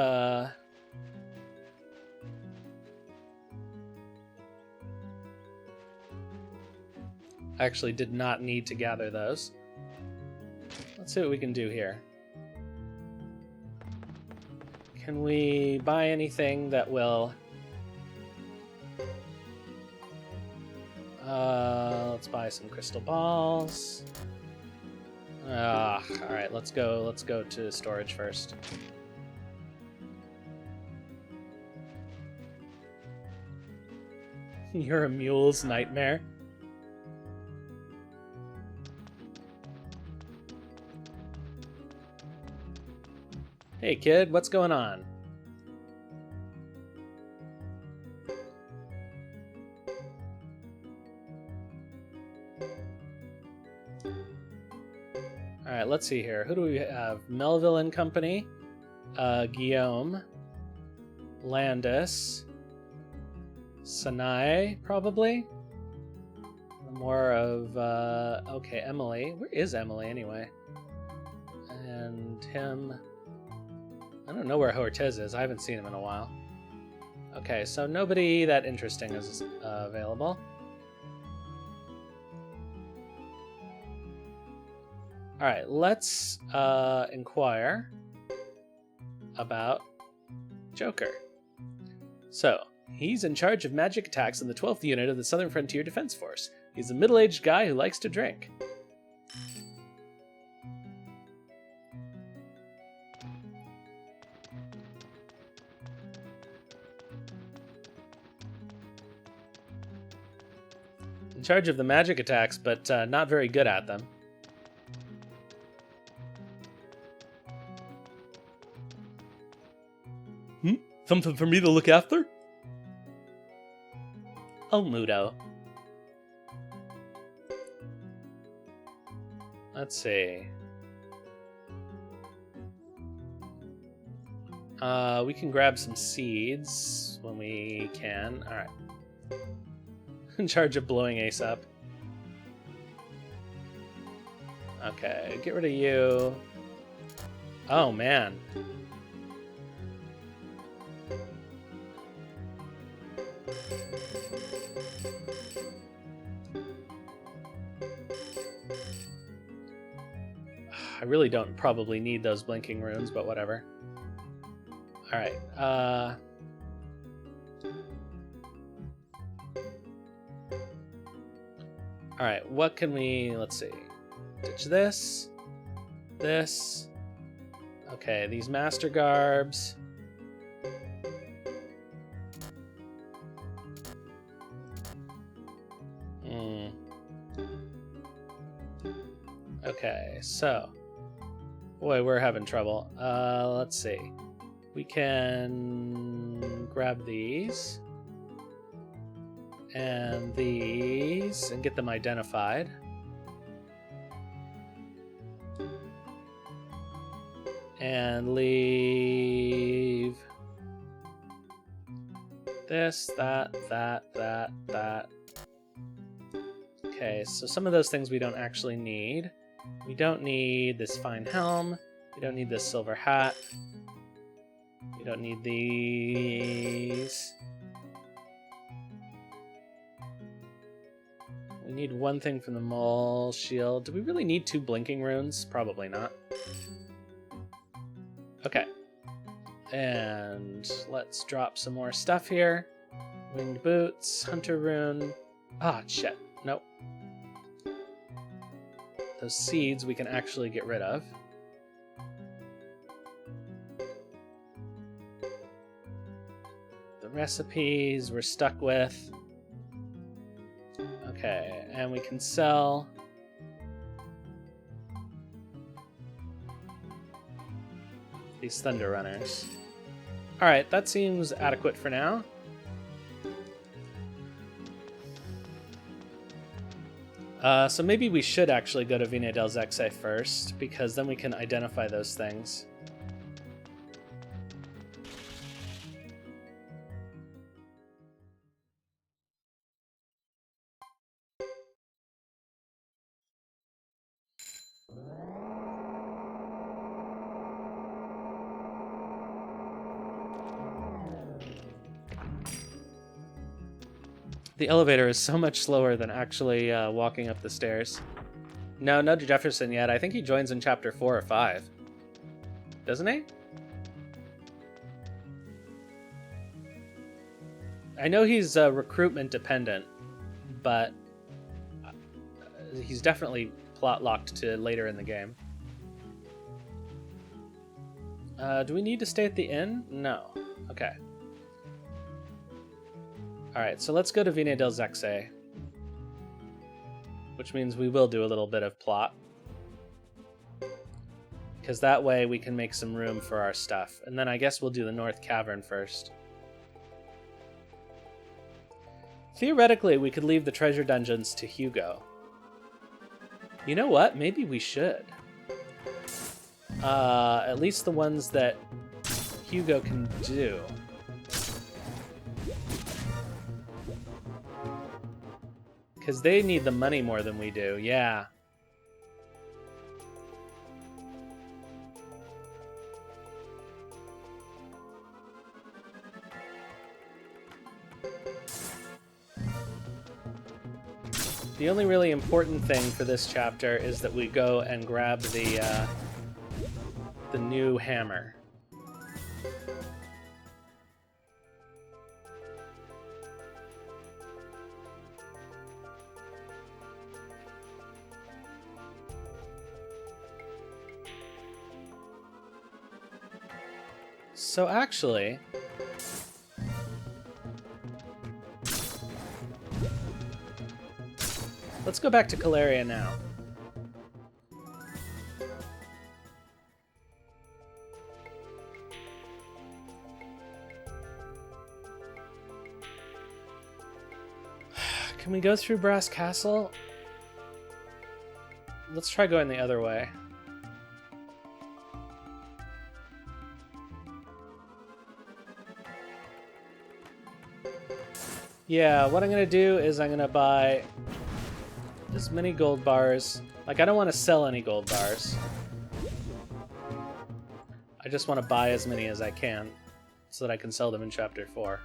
actually did not need to gather those. Let's see what we can do here. Can we buy anything that will... let's buy some crystal balls. Alright, let's go to storage first. You're a mule's nightmare. Hey kid, what's going on? Alright, let's see here. Who do we have? Melville and Company, Guillaume, Landis, Sanai, probably. More of, okay, Emily. Where is Emily anyway? And him. I don't know where Hortez is. I haven't seen him in a while. Okay, so nobody that interesting is available. Alright, let's inquire about Joker. So, he's in charge of magic attacks in the 12th unit of the Southern Frontier Defense Force. He's a middle-aged guy who likes to drink. In charge of the magic attacks, but not very good at them. Something for me to look after? Oh, Mudo. Let's see. We can grab some seeds when we can. Alright. In charge of blowing Ace up. Okay, get rid of you. Oh, man. I really don't probably need those blinking runes, but whatever. Alright, Alright, what can we... Let's see. Ditch this. This. Okay, these Master Garbs. Okay, so... Boy, we're having trouble. Let's see. We can grab these. And these. And get them identified. And leave... this, that. Okay, so some of those things we don't actually need. We don't need this fine helm. We don't need this silver hat. We don't need these. We need one thing from the mole shield. Do we really need 2 blinking runes? Probably not. Okay. And let's drop some more stuff here. Winged boots, hunter rune. Ah, shit. Nope. Those seeds we can actually get rid of. The recipes we're stuck with. Okay, and we can sell these Thunder Runners. Alright, that seems adequate for now. So maybe we should actually go to Vina del Zexe first, because then we can identify those things. The elevator is so much slower than actually walking up the stairs. No Jefferson yet. I think he joins in chapter 4 or 5. Doesn't he? I know he's recruitment dependent, but he's definitely plot locked to later in the game. Do we need to stay at the inn? No. Okay. Alright, so let's go to Vina del Zexe. Which means we will do a little bit of plot. Because that way we can make some room for our stuff. And then I guess we'll do the North Cavern first. Theoretically, we could leave the treasure dungeons to Hugo. You know what? Maybe we should. At least the ones that Hugo can do. Because they need the money more than we do, yeah. The only really important thing for this chapter is that we go and grab the new hammer. So actually, let's go back to Caleria now. Can we go through Brass Castle? Let's try going the other way. Yeah, what I'm gonna do is I'm gonna buy as many gold bars. Like, I don't want to sell any gold bars. I just want to buy as many as I can so that I can sell them in Chapter 4.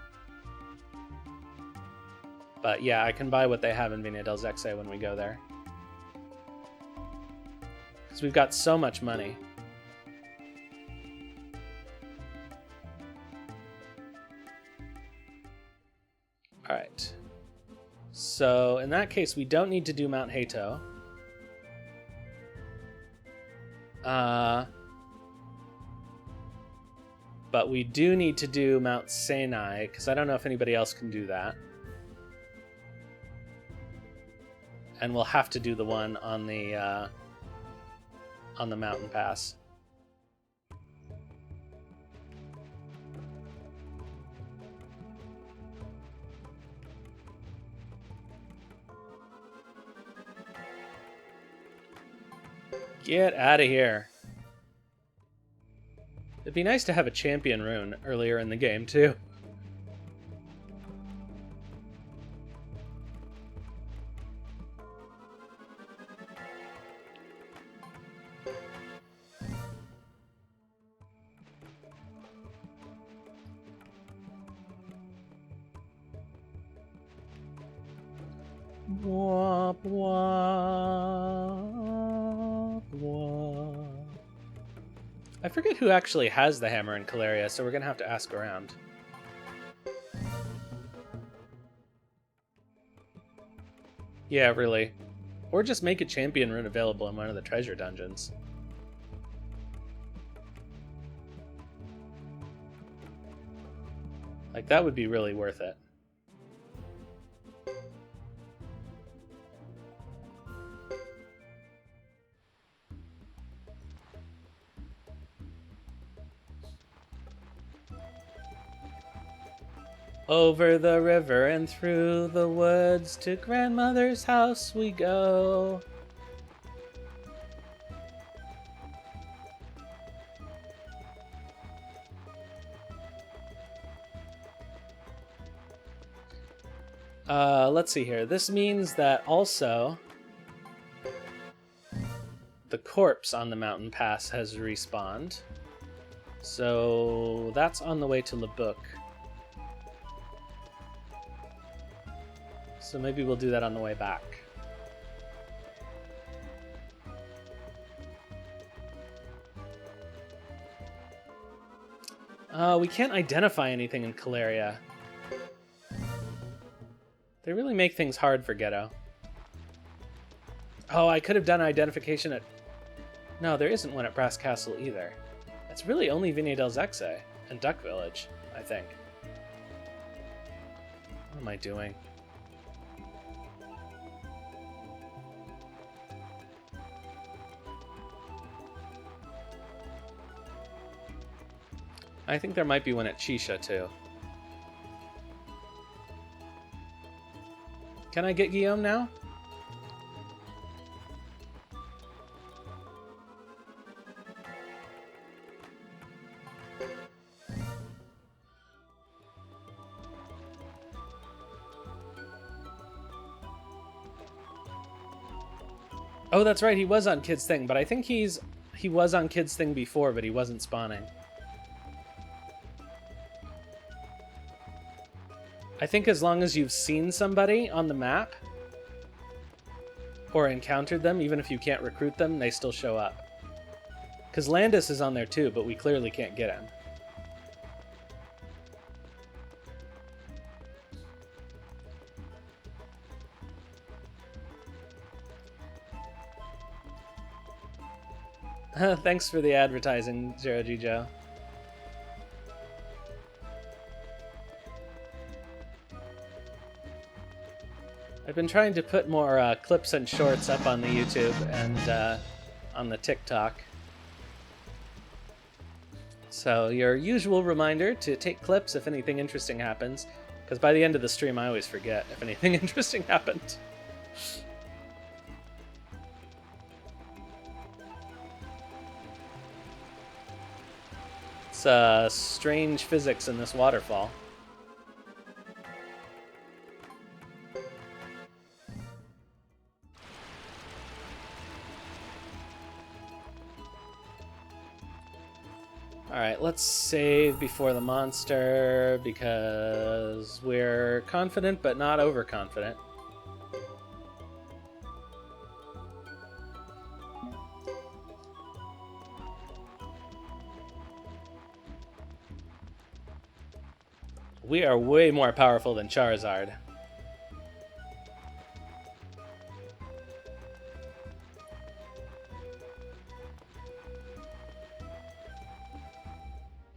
But yeah, I can buy what they have in Vina del Zexe when we go there. Because we've got so much money. Alright. So, in that case, we don't need to do Mount Hato. But we do need to do Mount Sinai, because I don't know if anybody else can do that. And we'll have to do the one on the mountain pass. Get out of here. It'd be nice to have a champion rune earlier in the game, too. Womp womp womp. I forget who actually has the hammer in Caleria, so we're gonna have to ask around. Yeah, really. Or just make a champion rune available in one of the treasure dungeons. Like, that would be really worth it. Over the river and through the woods to grandmother's house we go. Let's see here. This means that also the corpse on the mountain pass has respawned. So that's on the way to Lebuc. So maybe we'll do that on the way back. We can't identify anything in Caleria. They really make things hard for Geddoe. Oh, I could have done identification at... No, there isn't one at Brass Castle either. It's really only Vigne del Zexe and Duck Village, I think. What am I doing? I think there might be one at Chisha, too. Can I get Guillaume now? Oh, that's right, he was on Kid's Thing, but I think he was on Kid's Thing before, but he wasn't spawning. I think as long as you've seen somebody on the map or encountered them, even if you can't recruit them, they still show up. Because Landis is on there too, but we clearly can't get him. Thanks for the advertising, Zero G Joe. I've been trying to put more clips and shorts up on the YouTube and on the TikTok. So your usual reminder to take clips if anything interesting happens, because by the end of the stream I always forget if anything interesting happened. It's strange physics in this waterfall. Alright, let's save before the monster, because we're confident but not overconfident. We are way more powerful than Charizard.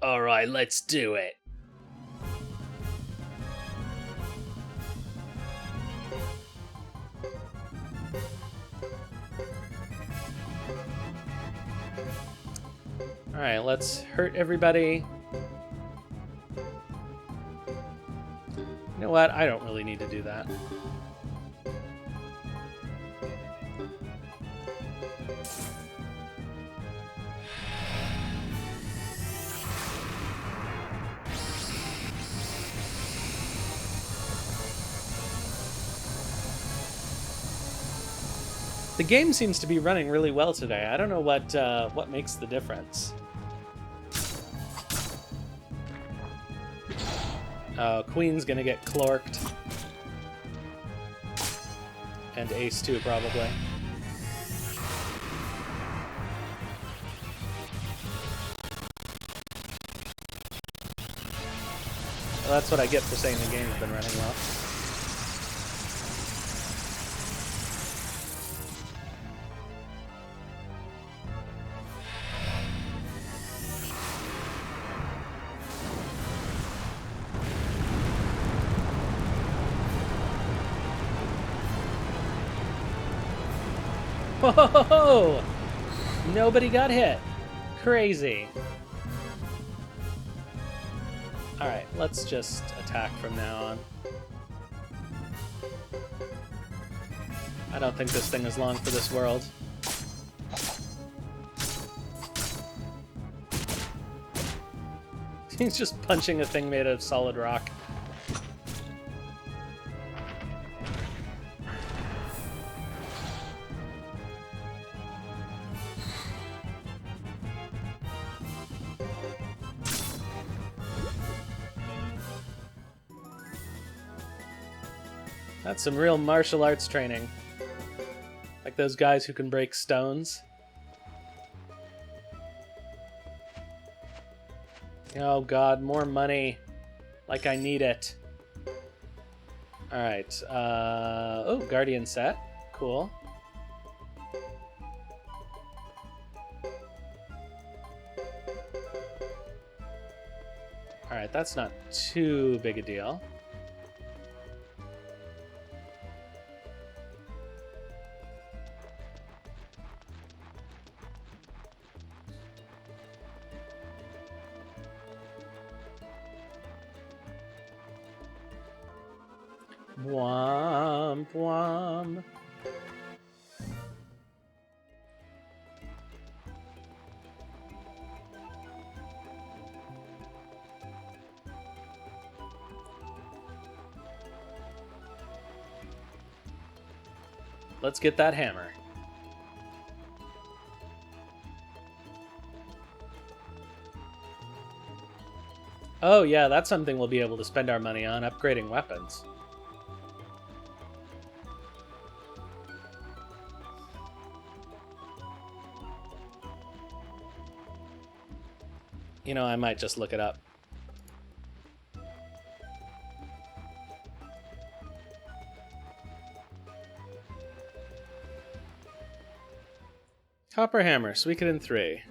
Alright, let's do it. Alright, let's hurt everybody. You know what? I don't really need to do that. The game seems to be running really well today. I don't know what makes the difference. Queen's gonna get clorked. And Ace too, probably. Well, that's what I get for saying the game's been running well. Whoa! Nobody got hit. Crazy. Alright, let's just attack from now on. I don't think this thing is long for this world. He's just punching a thing made of solid rock. That's some real martial arts training. Like those guys who can break stones. Oh god, more money. Like I need it. Alright, oh, Guardian set. Cool. Alright, that's not too big a deal. Womp womp. Let's get that hammer. Oh yeah, that's something we'll be able to spend our money on, upgrading weapons. You know, I might just look it up. Copper Hammer, Suikoden III.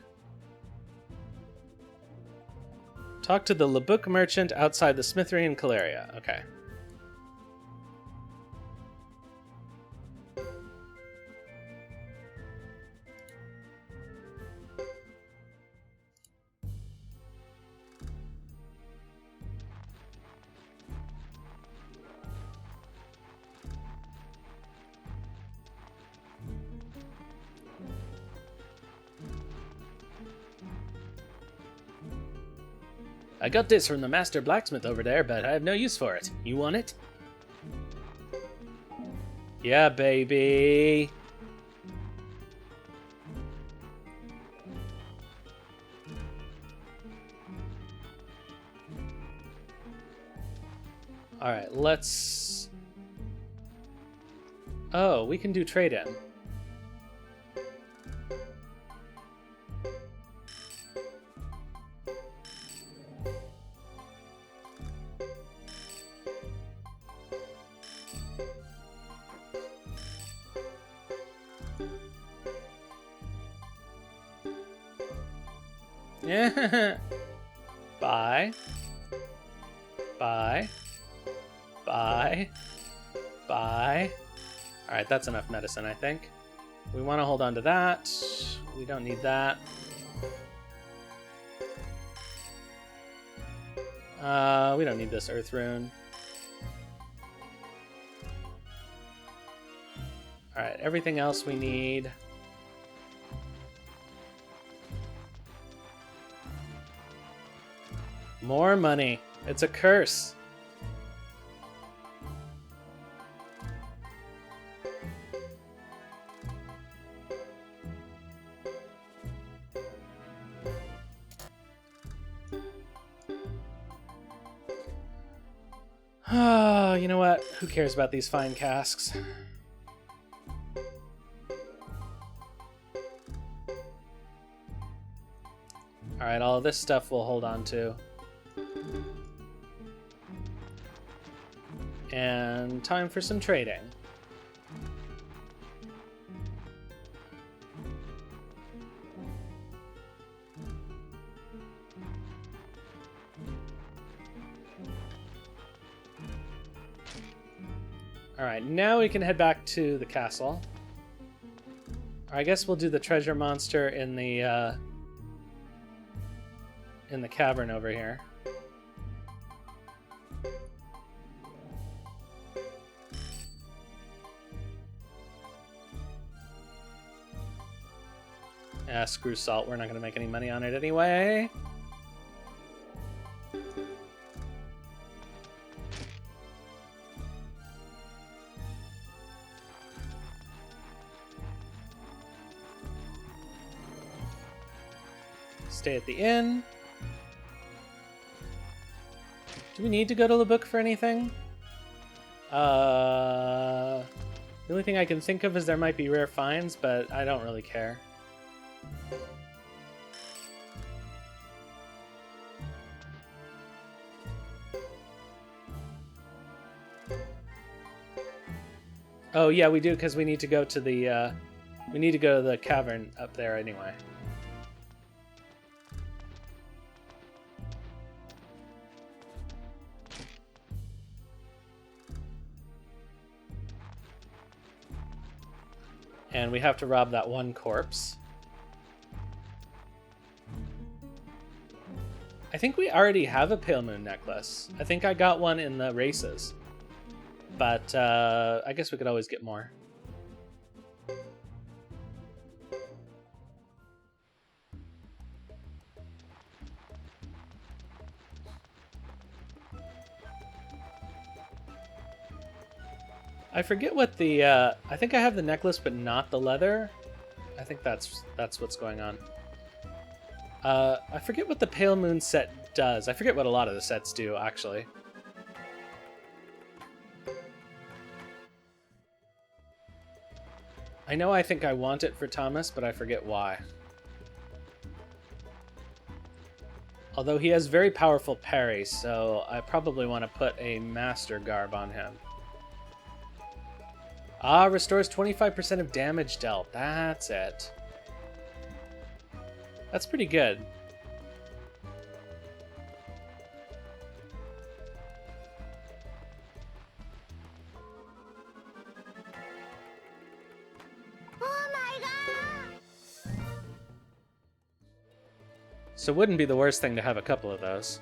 Talk to the Labuk merchant outside the smithery in Caleria. Okay. I got this from the master blacksmith over there, but I have no use for it. You want it? Yeah, baby. Alright, let's... Oh, we can do trade-in. Yeah. Buy. Buy. Buy. Buy. Alright, that's enough medicine, I think. We want to hold on to that. We don't need that. We don't need this earth rune. Alright, everything else we need. More money. It's a curse. Oh, you know what? Who cares about these fine casks? Alright, all of this stuff we'll hold on to. And time for some trading. Alright, now we can head back to the castle. I guess we'll do the treasure monster in the cavern over here. Ah, screw salt. We're not going to make any money on it anyway. Stay at the inn. Do we need to go to the book for anything? The only thing I can think of is there might be rare finds, but I don't really care. Oh yeah, we do, because we need to go to the cavern up there anyway. And we have to rob that one corpse. I think we already have a Pale Moon necklace. I think I got one in the races. But I guess we could always get more. I forget what the I think I have the necklace but not the leather. I think that's what's going on. I forget what the Pale Moon set does. I forget what a lot of the sets do, actually. I know I think I want it for Thomas, but I forget why. Although he has very powerful parry, so I probably want to put a Master Garb on him. Ah, restores 25% of damage dealt. That's it. That's pretty good. Oh my god! So it wouldn't be the worst thing to have a couple of those.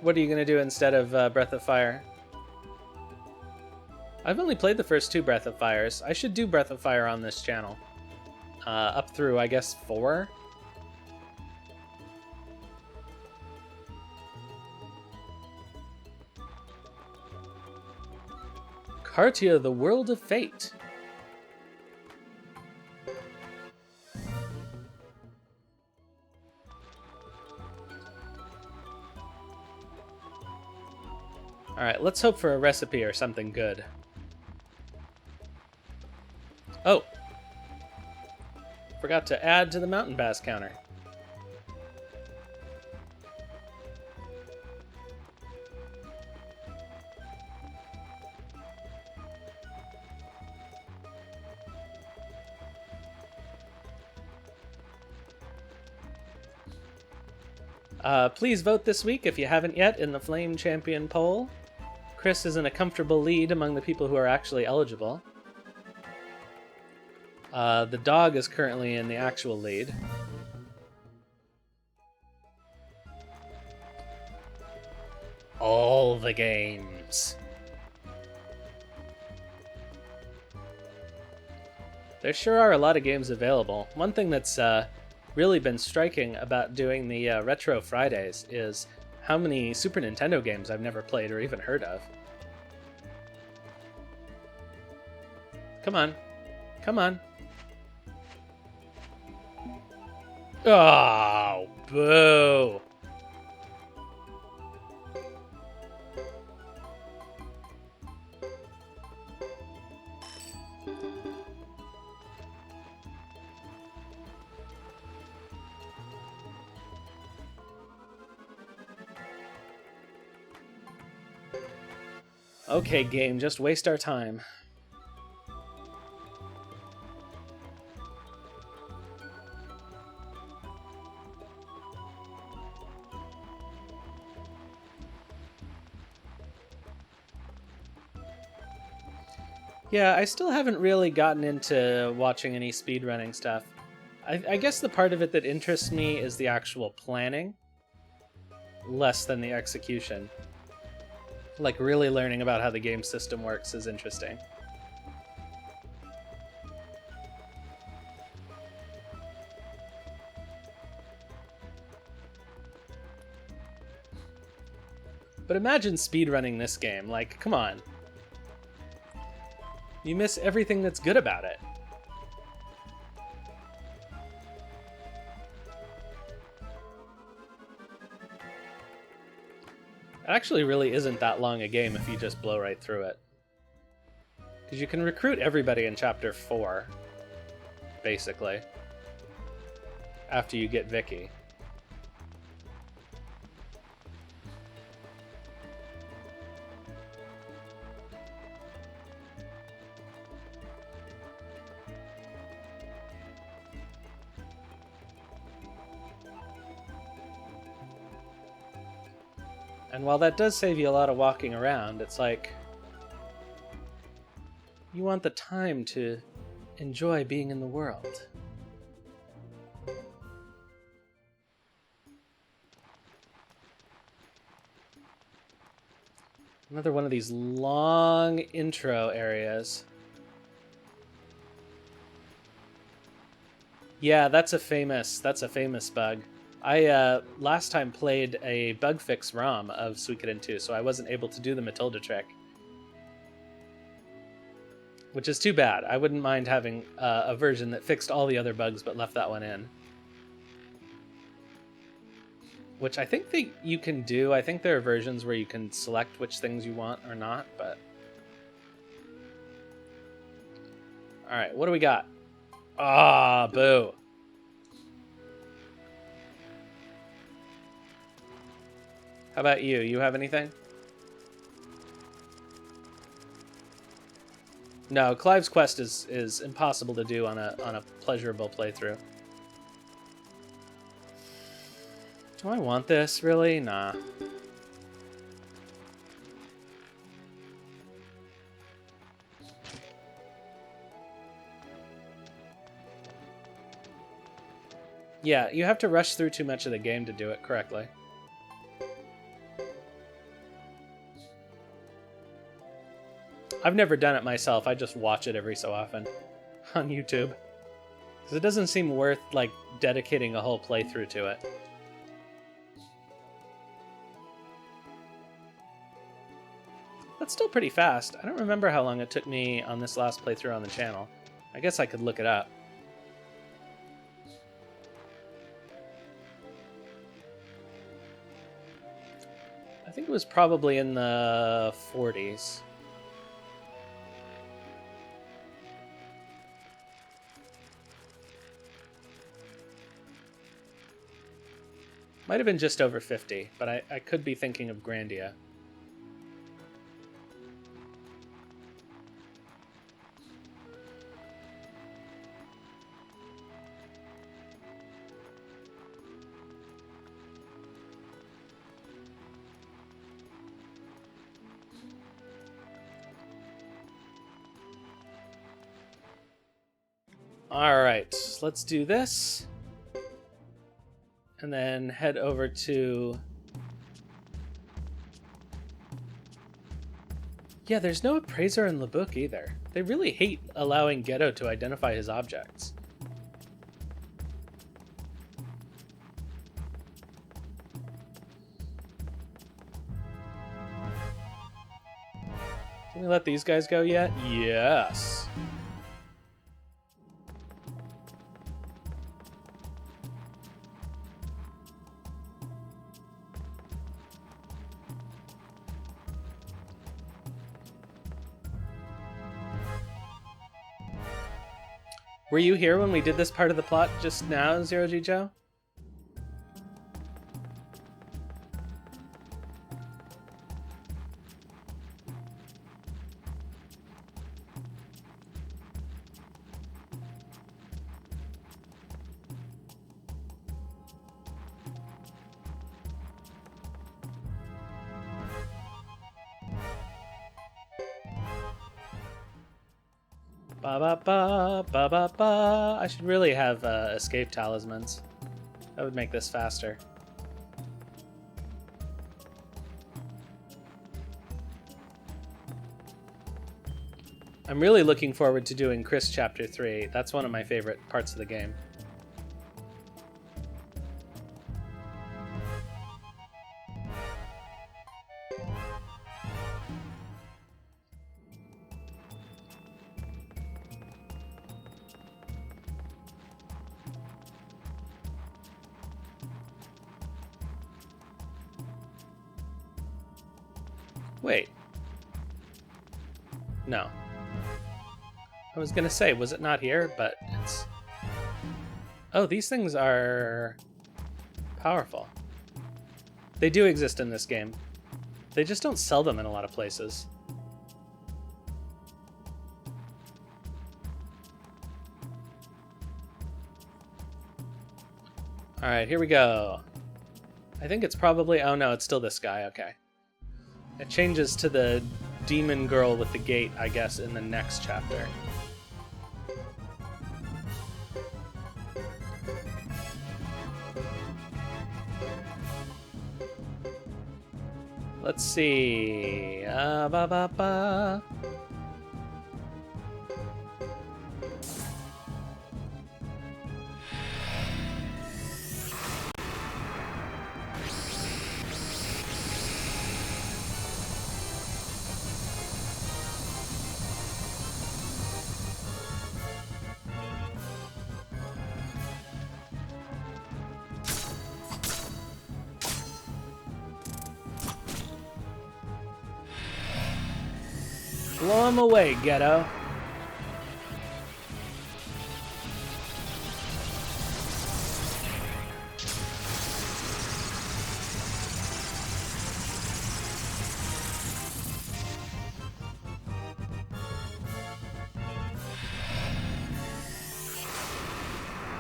What are you going to do instead of Breath of Fire? I've only played the first two Breath of Fires. I should do Breath of Fire on this channel. Up through, I guess, 4? Cartia, the World of Fate. Alright, let's hope for a recipe or something good. Oh! Forgot to add to the mountain bass counter. Please vote this week if you haven't yet in the Flame Champion poll. Chris is in a comfortable lead among the people who are actually eligible. The dog is currently in the actual lead. All the games. There sure are a lot of games available. One thing that's really been striking about doing the Retro Fridays is how many Super Nintendo games I've never played or even heard of. Come on. Come on. Oh, boo. Okay, game, just waste our time. Yeah, I still haven't really gotten into watching any speedrunning stuff. I guess the part of it that interests me is the actual planning, less than the execution. Like, really learning about how the game system works is interesting. But imagine speedrunning this game. Like, come on. You miss everything that's good about it. It actually really isn't that long a game if you just blow right through it. Because you can recruit everybody in Chapter 4, basically, after you get Vicky. And while that does save you a lot of walking around, it's like you want the time to enjoy being in the world. Another one of these long intro areas. Yeah, that's a famous bug. I last time played a bug fix ROM of Suikoden 2, so I wasn't able to do the Matilda trick. Which is too bad. I wouldn't mind having a version that fixed all the other bugs but left that one in. Which I think that you can do. I think there are versions where you can select which things you want or not, but... Alright, what do we got? Ah, boo. How about you? You have anything? No, Clive's quest is impossible to do on a pleasurable playthrough. Do I want this, really? Nah. Yeah, you have to rush through too much of the game to do it correctly. I've never done it myself. I just watch it every so often on YouTube. Because it doesn't seem worth, like, dedicating a whole playthrough to it. That's still pretty fast. I don't remember how long it took me on this last playthrough on the channel. I guess I could look it up. I think it was probably in the 40s. Might have been just over 50, but I could be thinking of Grandia. Alright, let's do this. And then head over to... Yeah, there's no appraiser in the book either. They really hate allowing Geddoe to identify his objects. Can we let these guys go yet? Yes. Were you here when we did this part of the plot just now, Zero G Joe? Ba ba ba ba ba ba. I should really have escape talismans. That would make this faster. I'm really looking forward to doing Chris Chapter 3. That's one of my favorite parts of the game. Wait. No. I was gonna say, was it not here? But it's... Oh, these things are powerful. They do exist in this game. They just don't sell them in a lot of places. Alright, here we go. I think it's probably... Oh no, it's still this guy, okay. It changes to the demon girl with the gate, I guess, in the next chapter. Let's see. Ba-ba-ba. Blow him away, Geddoe.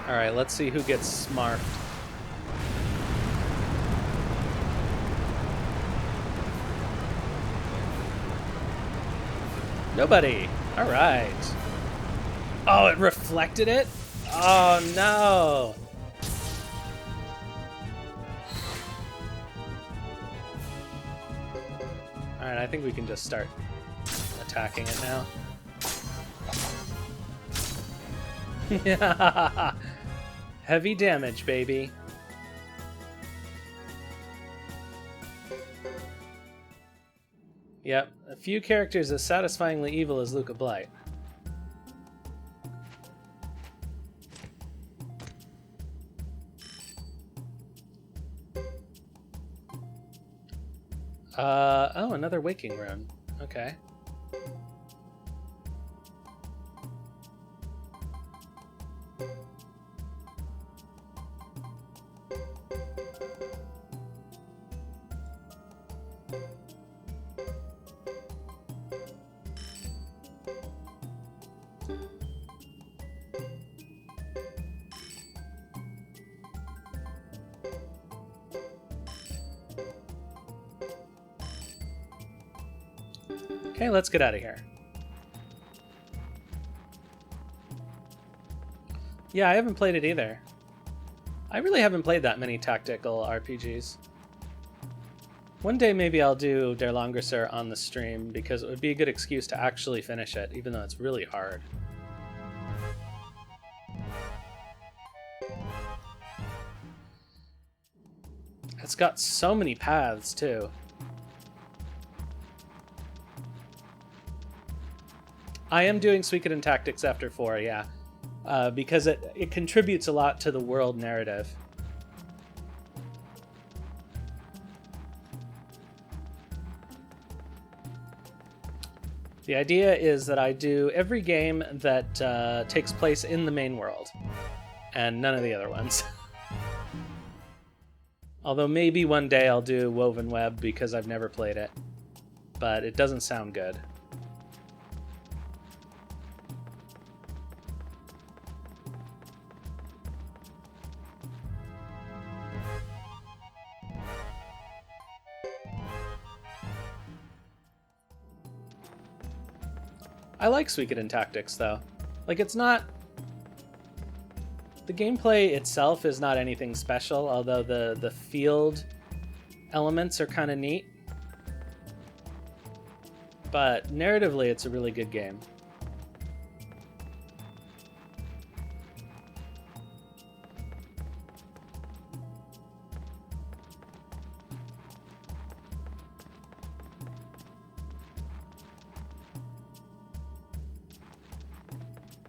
Alright, let's see who gets smarfed. Nobody. All right. Oh, it reflected it? Oh, no. All right, I think we can just start attacking it now. Yeah. Heavy damage, baby. Yep, a few characters as satisfyingly evil as Luca Blight. Oh, another waking rune. Okay. Okay, let's get out of here. Yeah, I haven't played it either. I really haven't played that many tactical RPGs. One day maybe I'll do Der Langrisser on the stream because it would be a good excuse to actually finish it, even though it's really hard. It's got so many paths, too. I am doing Suikoden Tactics after 4, yeah. Because it contributes a lot to the world narrative. The idea is that I do every game that takes place in the main world, and none of the other ones. Although maybe one day I'll do Woven Web because I've never played it, but it doesn't sound good. I like Suikoden Tactics, though. Like, it's not... The gameplay itself is not anything special, although the field elements are kind of neat. But narratively, it's a really good game.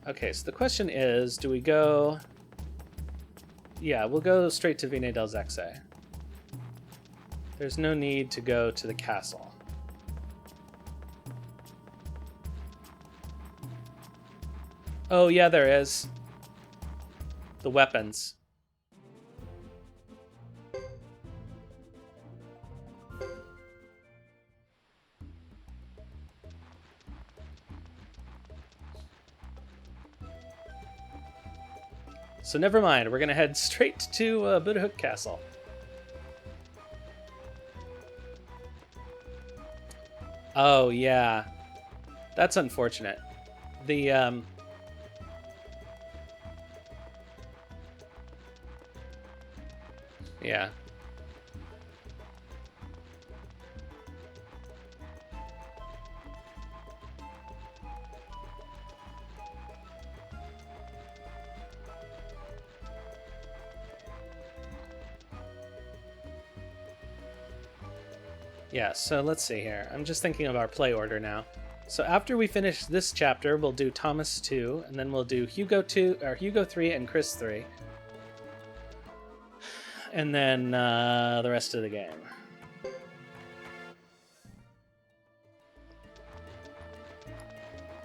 Okay, so the question is, do we go... Yeah, we'll go straight to Vine del Zexe. There's no need to go to the castle. Oh, yeah, there is. The weapons. So never mind, we're gonna head straight to Buddhahook Castle. Oh, yeah. That's unfortunate. The, yeah. Yeah, so let's see here. I'm just thinking of our play order now. So after we finish this chapter, we'll do Thomas 2, and then we'll do Hugo 2, or Hugo 3 and Chris 3. And then the rest of the game.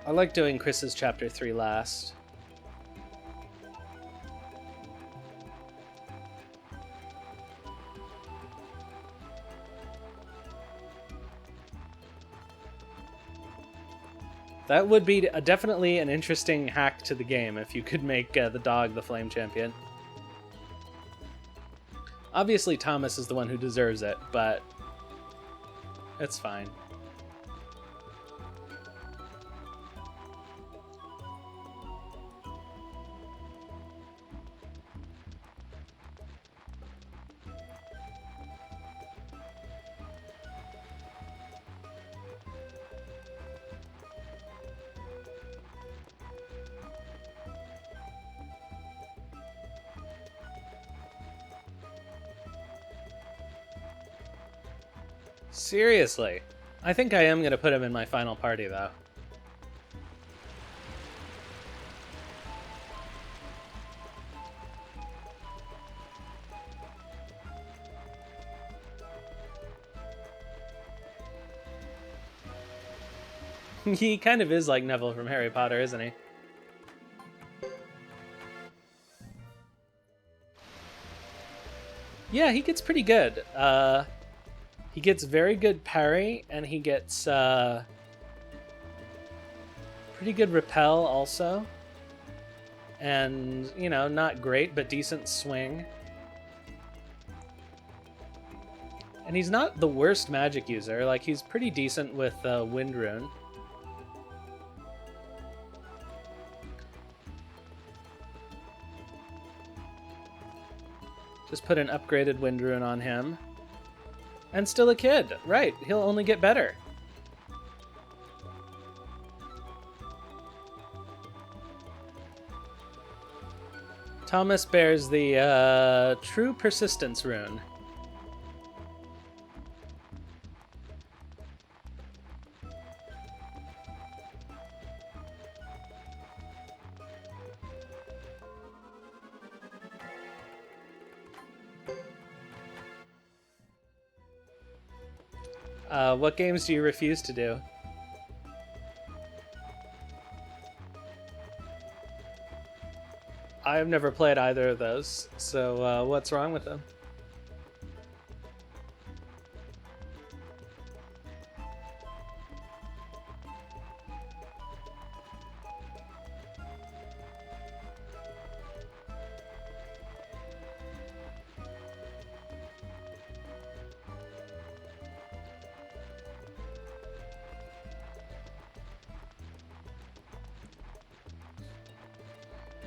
I like doing Chris's chapter 3 last. That would be definitely an interesting hack to the game if you could make the dog the flame champion. Obviously, Thomas is the one who deserves it, but it's fine. Seriously. I think I am going to put him in my final party, though. He kind of is like Neville from Harry Potter, isn't he? Yeah, he gets pretty good. He gets very good parry, and he gets pretty good repel also. And, you know, not great, but decent swing. And he's not the worst magic user. Like, he's pretty decent with Wind Rune. Just put an upgraded Wind Rune on him. And still a kid. Right, he'll only get better. Thomas bears the True Persistence rune. What games do you refuse to do? I've never played either of those, so what's wrong with them?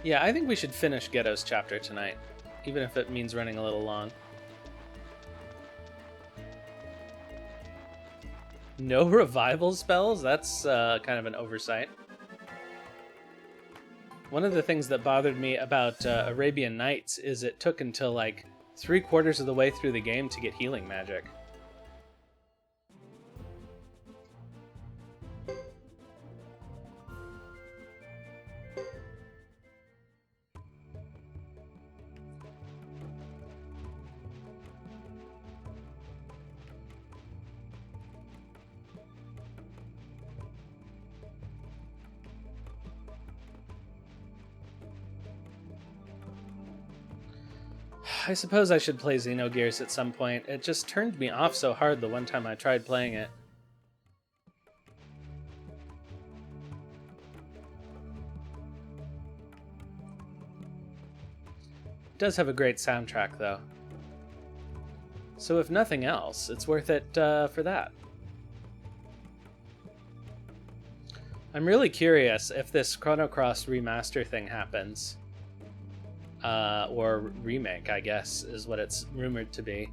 Yeah, I think we should finish Geddoe's chapter tonight, even if it means running a little long. No revival spells? That's kind of an oversight. One of the things that bothered me about Arabian Nights is it took until like 3/4 of the way through the game to get healing magic. I suppose I should play Xenogears at some point. It just turned me off so hard the one time I tried playing it. It does have a great soundtrack, though. So if nothing else, it's worth it for that. I'm really curious if this Chrono Cross remaster thing happens. Or remake, I guess, is what it's rumored to be.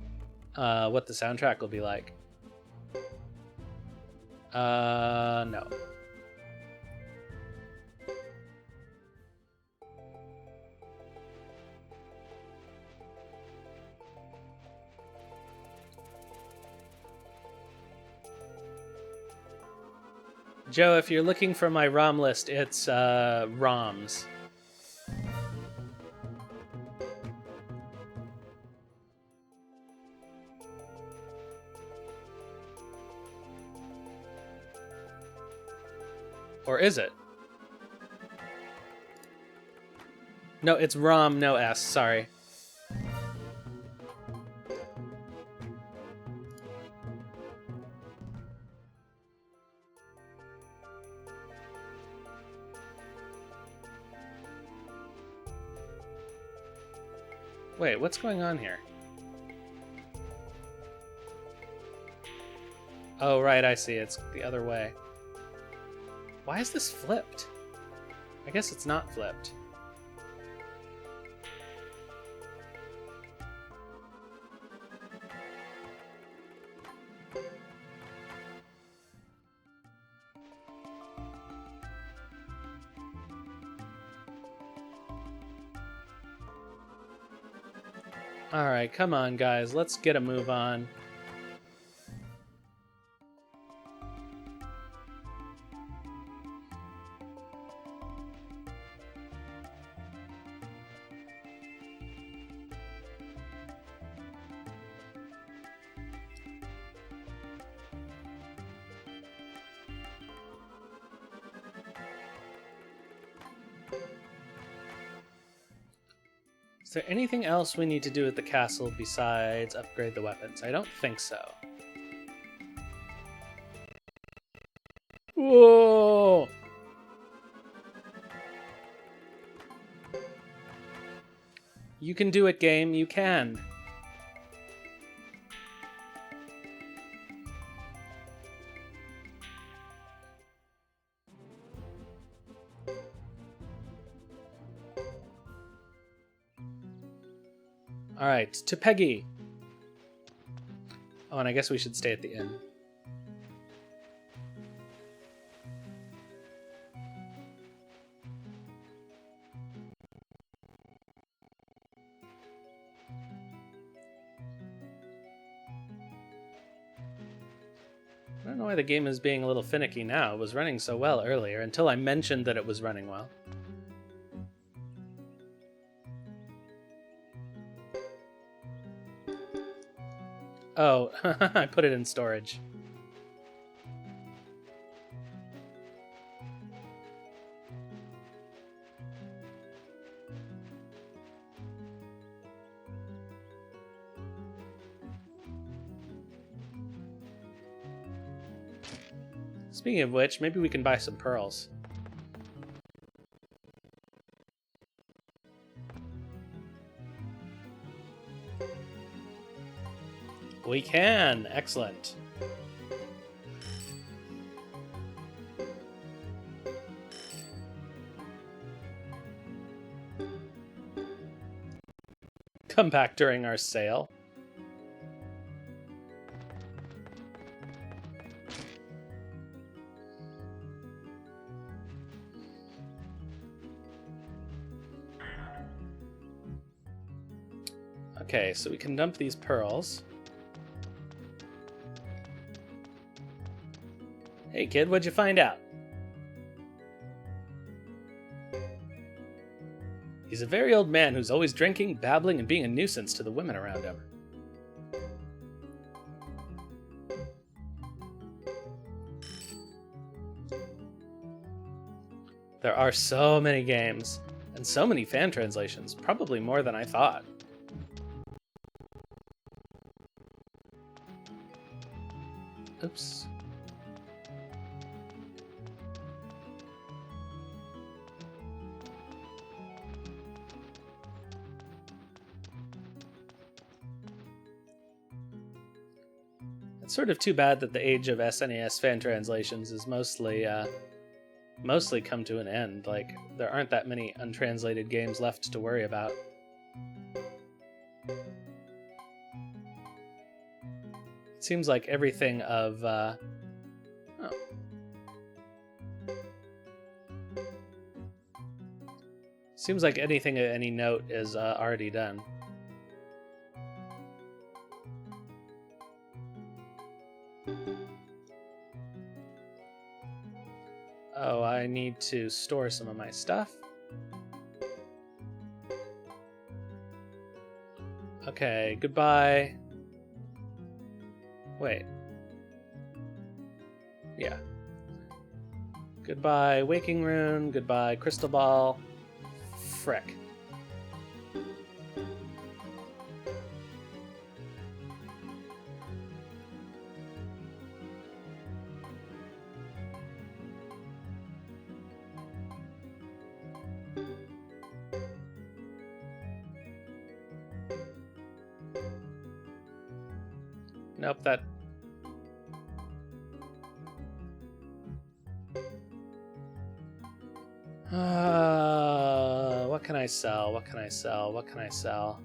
What the soundtrack will be like. No. Joe, if you're looking for my ROM list, it's ROMs. Or is it? No, it's ROM, no S, sorry. Wait, what's going on here? Oh, right, I see. It's the other way. Why is this flipped? I guess it's not flipped. Alright, come on, guys. Let's get a move on. Is there anything else we need to do at the castle besides upgrade the weapons? I don't think so. Whoa! You can do it, game. You can. Alright, to Peggy. Oh, and I guess we should stay at the inn. I don't know why the game is being a little finicky now. It was running so well earlier, until I mentioned that it was running well. Oh, I put it in storage. Speaking of which, maybe we can buy some pearls. We can! Excellent. Come back during our sale. Okay, so we can dump these pearls. Hey kid, what'd you find out? He's a very old man who's always drinking, babbling, and being a nuisance to the women around him. There are so many games, and so many fan translations, probably more than I thought. Oops. It's sort of too bad that the age of SNES fan translations is mostly come to an end. Like, there aren't that many untranslated games left to worry about. It seems like everything of... Seems like anything of any note is already done. Oh, I need to store some of my stuff. Okay, goodbye. Wait. Yeah. Goodbye, Waking Rune. Goodbye, Crystal Ball. Frick. Nope, that... what can I sell? What can I sell? What can I sell?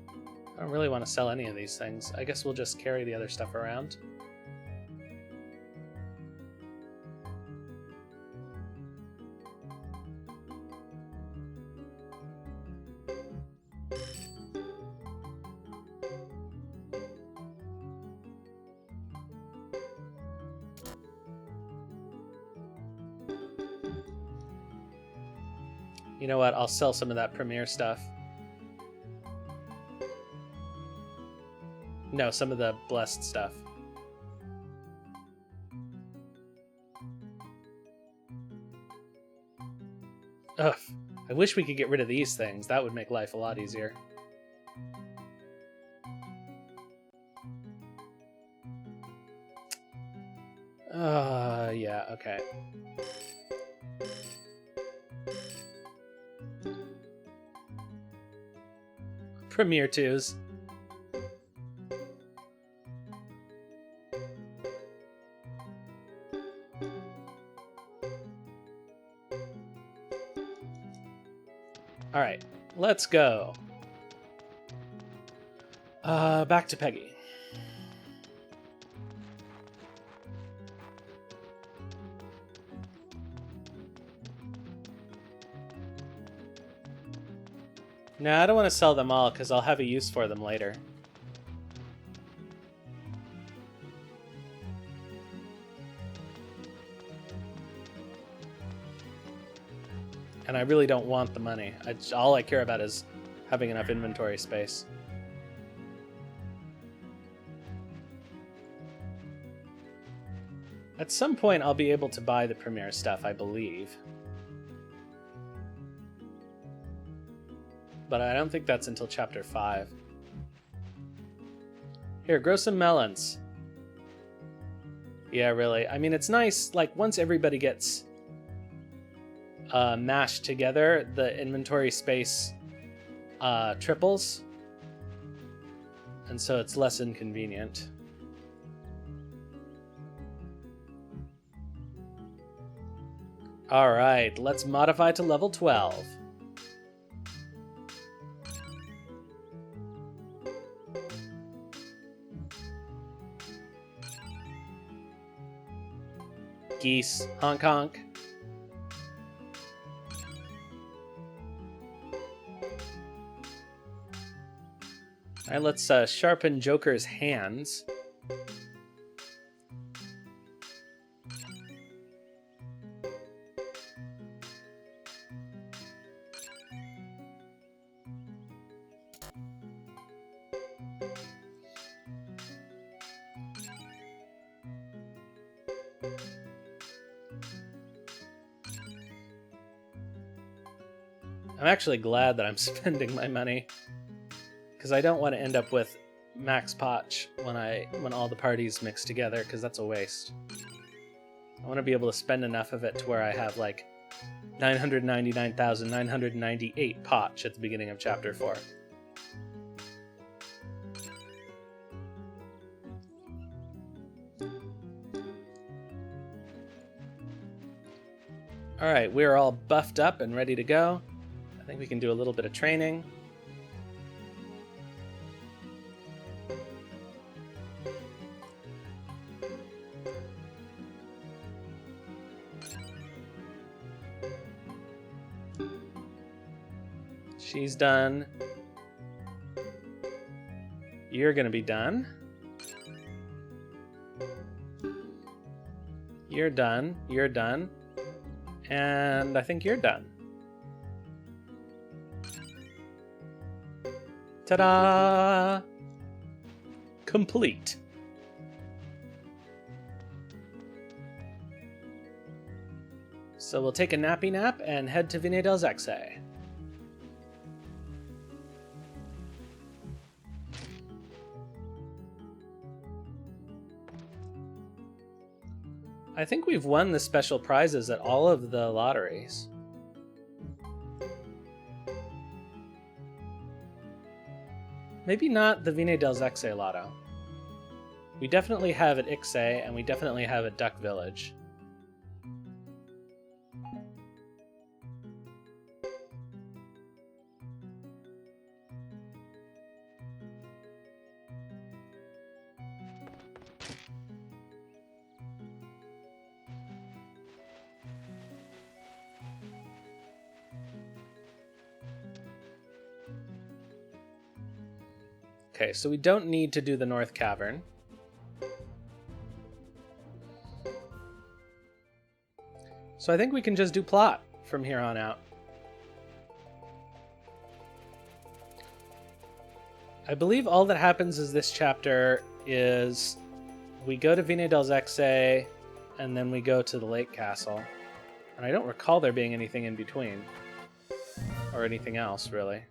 I don't really want to sell any of these things. I guess we'll just carry the other stuff around. You know what? I'll sell some of that Premiere stuff. No, some of the Blessed stuff. Ugh. I wish we could get rid of these things. That would make life a lot easier. Yeah, okay. Premiere 2s. Alright, let's go. Back to Peggy. No, I don't want to sell them all because I'll have a use for them later. And I really don't want the money. All I care about is having enough inventory space. At some point, I'll be able to buy the Premiere stuff, I believe. But I don't think that's until Chapter 5. Here, grow some melons. Yeah, really. I mean, it's nice, like, once everybody gets mashed together, the inventory space triples. And so it's less inconvenient. Alright, let's modify to level 12. Geese, honk honk. Alright, let's sharpen Joker's hands. I'm actually glad that I'm spending my money, because I don't want to end up with max potch when all the parties mix together, because that's a waste. I want to be able to spend enough of it to where I have like 999,998 potch at the beginning of Chapter 4. Alright, we're all buffed up and ready to go. I think we can do a little bit of training. She's done. You're gonna be done. You're done. You're done. And I think you're done. Ta-da! Complete. So we'll take a nappy nap and head to Vine del Zexe. I think we've won the special prizes at all of the lotteries. Maybe not the Vine del Zexe lotto. We definitely have at Ixe, and we definitely have at Duck Village. Okay, so we don't need to do the North Cavern. So I think we can just do plot from here on out. I believe all that happens is this chapter is we go to Vine del Zexe, and then we go to the Lake Castle. And I don't recall there being anything in between. Or anything else, really.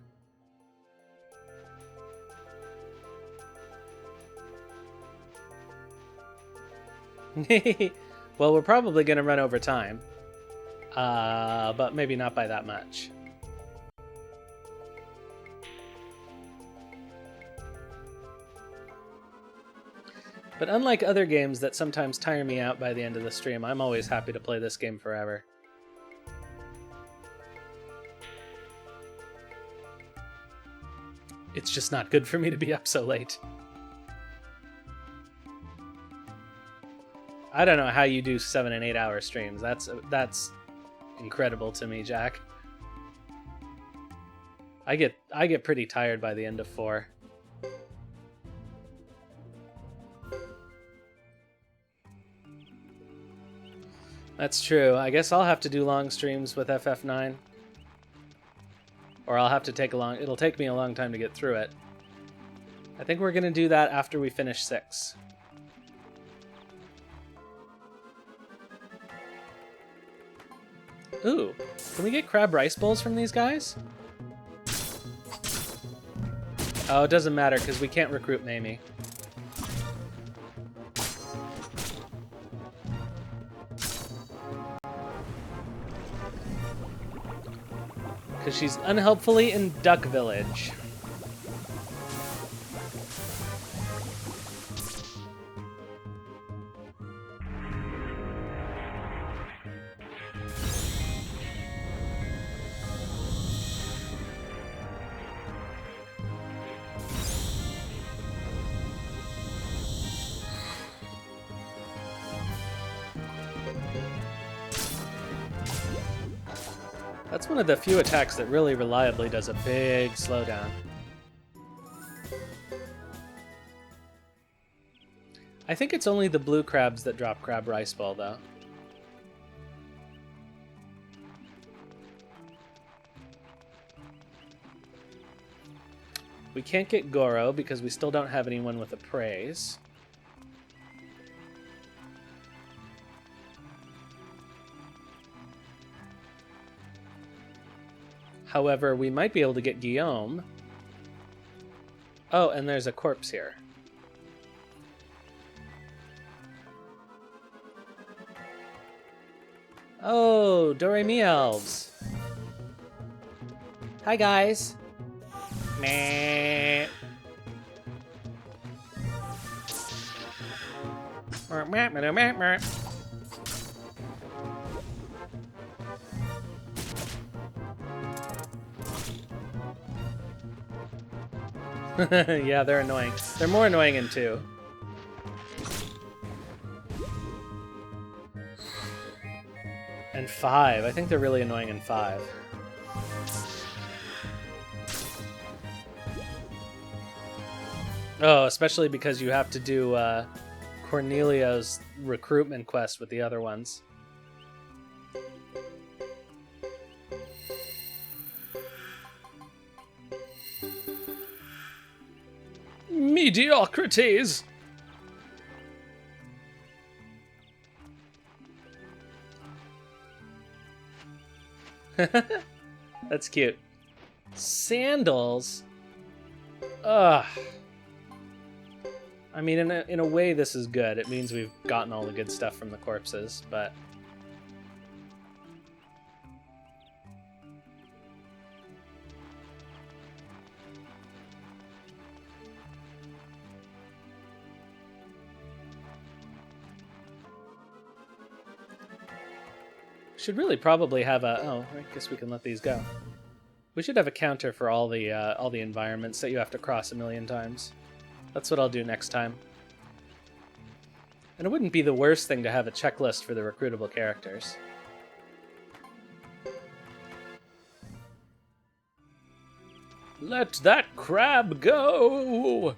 Well, we're probably going to run over time. But maybe not by that much. But unlike other games that sometimes tire me out by the end of the stream, I'm always happy to play this game forever. It's just not good for me to be up so late. I don't know how you do 7 and 8 hour streams. That's incredible to me, Jack. I get pretty tired by the end of 4. That's true. I guess I'll have to do long streams with FF9. Or I'll have to take it'll take me a long time to get through it. I think we're going to do that after we finish 6. Ooh, can we get crab rice bowls from these guys? Oh, it doesn't matter because we can't recruit Mamie. Because she's unhelpfully in Duck Village. That's one of the few attacks that really reliably does a big slowdown. I think it's only the blue crabs that drop Crab Rice Ball, though. We can't get Goro because we still don't have anyone with a praise. However, we might be able to get Guillaume. Oh, and there's a corpse here. Oh, Doremi elves. Hi, guys. Meh. Yeah, they're annoying. They're more annoying in 2. And 5. I think they're really annoying in 5. Oh, especially because you have to do Cornelio's recruitment quest with the other ones. Mediocrities! That's cute. Sandals? Ugh. I mean, in a way, this is good. It means we've gotten all the good stuff from the corpses, but... should really probably have a... Oh, I guess we can let these go. We should have a counter for all the environments that you have to cross a million times. That's what I'll do next time. And it wouldn't be the worst thing to have a checklist for the recruitable characters. Let that crab go!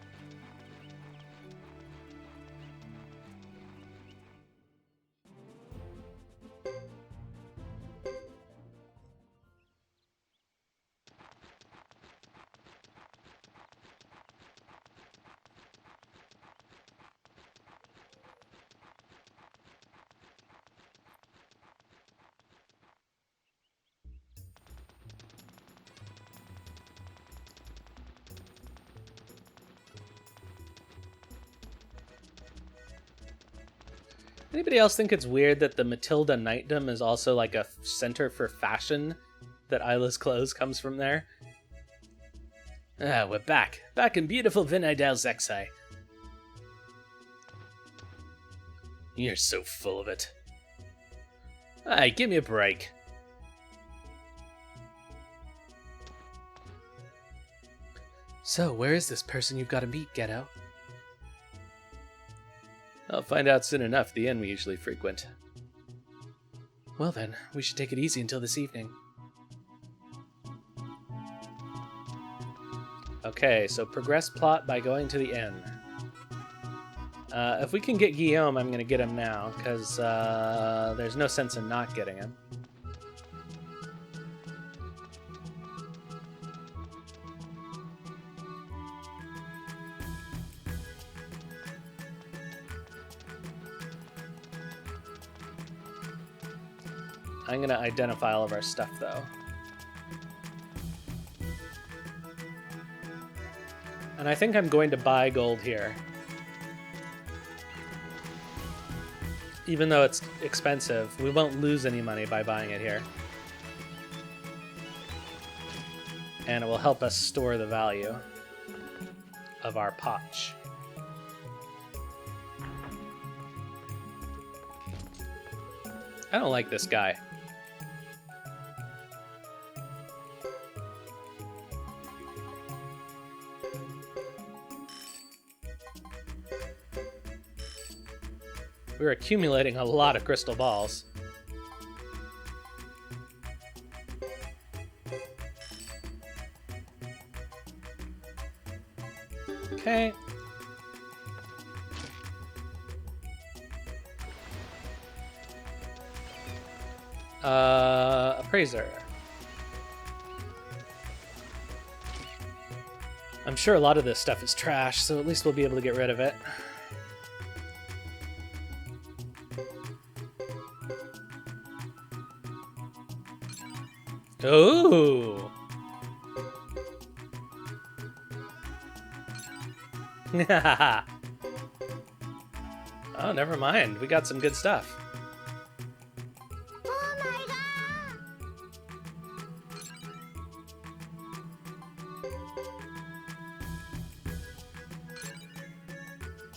Anybody else think it's weird that the Matilda Knightdom is also like a center for fashion? That Isla's clothes comes from there? Ah, we're back. Back in beautiful Vinidel Zexai. You're so full of it. Hey, give me a break. So, where is this person you've got to meet, Geddoe? I'll find out soon enough, the inn we usually frequent. Well then, we should take it easy until this evening. Okay, so progress plot by going to the inn. If we can get Guillaume, I'm going to get him now, because there's no sense in not getting him. I'm going to identify all of our stuff, though. And I think I'm going to buy gold here. Even though it's expensive, we won't lose any money by buying it here. And it will help us store the value of our potch. I don't like this guy. We're accumulating a lot of crystal balls. Okay. Appraiser. I'm sure a lot of this stuff is trash, so at least we'll be able to get rid of it. Ooh. Oh, never mind. We got some good stuff. Oh my god!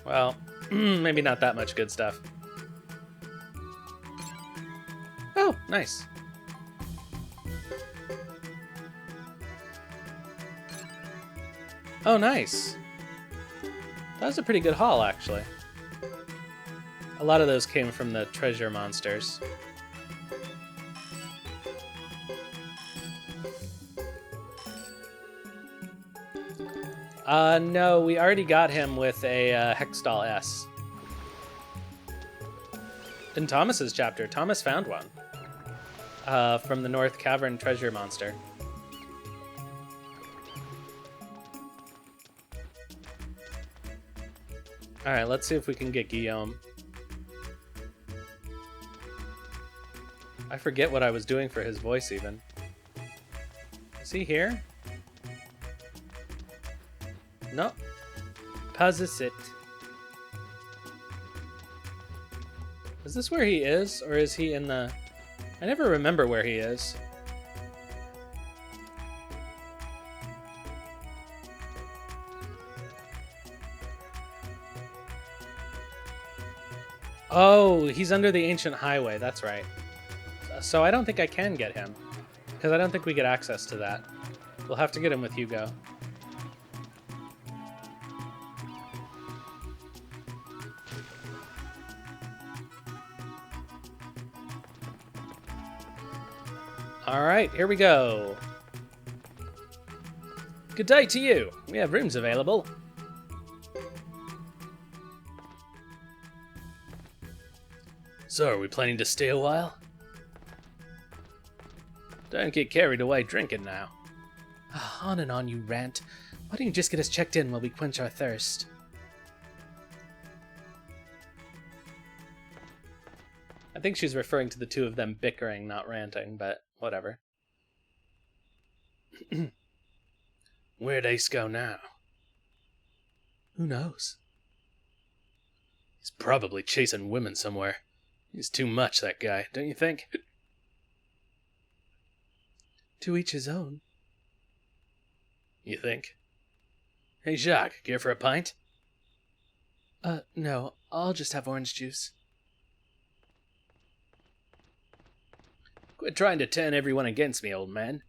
Well, maybe not that much good stuff. Oh, nice. Oh, nice. That was a pretty good haul, actually. A lot of those came from the treasure monsters. No, we already got him with a Hextall S. In Thomas's chapter, Thomas found one. From the North Cavern treasure monster. Alright, let's see if we can get Guillaume. I forget what I was doing for his voice, even. Is he here? No. Pazicit. Is this where he is, or is he in the... I never remember where he is. Oh, he's under the ancient highway, that's right. So I don't think I can get him, because I don't think we get access to that. We'll have to get him with Hugo. Alright, here we go. Good day to you. We have rooms available. So, are we planning to stay a while? Don't get carried away drinking now. On and on you rant. Why don't you just get us checked in while we quench our thirst? I think she's referring to the two of them bickering, not ranting, but whatever. Where'd Ace go now? Who knows? He's probably chasing women somewhere. He's too much, that guy, don't you think? To each his own. You think? Hey, Jacques, care for a pint? No. I'll just have orange juice. Quit trying to turn everyone against me, old man.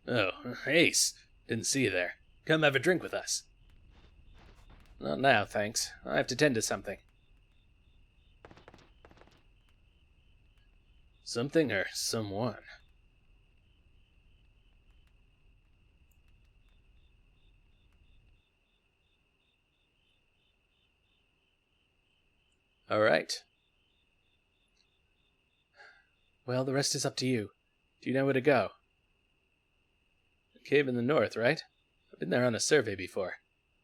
Oh, Ace. Didn't see you there. Come have a drink with us. Not now, thanks. I have to tend to something. Something or someone? All right. Well, the rest is up to you. Do you know where to go? A cave in the north, right? I've been there on a survey before.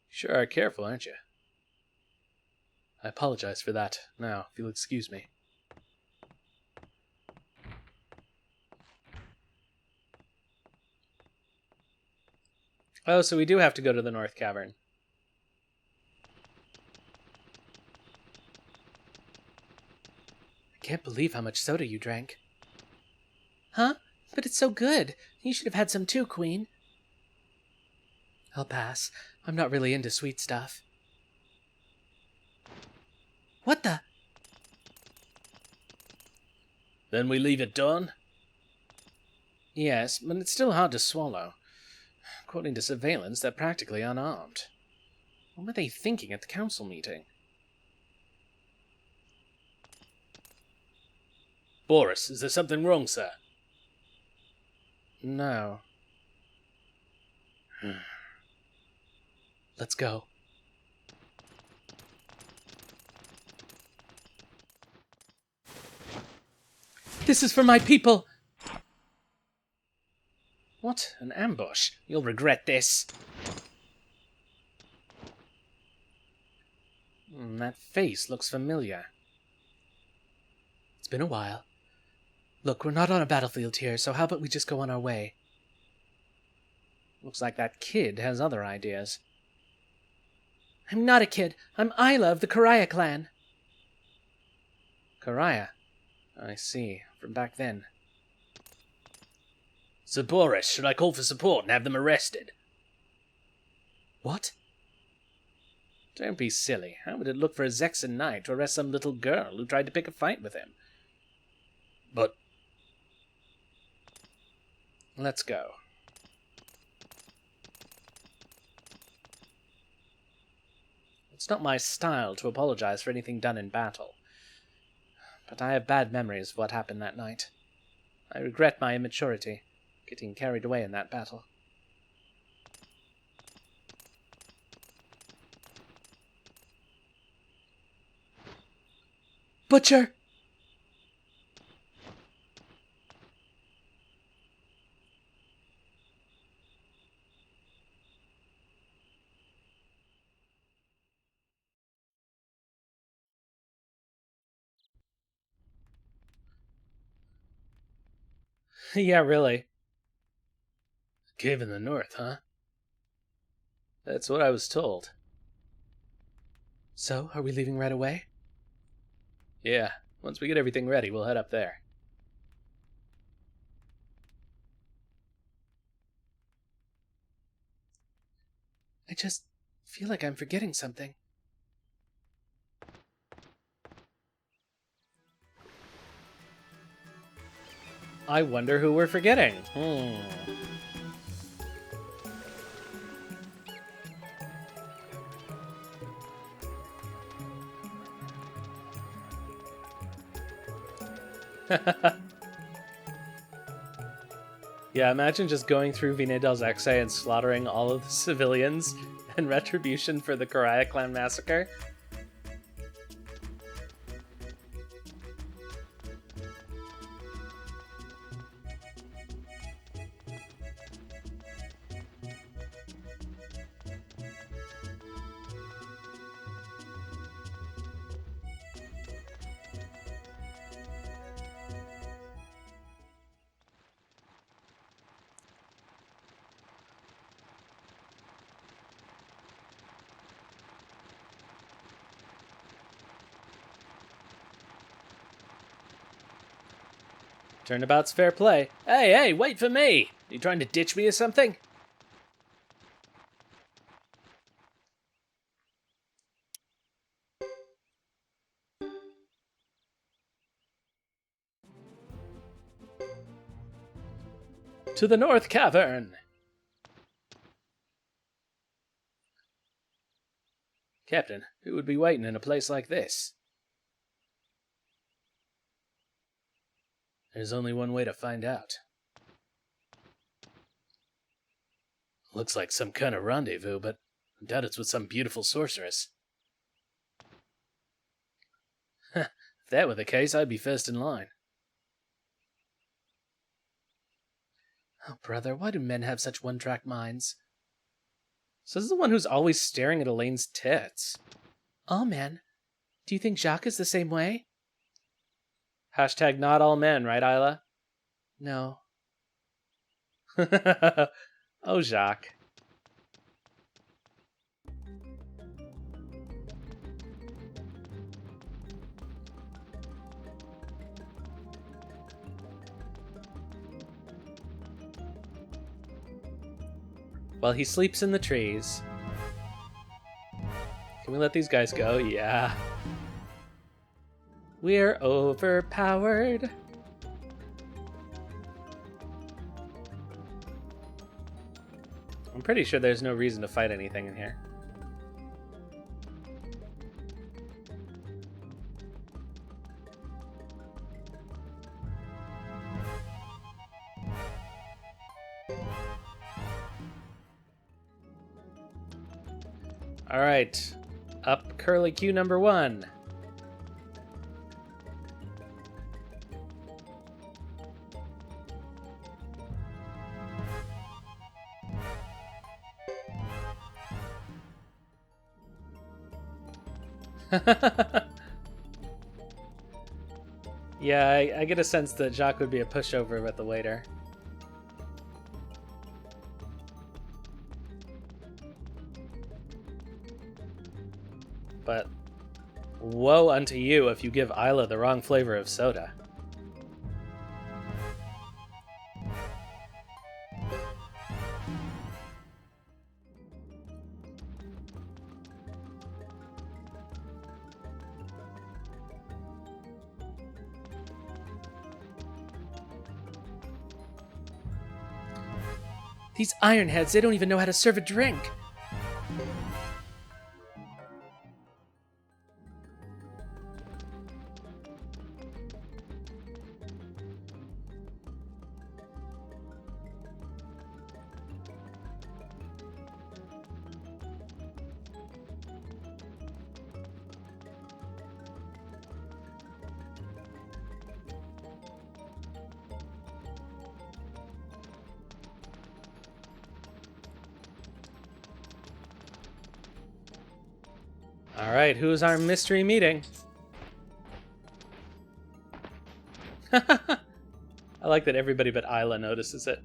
You sure are careful, aren't you? I apologize for that. Now, if you'll excuse me. Oh, so we do have to go to the North Cavern. I can't believe how much soda you drank. Huh? But it's so good. You should have had some too, Queen. I'll pass. I'm not really into sweet stuff. What the? Then we leave at dawn? Yes, but it's still hard to swallow. According to surveillance, they're practically unarmed. What were they thinking at the council meeting? Boris, is there something wrong, sir? No. Let's go. This is for my people! What? An ambush? You'll regret this. That face looks familiar. It's been a while. Look, we're not on a battlefield here, so how about we just go on our way? Looks like that kid has other ideas. I'm not a kid. I'm Isla of the Karaya clan. Karaya. I see. From back then. Sir Boris, should I call for support and have them arrested? What? Don't be silly. How would it look for a Zexan knight to arrest some little girl who tried to pick a fight with him? But... Let's go. It's not my style to apologize for anything done in battle. But I have bad memories of what happened that night. I regret my immaturity, getting carried away in that battle. Butcher! Yeah, really. Cave in the north, huh? That's what I was told. So, are we leaving right away? Yeah, once we get everything ready, we'll head up there. I just feel like I'm forgetting something. I wonder who we're forgetting. Yeah, imagine just going through Vine del Zexe and slaughtering all of the civilians in retribution for the Karaya clan massacre. Turnabout's fair play. Hey, wait for me! You trying to ditch me or something? To the North Cavern! Captain, who would be waiting in a place like this? There's only one way to find out. Looks like some kind of rendezvous, but I doubt it's with some beautiful sorceress. If that were the case, I'd be first in line. Oh, brother, why do men have such one-track minds? So this is the one who's always staring at Elaine's tits. All men? Do you think Jacques is the same way? Hashtag not all men, right, Isla? No. Oh, Jacques. While he sleeps in the trees. Can we let these guys go? Yeah. We're overpowered. I'm pretty sure there's no reason to fight anything in here. Alright. Up curly Q number 1. Yeah, I get a sense that Jacques would be a pushover with the waiter. but woe unto you if you give Isla the wrong flavor of soda. These ironheads, they don't even know how to serve a drink. Alright, who's our mystery meeting? I like that everybody but Isla notices it.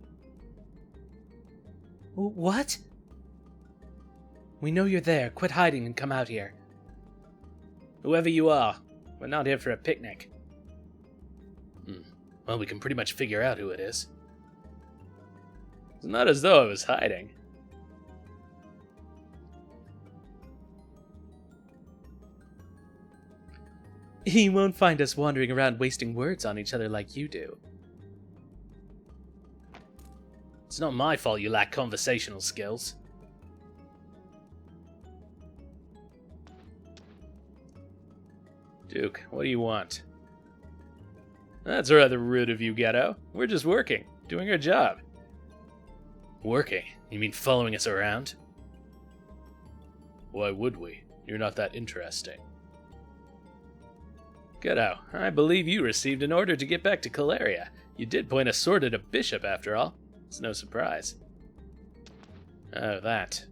What? We know you're there. Quit hiding and come out here. Whoever you are, we're not here for a picnic. Well, we can pretty much figure out who it is. It's not as though I was hiding. He won't find us wandering around wasting words on each other like you do. It's not my fault you lack conversational skills. Duke, what do you want? That's rather rude of you, Geddoe. We're just working, doing our job. Working? You mean following us around? Why would we? You're not that interesting. Geddoe, I believe you received an order to get back to Caleria. You did point a sword at a bishop, after all. It's no surprise. Oh, that.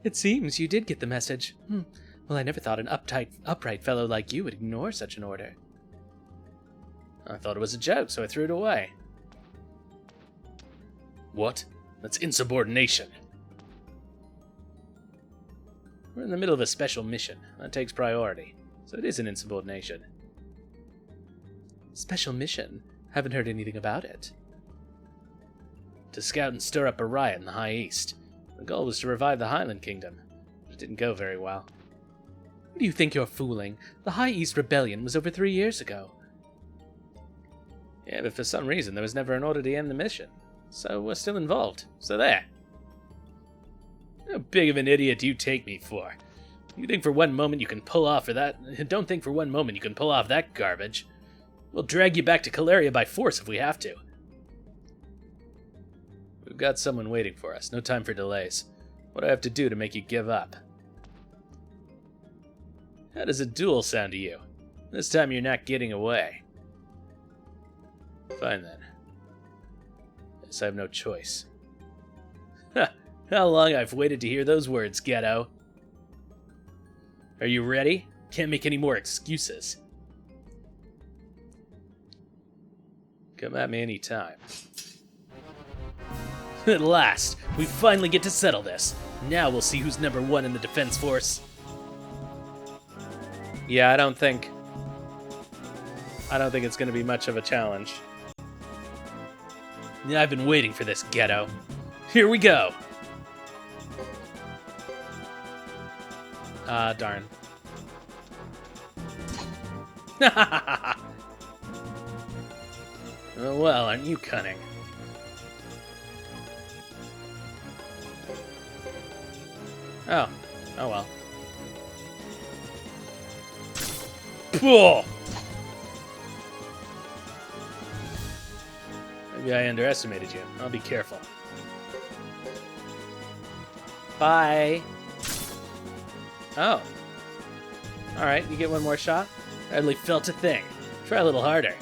It seems you did get the message. Well, I never thought an upright fellow like you would ignore such an order. I thought it was a joke, so I threw it away. What? That's insubordination. We're in the middle of a special mission. That takes priority. So it is an insubordination. Special mission? Haven't heard anything about it. To scout and stir up a riot in the High East. The goal was to revive the Highland Kingdom. But it didn't go very well. Who do you think you're fooling? The High East Rebellion was over 3 years ago. Yeah, but for some reason there was never an order to end the mission. So we're still involved. So there. How big of an idiot do you take me for? You think for one moment you can pull off for that? Don't think for one moment you can pull off that garbage. We'll drag you back to Caleria by force if we have to. We've got someone waiting for us. No time for delays. What do I have to do to make you give up? How does a duel sound to you? This time you're not getting away. Fine then. Guess I have no choice. Ha! How long I've waited to hear those words, Geddoe. Are you ready? Can't make any more excuses. Come at me anytime. At last, we finally get to settle this. Now we'll see who's number one in the defense force. Yeah, I don't think it's going to be much of a challenge. Yeah, I've been waiting for this, Geddoe. Here we go. Darn. Oh, well, aren't you cunning? Oh. Oh well. Whoa! Maybe I underestimated you. I'll be careful. Bye. Oh. Alright, you get one more shot? Hardly felt a thing. Try a little harder.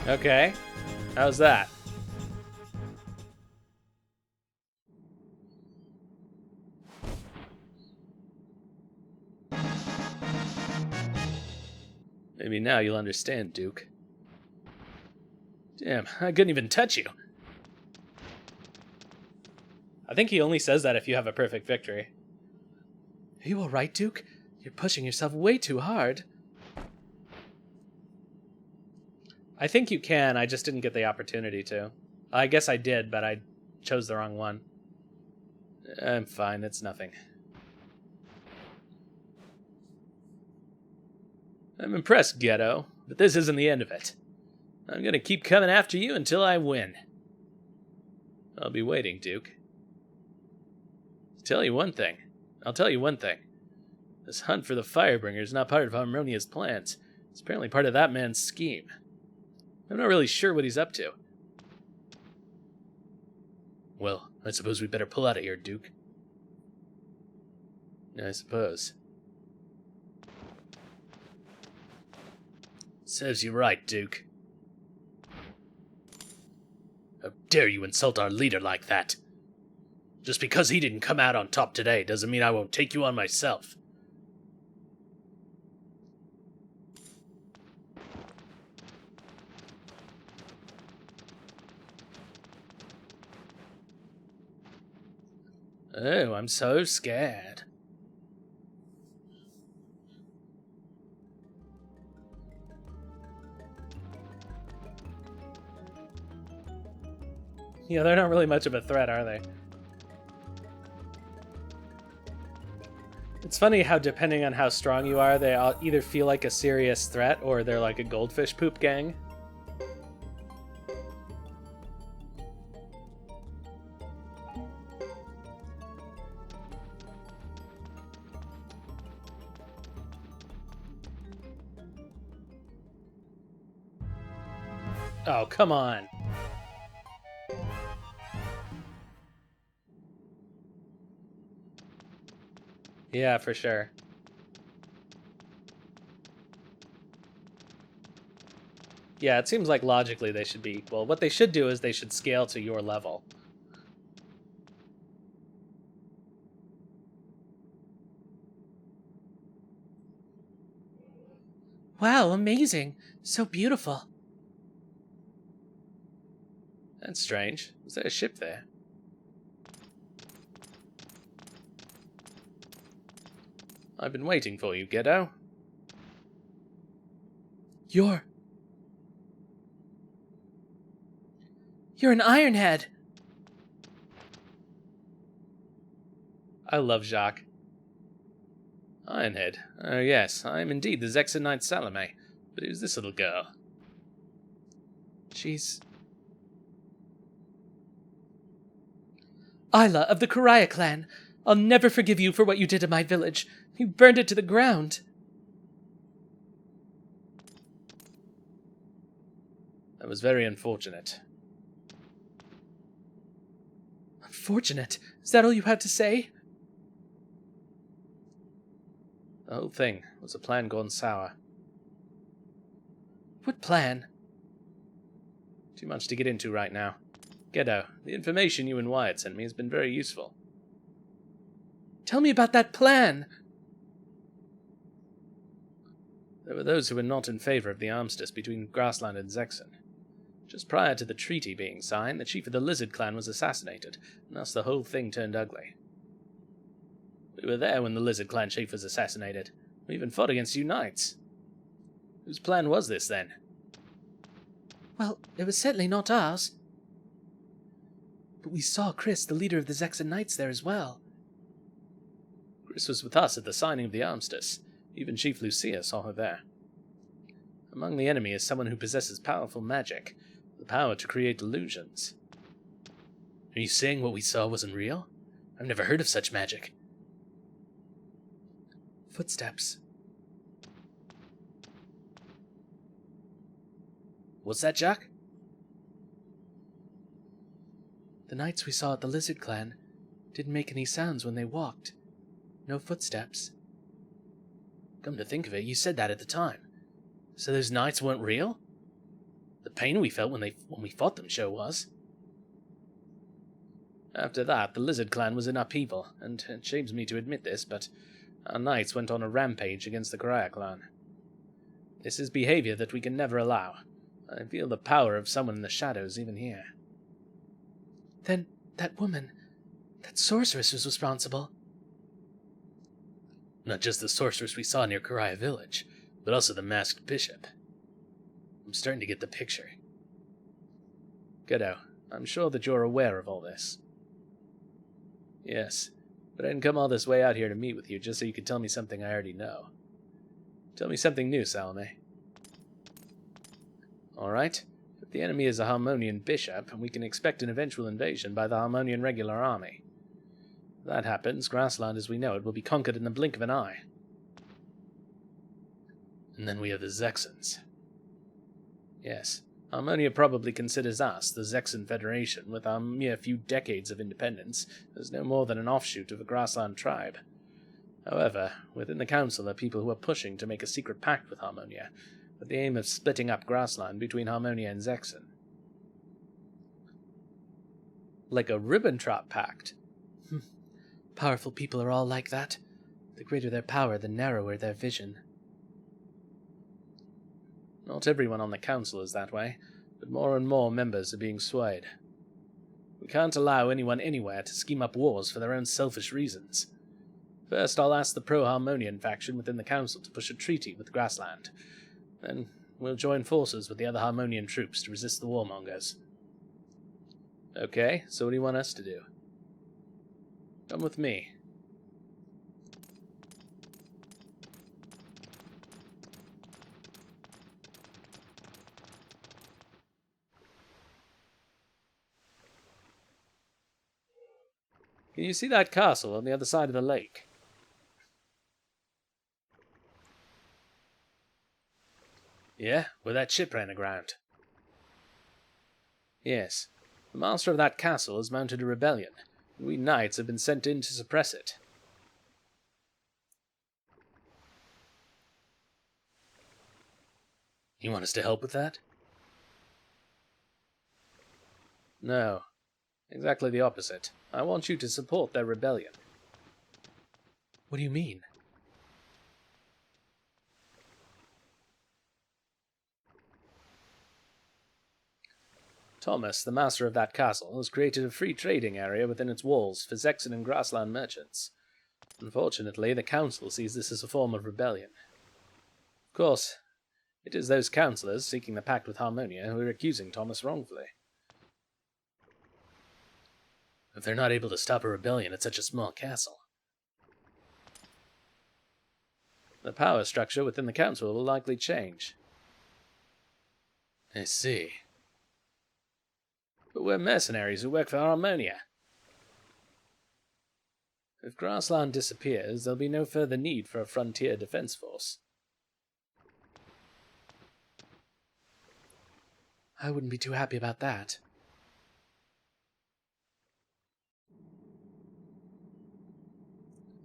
Okay. How's that? Maybe now you'll understand, Duke. Damn, I couldn't even touch you. I think he only says that if you have a perfect victory. Are you alright, Duke? You're pushing yourself way too hard. I think you can, I just didn't get the opportunity to. I guess I did, but I chose the wrong one. I'm fine, it's nothing. I'm impressed, Geddoe, but this isn't the end of it. I'm gonna keep coming after you until I win. I'll be waiting, Duke. I'll tell you one thing. This hunt for the Firebringer is not part of Harmonia's plans. It's apparently part of that man's scheme. I'm not really sure what he's up to. Well, I suppose we better pull out of here, Duke. I suppose. Serves you right, Duke. How dare you insult our leader like that? Just because he didn't come out on top today doesn't mean I won't take you on myself. Oh, I'm so scared. Yeah, they're not really much of a threat, are they? It's funny how depending on how strong you are, they all either feel like a serious threat or they're like a goldfish poop gang. Oh, come on. Yeah, for sure. Yeah, it seems like logically they should be equal. What they should do is they should scale to your level. Wow, amazing. So beautiful. That's strange. Was there a ship there? I've been waiting for you, Geddoe. You're an Ironhead. I love Jacques. Ironhead. Oh yes, I am indeed the Zexon Knight Salome. But who's this little girl? She's Isla of the Kuraya clan. I'll never forgive you for what you did to my village. You burned it to the ground. That was very unfortunate. Unfortunate? Is that all you have to say? The whole thing was a plan gone sour. What plan? Too much to get into right now. Geddoe, the information you and Wyatt sent me has been very useful. Tell me about that plan. There were those who were not in favor of the armistice between Grassland and Zexon. Just prior to the treaty being signed, the chief of the Lizard Clan was assassinated, and thus the whole thing turned ugly. We were there when the Lizard Clan chief was assassinated. We even fought against you knights. Whose plan was this, then? Well, it was certainly not ours. But we saw Chris, the leader of the Zexon Knights, there as well. Chris was with us at the signing of the armistice. Even Chief Lucia saw her there. Among the enemy is someone who possesses powerful magic, the power to create illusions. Are you saying what we saw wasn't real? I've never heard of such magic. Footsteps. What's that, Jack? The knights we saw at the Lizard Clan didn't make any sounds when they walked. No footsteps. Come to think of it, you said that at the time. So those knights weren't real? The pain we felt when we fought them sure was. After that, the Lizard Clan was in upheaval, and it shames me to admit this, but our knights went on a rampage against the Kuraya clan. This is behavior that we can never allow. I feel the power of someone in the shadows even here. Then that woman, that sorceress was responsible. Not just the sorceress we saw near Karaya village, but also the masked bishop. I'm starting to get the picture. Geddoe, I'm sure that you're aware of all this. Yes, but I didn't come all this way out here to meet with you just so you could tell me something I already know. Tell me something new, Salome. Alright, if the enemy is a Harmonian bishop, we can expect an eventual invasion by the Harmonian regular army. If that happens, Grassland as we know it will be conquered in the blink of an eye. And then we have the Zexans. Yes, Harmonia probably considers us, the Zexan Federation, with our mere few decades of independence, as no more than an offshoot of a Grassland tribe. However, within the Council are people who are pushing to make a secret pact with Harmonia, with the aim of splitting up Grassland between Harmonia and Zexan. Like a Ribbentrop pact. Powerful people are all like that. The greater their power, the narrower their vision. Not everyone on the Council is that way, but more and more members are being swayed. We can't allow anyone anywhere to scheme up wars for their own selfish reasons. First, I'll ask the pro-Harmonian faction within the Council to push a treaty with Grassland. Then, we'll join forces with the other Harmonian troops to resist the warmongers. Okay, so what do you want us to do? Come with me. Can you see that castle on the other side of the lake? Yeah, where that ship ran aground. Yes, the master of that castle has mounted a rebellion, and we knights have been sent in to suppress it. You want us to help with that? No, exactly the opposite. I want you to support their rebellion. What do you mean? Thomas, the master of that castle, has created a free trading area within its walls for Zexan and Grassland merchants. Unfortunately, the council sees this as a form of rebellion. Of course, it is those councillors seeking the pact with Harmonia who are accusing Thomas wrongfully. If they're not able to stop a rebellion at such a small castle, the power structure within the council will likely change. I see. But we're mercenaries who work for Harmonia. If Grassland disappears, there'll be no further need for a frontier defense force. I wouldn't be too happy about that.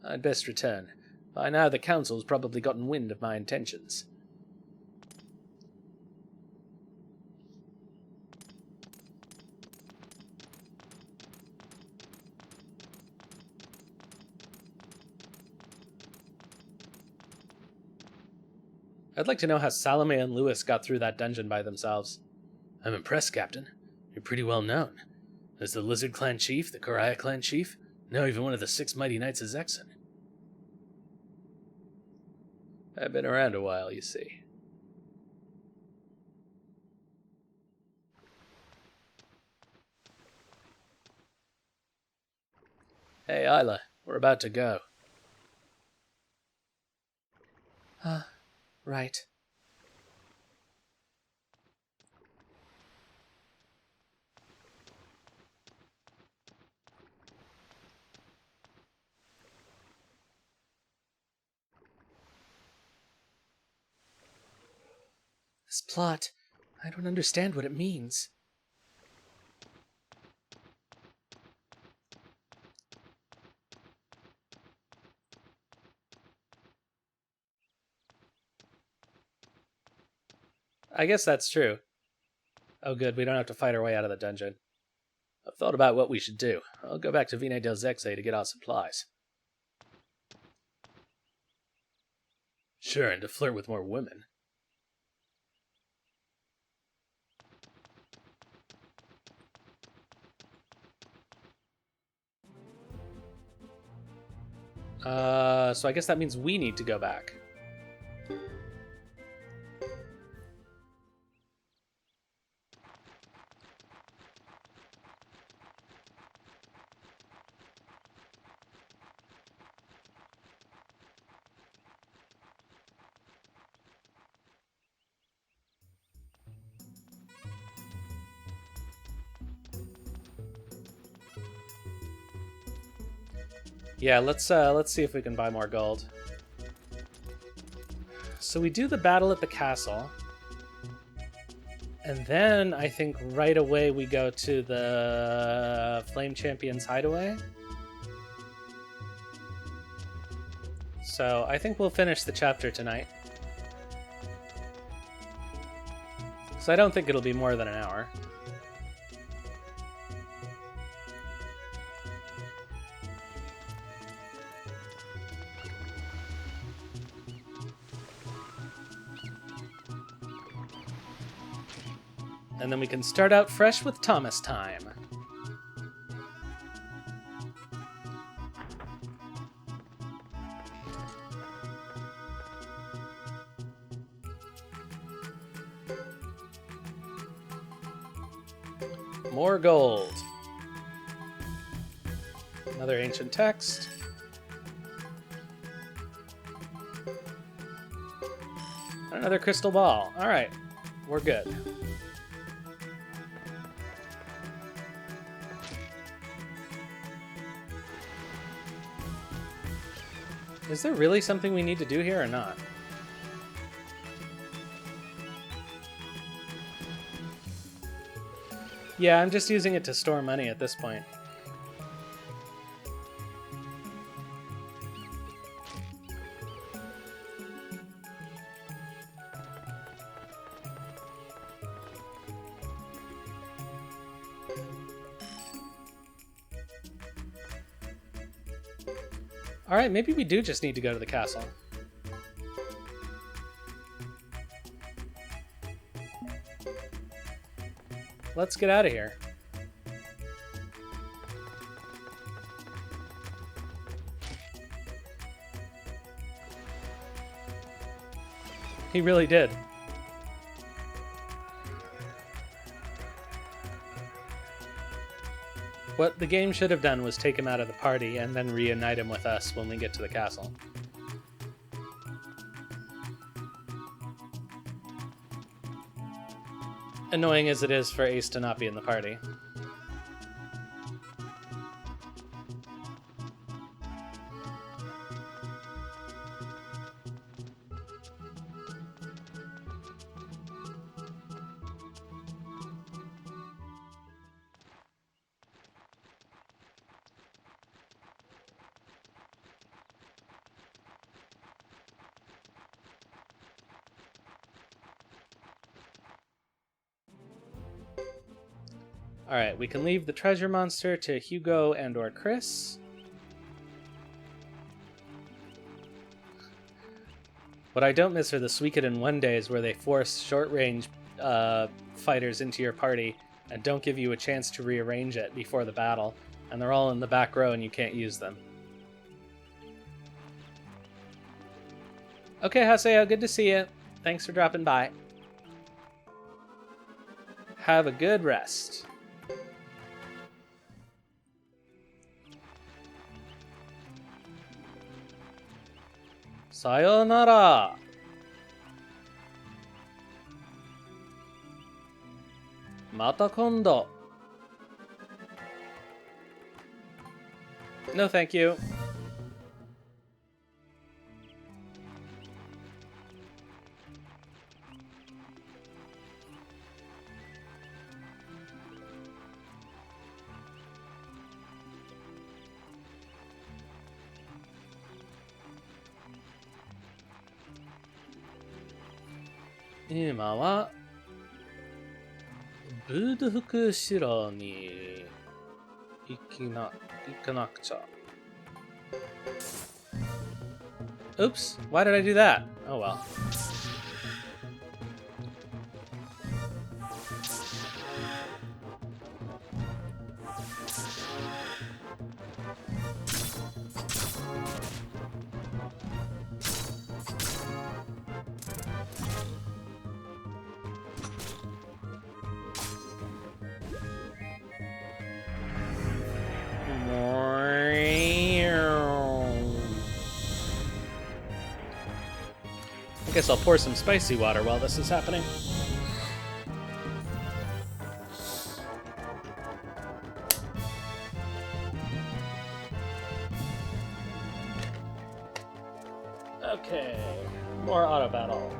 I'd best return. By now the council's probably gotten wind of my intentions. I'd like to know how Salome and Lewis got through that dungeon by themselves. I'm impressed, Captain. You're pretty well known. As the Lizard Clan chief, the Karaya Clan chief, now even one of the 6 mighty knights of Zexan. I've been around a while, you see. Hey, Isla, we're about to go. Right. This plot, I don't understand what it means. I guess that's true. Oh good, we don't have to fight our way out of the dungeon. I've thought about what we should do. I'll go back to Vine del Zexe to get our supplies. Sure, and to flirt with more women. So I guess that means we need to go back. Yeah, let's see if we can buy more gold. So we do the battle at the castle. And then I think right away we go to the Flame Champion's hideaway. So I think we'll finish the chapter tonight. So I don't think it'll be more than an hour. And then we can start out fresh with Thomas time. More gold. Another ancient text. Another crystal ball. All right, we're good. Is there really something we need to do here or not? Yeah, I'm just using it to store money at this point. Alright, maybe we do just need to go to the castle. Let's get out of here. He really did. What the game should have done was take him out of the party and then reunite him with us when we get to the castle. Annoying as it is for Ace to not be in the party. Alright, we can leave the treasure monster to Hugo and or Chris. What I don't miss are the Suikoden III days where they force short-range fighters into your party and don't give you a chance to rearrange it before the battle, and they're all in the back row and you can't use them. Okay, Haseo, good to see you. Thanks for dropping by. Have a good rest. Sayonara! Mata kondo. No, thank you. Ima wa Budfuku Shiro ni ikanakucha. Oops, why did I do that? Oh well. guess I'll pour some spicy water while this is happening. Okay, more auto battle.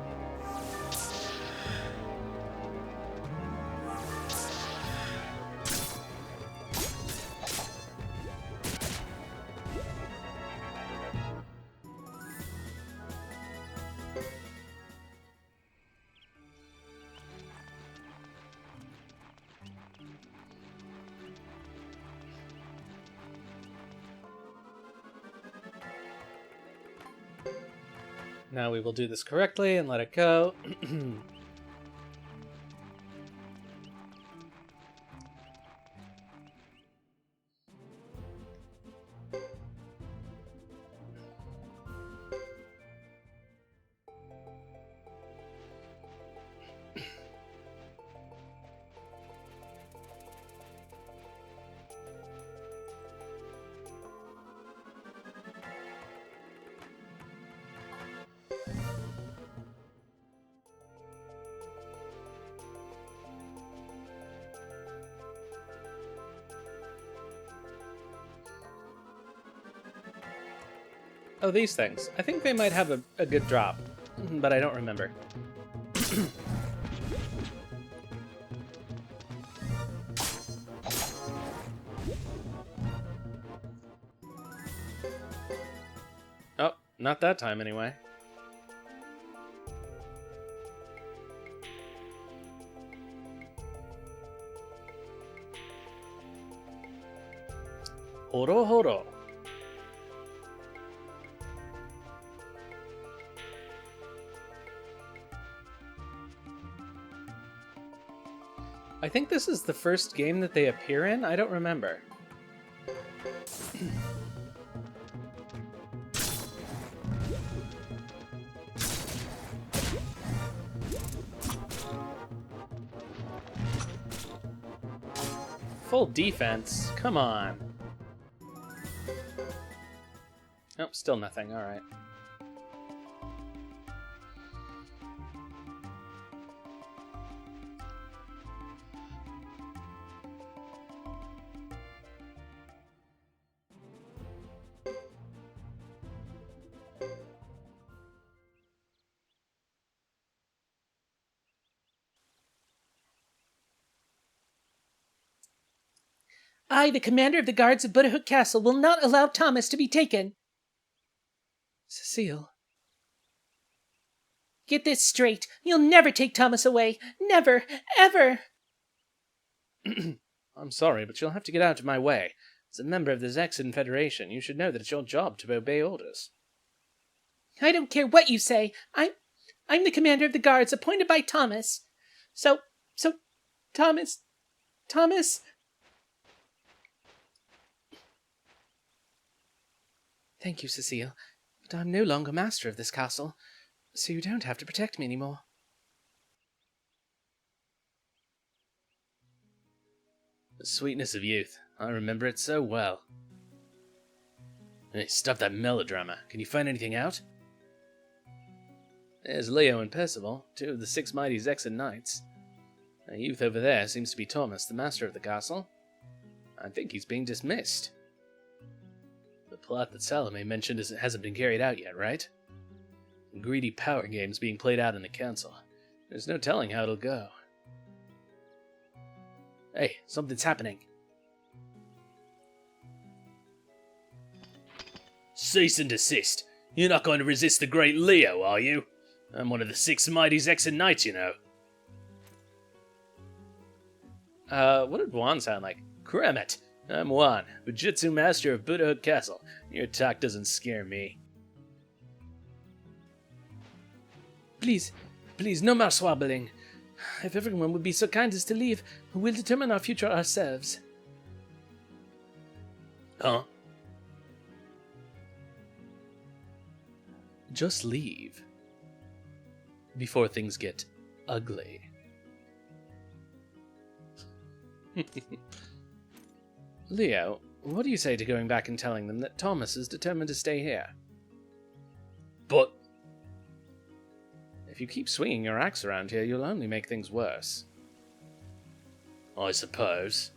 Now we will do this correctly and let it go. Oh, these things. I think they might have a good drop, but I don't remember. Oh, not that time anyway. Horo horo. I think this is the first game that they appear in. I don't remember. Full defense. Come on. Oh, still nothing. All right. I, the commander of the guards of Buddhahook Castle, will not allow Thomas to be taken. Cecile. Get this straight. You'll never take Thomas away. Never. Ever. I'm sorry, but you'll have to get out of my way. As a member of the Zexan Federation, you should know that it's your job to obey orders. I don't care what you say. I'm the commander of the guards appointed by Thomas. So, Thomas... Thank you, Cecile, but I'm no longer master of this castle, so you don't have to protect me anymore. The sweetness of youth. I remember it so well. Hey, stop that melodrama. Can you find anything out? There's Leo and Percival, two of the 6 mighty Zexan knights. The youth over there seems to be Thomas, the master of the castle. I think he's being dismissed. The plot that Salome mentioned hasn't been carried out yet, right? Greedy power games being played out in the council. There's no telling how it'll go. Hey, something's happening. Cease and desist. You're not going to resist the great Leo, are you? I'm one of the 6 mighty Zexan knights, you know. What did Juan sound like? Kremet! I'm Juan, Bujutsu Master of Buddhahook Castle. Your talk doesn't scare me. Please, no more swabbling. If everyone would be so kind as to leave, we'll determine our future ourselves. Huh? Just leave. Before things get ugly. Leo, what do you say to going back and telling them that Thomas is determined to stay here? But... If you keep swinging your axe around here, you'll only make things worse. I suppose.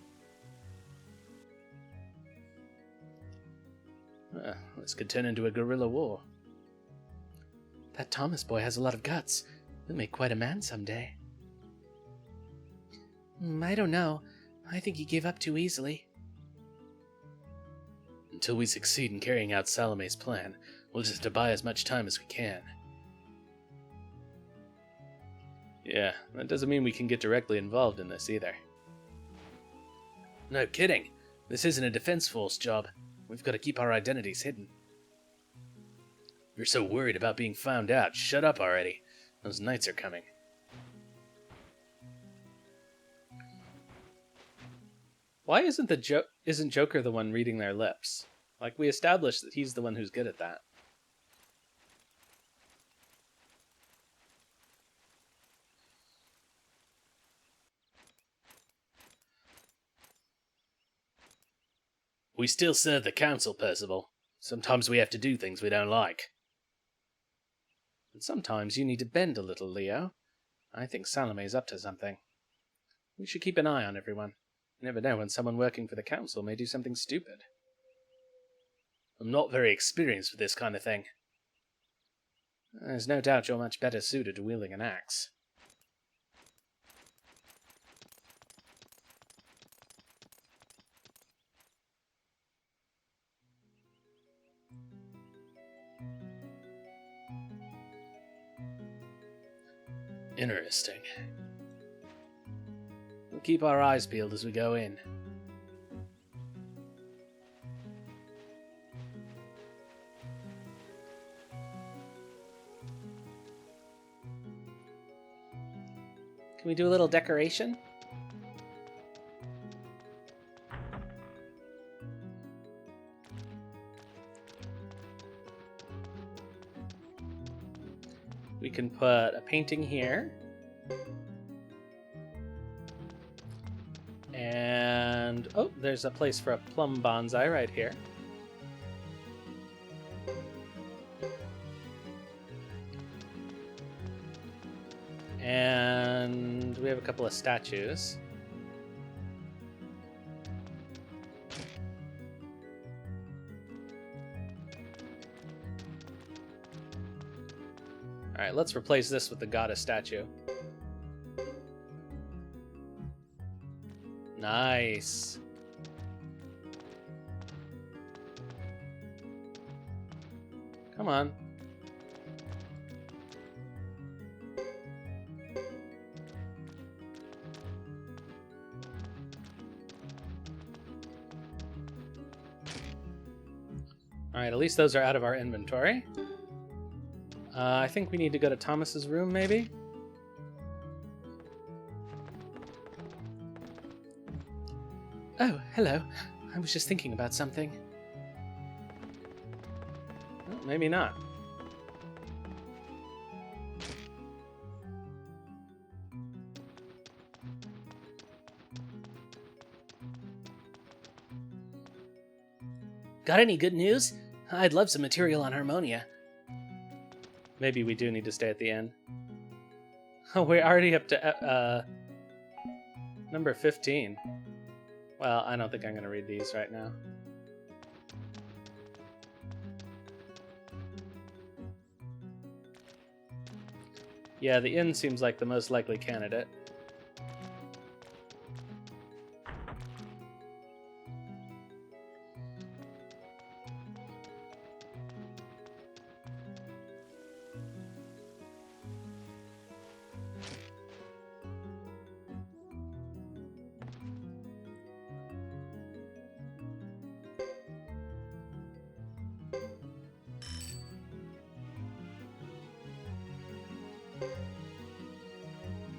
This could turn into a guerrilla war. That Thomas boy has a lot of guts. He'll make quite a man someday. I don't know. I think he gave up too easily. Until we succeed in carrying out Salome's plan, we'll just have to buy as much time as we can. Yeah, that doesn't mean we can get directly involved in this either. No kidding. This isn't a defense force job. We've got to keep our identities hidden. If you're so worried about being found out, shut up already. Those knights are coming. Why isn't Joker the one reading their lips? Like, we established that he's the one who's good at that. We still serve the council, Percival. Sometimes we have to do things we don't like. And sometimes you need to bend a little, Leo. I think Salome's up to something. We should keep an eye on everyone. You never know when someone working for the council may do something stupid. I'm not very experienced with this kind of thing. There's no doubt you're much better suited to wielding an axe. Interesting. We'll keep our eyes peeled as we go in. Can we do a little decoration? We can put a painting here. And, oh, there's a place for a plum bonsai right here. And we have a couple of statues. Alright, let's replace this with the goddess statue. Nice. Come on. Alright, at least those are out of our inventory. I think we need to go to Thomas's room, maybe? Oh, hello. I was just thinking about something. Well, maybe not. Got any good news? I'd love some material on Harmonia. Maybe we do need to stay at the end. Oh, we're already up to number 15. Well, I don't think I'm going to read these right now. Yeah, the inn seems like the most likely candidate.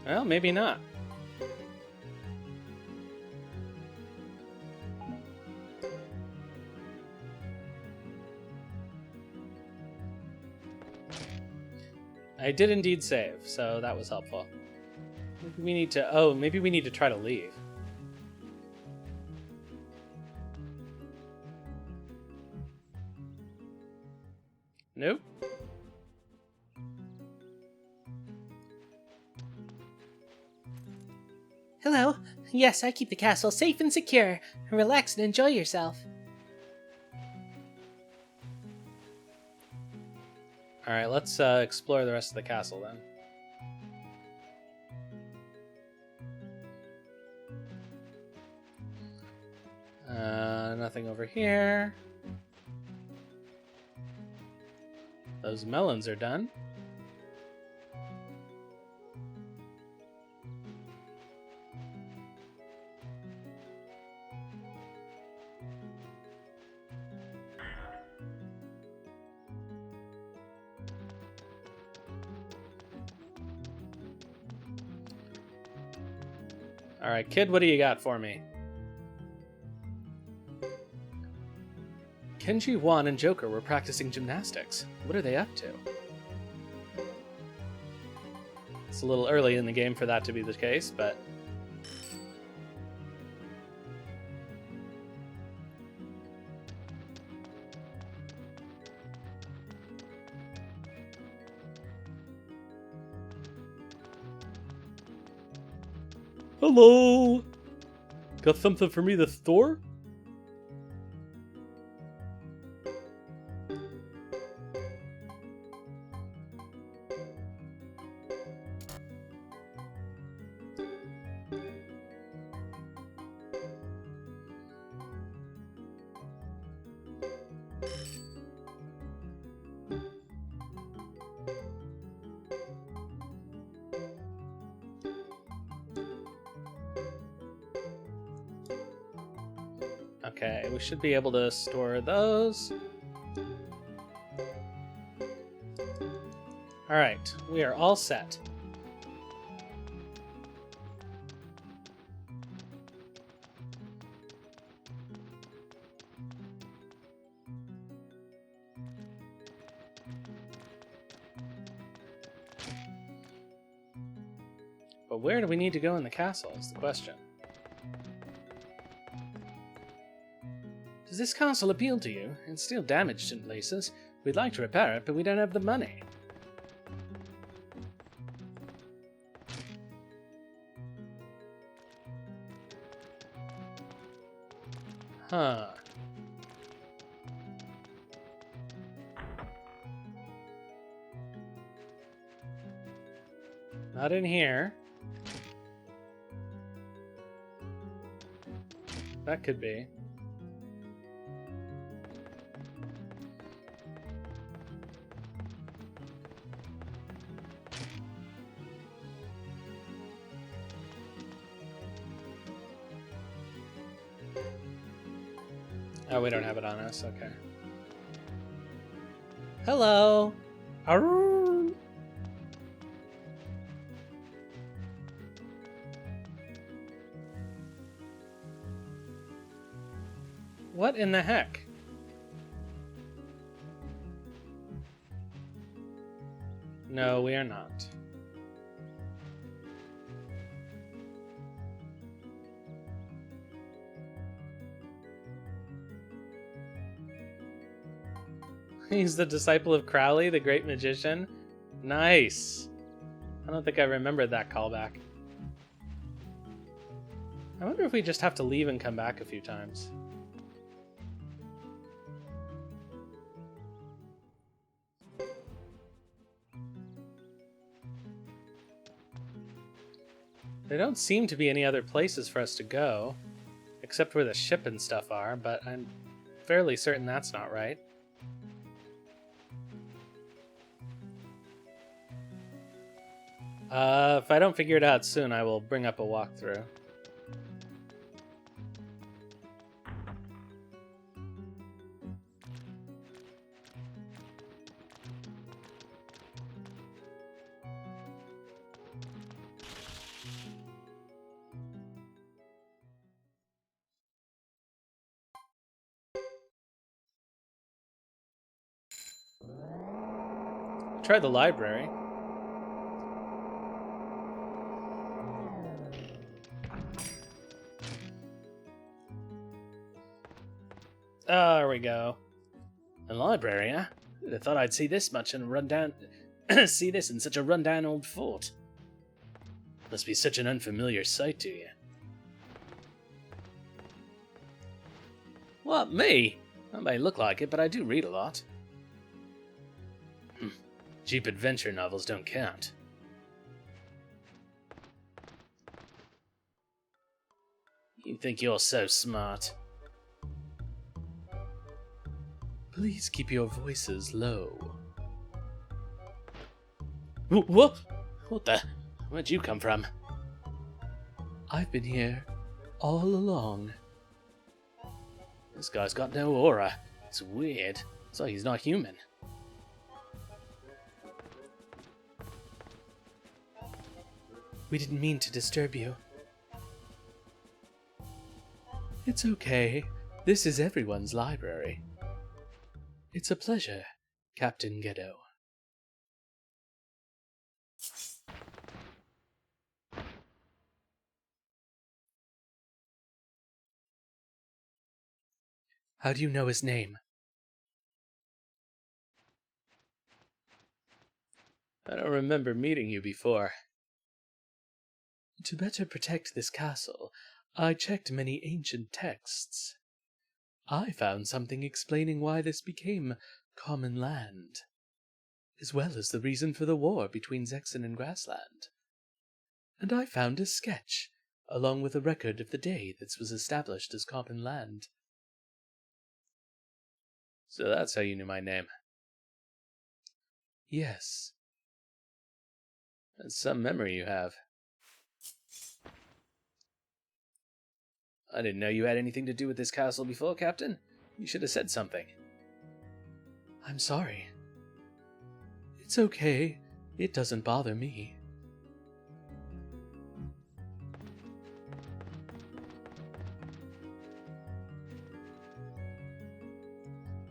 Well, maybe not. I did indeed save, so that was helpful. Maybe we need to... Oh, maybe we need to try to leave. Nope. Hello. Yes, I keep the castle safe and secure. Relax and enjoy yourself. Alright, let's explore the rest of the castle then. Nothing over here. Those melons are done. Alright, kid, what do you got for me? Kenji, Wan, and Joker were practicing gymnastics. What are they up to? It's a little early in the game for that to be the case, but... Hello! Got something for me to store? Okay, we should be able to store those. Alright, we are all set. But where do we need to go in the castle is the question. Does this castle appeal to you? It's still damaged in places. We'd like to repair it, but we don't have the money. Huh. Not in here. That could be. Oh, we don't have it on us. Okay. Hello. Arrrr. What in the heck? No, we are not. He's the disciple of Crowley, the great magician. Nice. I don't think I remembered that callback. I wonder if we just have to leave and come back a few times. There don't seem to be any other places for us to go, except where the ship and stuff are, but I'm fairly certain that's not right. If I don't figure it out soon, I will bring up a walkthrough. Try the library. Oh, there we go. A library, huh? Who'd have thought I'd see this much in a rundown... see this in such a rundown old fort. Must be such an unfamiliar sight to you. What, me? I may look like it, but I do read a lot. Cheap adventure novels don't count. You think you're so smart. Please keep your voices low. What? What the? Where'd you come from? I've been here all along. This guy's got no aura. It's weird. It's like he's not human. We didn't mean to disturb you. It's okay. This is everyone's library. It's a pleasure, Captain Geddoe. How do you know his name? I don't remember meeting you before. To better protect this castle, I checked many ancient texts. I found something explaining why this became common land, as well as the reason for the war between Zexen and Grassland. And I found a sketch, along with a record of the day this was established as common land. So that's how you knew my name. Yes. That's some memory you have. I didn't know you had anything to do with this castle before, Captain. You should have said something. I'm sorry. It's okay. It doesn't bother me.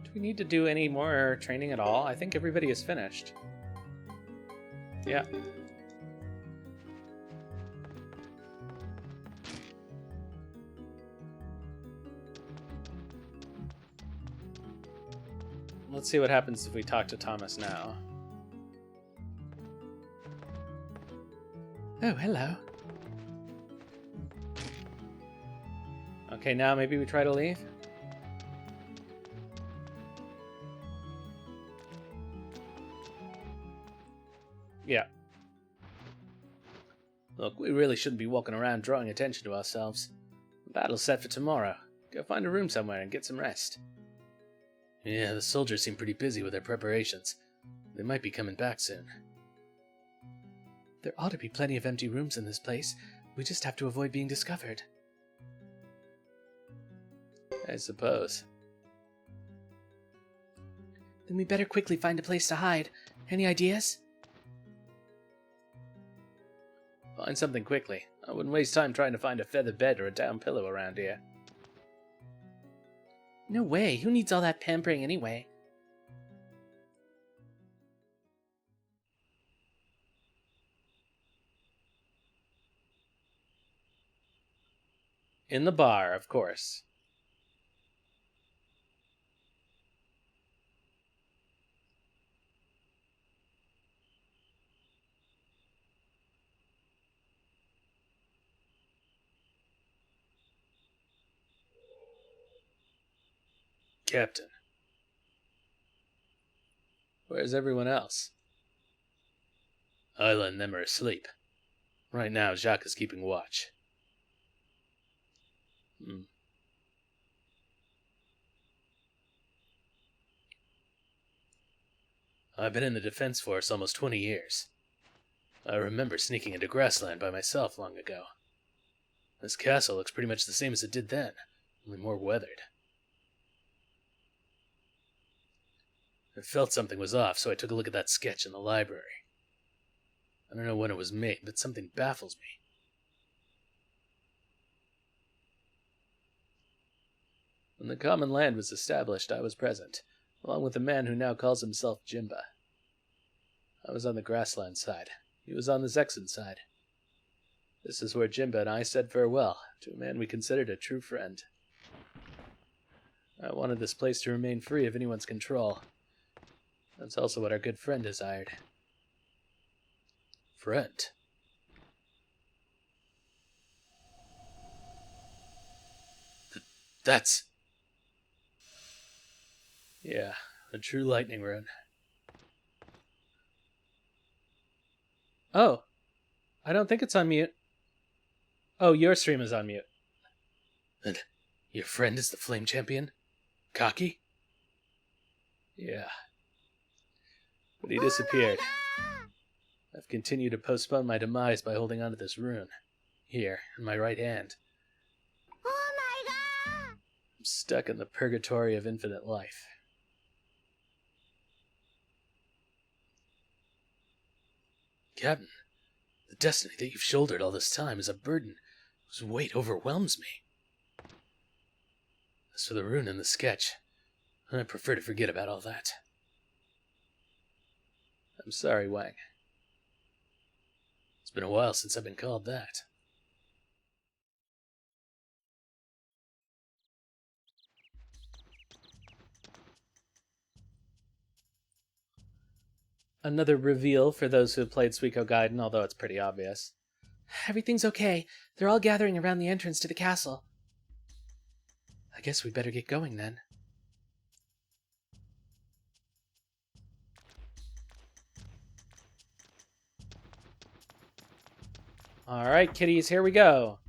Do we need to do any more training at all? I think everybody is finished. Yeah. Let's see what happens if we talk to Thomas now. Oh, hello. Okay, now maybe we try to leave? Yeah. Look, we really shouldn't be walking around drawing attention to ourselves. The battle's set for tomorrow. Go find a room somewhere and get some rest. Yeah, the soldiers seem pretty busy with their preparations. They might be coming back soon. There ought to be plenty of empty rooms in this place. We just have to avoid being discovered. I suppose. Then we better quickly find a place to hide. Any ideas? Find something quickly. I wouldn't waste time trying to find a feather bed or a down pillow around here. No way. Who needs all that pampering anyway? In the bar, of course. Captain. Where's everyone else? Isla and them are asleep. Right now, Jacques is keeping watch. I've been in the Defense Force almost 20 years. I remember sneaking into Grassland by myself long ago. This castle looks pretty much the same as it did then, only more weathered. I felt something was off, so I took a look at that sketch in the library. I don't know when it was made, but something baffles me. When the common land was established, I was present, along with a man who now calls himself Jimba. I was on the Grassland side. He was on the Zexen side. This is where Jimba and I said farewell to a man we considered a true friend. I wanted this place to remain free of anyone's control. That's also what our good friend desired. Friend? That's... Yeah, a true lightning rune. Oh, I don't think it's on mute. Oh, your stream is on mute. And your friend is the Flame Champion? Kaki? Yeah. But he disappeared. I've continued to postpone my demise by holding on to this rune. Here, in my right hand. Oh my god! I'm stuck in the purgatory of infinite life. Captain, the destiny that you've shouldered all this time is a burden whose weight overwhelms me. As for the rune in the sketch, I prefer to forget about all that. I'm sorry, Wang. It's been a while since I've been called that. Another reveal for those who have played Suikoden, although it's pretty obvious. Everything's okay. They're all gathering around the entrance to the castle. I guess we better get going then. Alright, kiddies, here we go.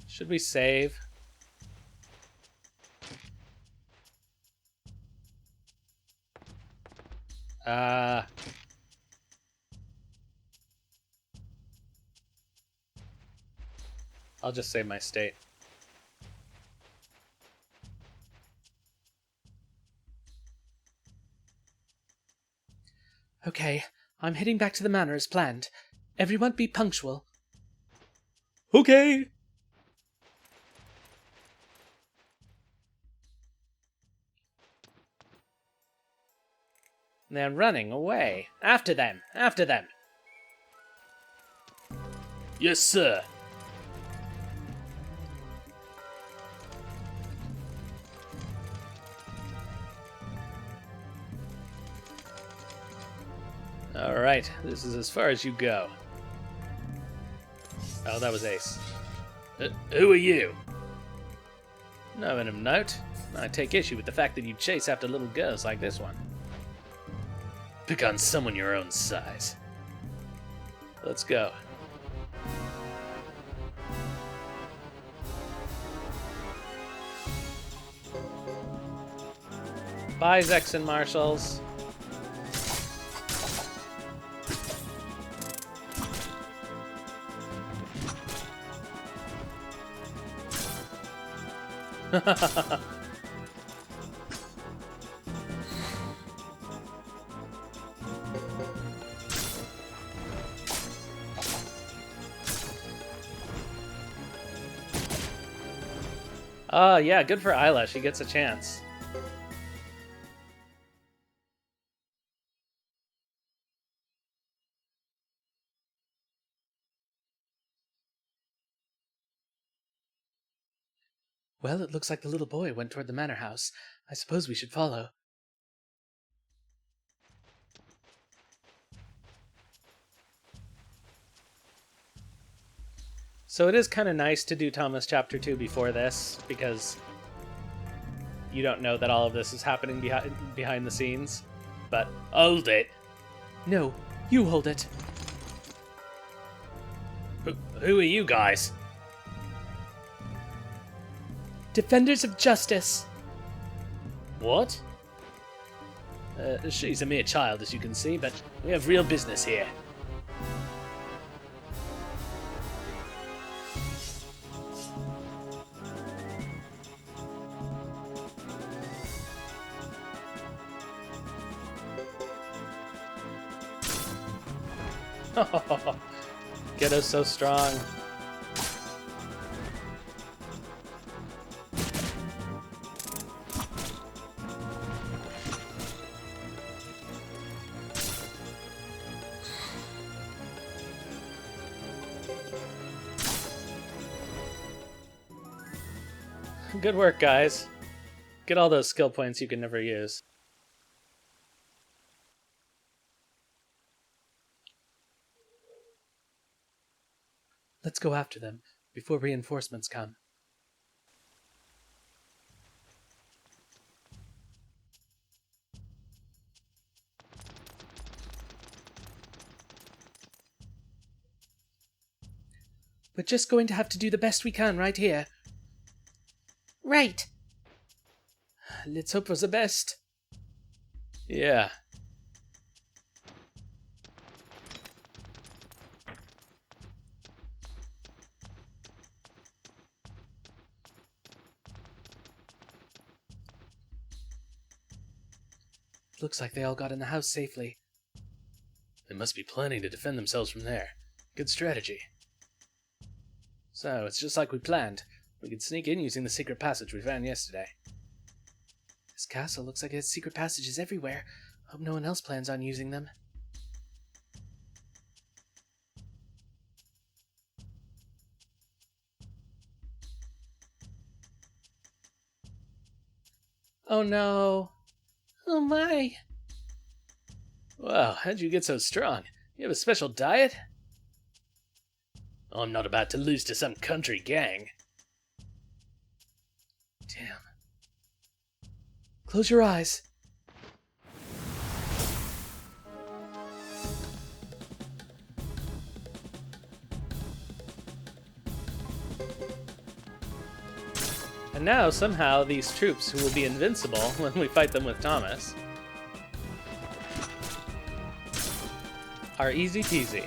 Should we save? I'll just save my state. Okay, I'm heading back to the manor as planned. Everyone be punctual. Okay! They're running away. After them! After them! Yes, sir. Alright, this is as far as you go. Oh, that was Ace. Who are you? No one of note. I take issue with the fact that you chase after little girls like this one. Pick on someone your own size. Let's go. Bye, Zex and Marshals. Oh, yeah, good for Isla. She gets a chance. Well, it looks like the little boy went toward the manor house. I suppose we should follow. So it is kind of nice to do Thomas Chapter 2 before this, because you don't know that all of this is happening behind the scenes. But Hold it. No, you hold it. Who are you guys? Defenders of justice. What? She's a mere child, as you can see, but we have real business here. Geddoe's so strong. Good work, guys. Get all those skill points you can never use. Let's go after them, before reinforcements come. We're just going to have to do the best we can right here. Right. Let's hope for the best. Yeah. Looks like they all got in the house safely. They must be planning to defend themselves from there. Good strategy. So, it's just like we planned. We could sneak in using the secret passage we found yesterday. This castle looks like it has secret passages everywhere. Hope no one else plans on using them. Oh no! Oh my. Wow, how'd you get so strong? You have a special diet? I'm not about to lose to some country gang. Damn. Close your eyes. And now, somehow, these troops will be invincible when we fight them with Thomas are easy peasy.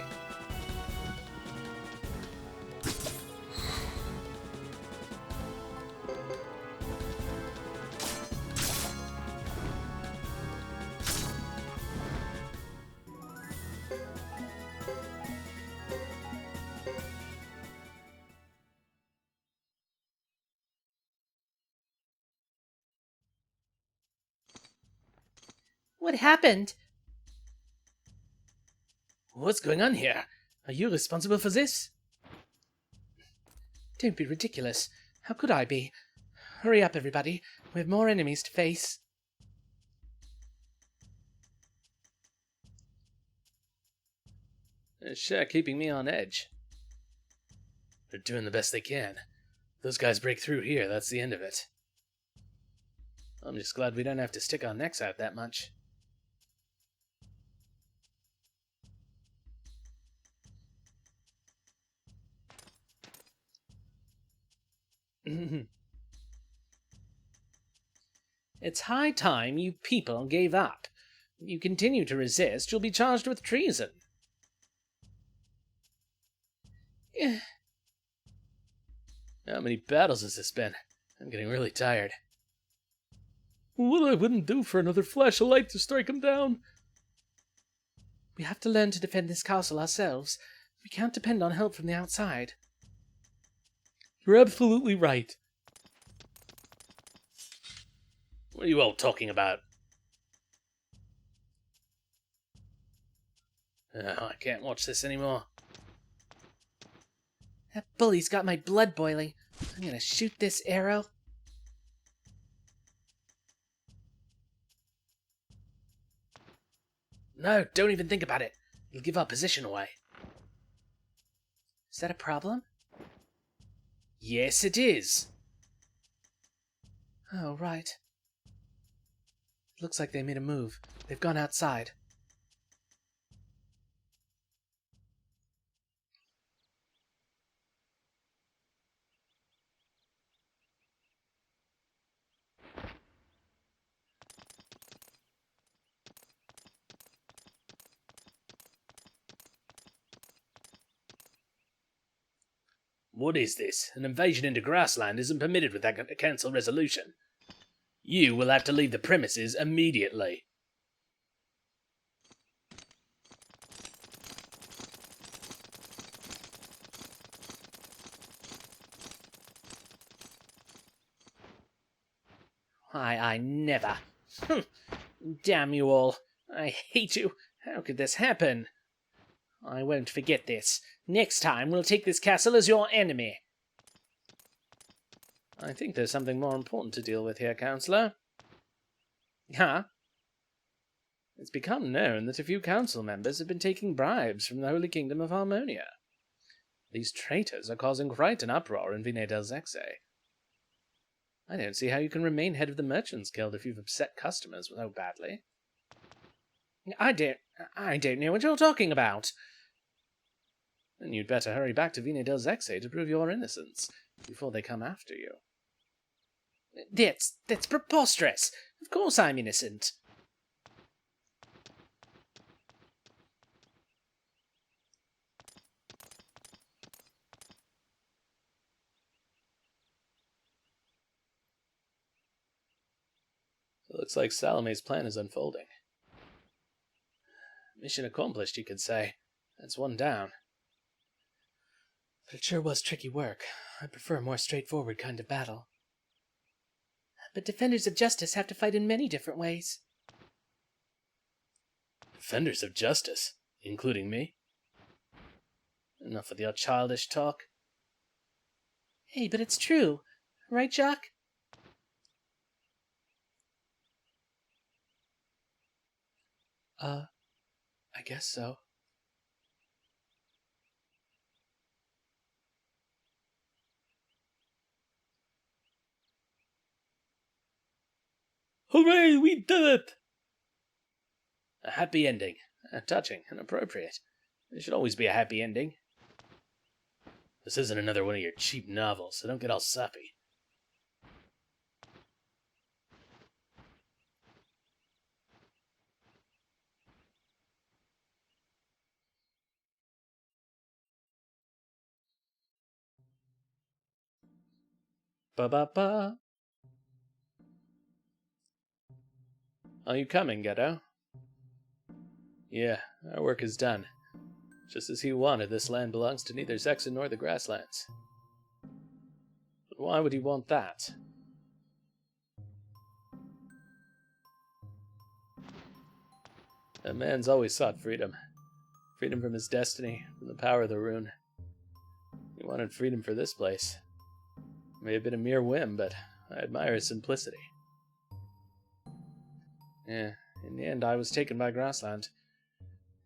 What happened? What's going on here? Are you responsible for this? Don't be ridiculous. How could I be? Hurry up, everybody. We have more enemies to face. They're sure keeping me on edge. They're doing the best they can. If those guys break through here, that's the end of it. I'm just glad we don't have to stick our necks out that much. It's high time you people gave up. If you continue to resist, you'll be charged with treason. How many battles has this been? I'm getting really tired. What I wouldn't do for another flash of light to strike him down. We have to learn to defend this castle ourselves. We can't depend on help from the outside. You're absolutely right. What are you all talking about? Oh, I can't watch this anymore. That bully's got my blood boiling. I'm gonna shoot this arrow. No, don't even think about it. You'll give our position away. Is that a problem? Yes, it is. Oh, right. Looks like they made a move. They've gone outside. What is this? An invasion into grassland isn't permitted with that council resolution. You will have to leave the premises immediately. I never. Damn you all. I hate you. How could this happen? I won't forget this. Next time, we'll take this castle as your enemy. I think there's something more important to deal with here, Counselor. Huh? It's become known that a few council members have been taking bribes from the Holy Kingdom of Harmonia. These traitors are causing quite an uproar in Vine del Zexe. I don't see how you can remain head of the Merchants Guild if you've upset customers so badly. I don't know what you're talking about. Then you'd better hurry back to Vine del Zexe to prove your innocence before they come after you. That's preposterous. Of course I'm innocent. It looks like Salome's plan is unfolding. Mission accomplished, you could say. That's one down. But it sure was tricky work. I prefer a more straightforward kind of battle. But defenders of justice have to fight in many different ways. Defenders of justice? Including me? Enough of your childish talk. Hey, but it's true. Right, Jacques? I guess so. Hooray, we did it! A happy ending. Touching and appropriate. There should always be a happy ending. This isn't another one of your cheap novels, so don't get all sappy. Ba-ba-ba. Are you coming, Geddoe? Yeah, our work is done. Just as he wanted, this land belongs to neither Zexa nor the grasslands. But why would he want that? That man's always sought freedom. Freedom from his destiny, from the power of the rune. He wanted freedom for this place. It may have been a mere whim, but I admire his simplicity. Yeah, in the end I was taken by Grassland.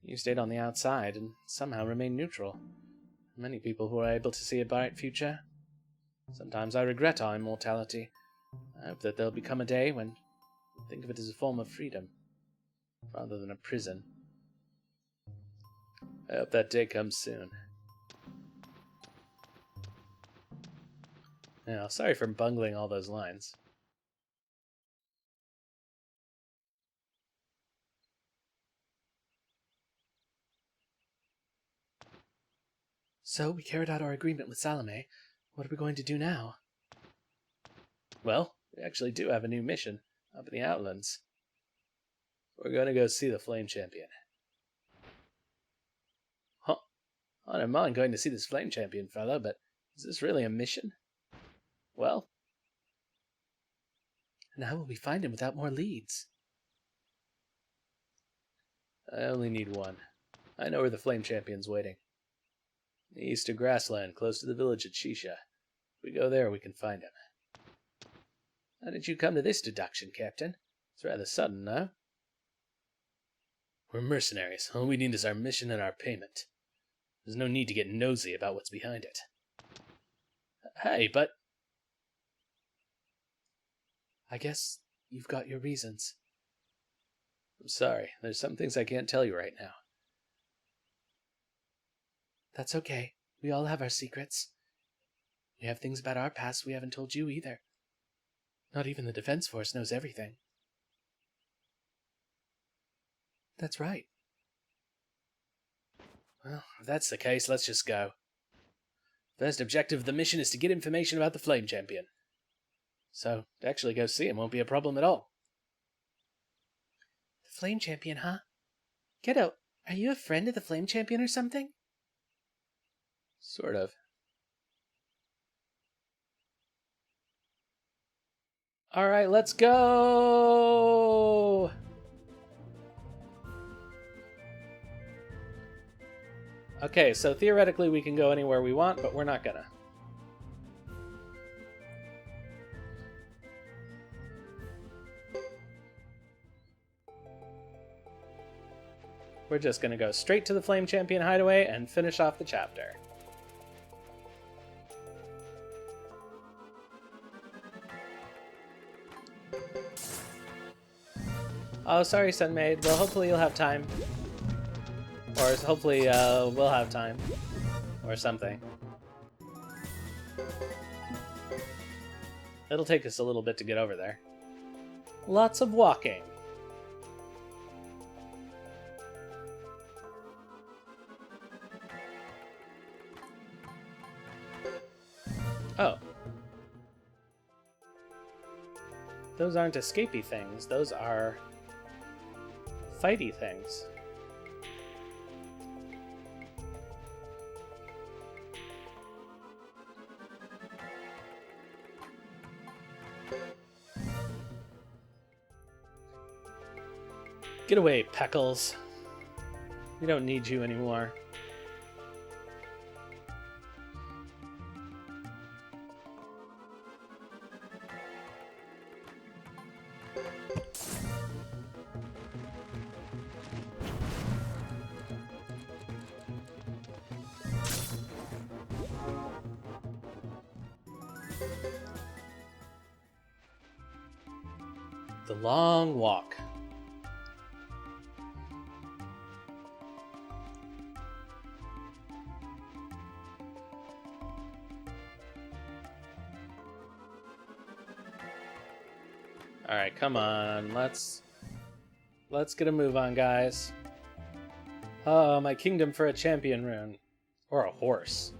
You stayed on the outside and somehow remained neutral. Many people who are able to see a bright future. Sometimes I regret our immortality. I hope that there'll become a day when we think of it as a form of freedom, rather than a prison. I hope that day comes soon. Yeah, sorry for bungling all those lines. So, we carried out our agreement with Salome. What are we going to do now? Well, we actually do have a new mission up in the Outlands. We're going to go see the Flame Champion. Huh? I don't mind going to see this Flame Champion fellow, but is this really a mission? Well, And how will we find him without more leads? I only need one. I know where the Flame Champion's waiting. In the east of Grassland, close to the village at Shisha. If we go there, we can find him. How did you come to this deduction, Captain? It's rather sudden, no? We're mercenaries. All we need is our mission and our payment. There's no need to get nosy about what's behind it. Hey, but... I guess you've got your reasons. I'm sorry. There's some things I can't tell you right now. That's okay. We all have our secrets. We have things about our past we haven't told you either. Not even the Defense Force knows everything. That's right. Well, if that's the case, let's just go. First objective of the mission is to get information about the Flame Champion. So, to actually go see him won't be a problem at all. The Flame Champion, huh? Geddoe, are you a friend of the Flame Champion or something? Sort of. Alright, let's go! Okay, so theoretically we can go anywhere we want, but we're not gonna. We're just gonna go straight to the Flame Champion hideaway and finish off the chapter. Oh, sorry, Sunmaid. Well, hopefully you'll have time. Or hopefully we'll have time. Or something. It'll take us a little bit to get over there. Lots of walking. Oh. Those aren't escapey things. Those are fighty things. Get away, Peckles. We don't need you anymore. The long walk. All right, come on. Let's get a move on, guys. Oh, my kingdom for a champion rune. Or a horse.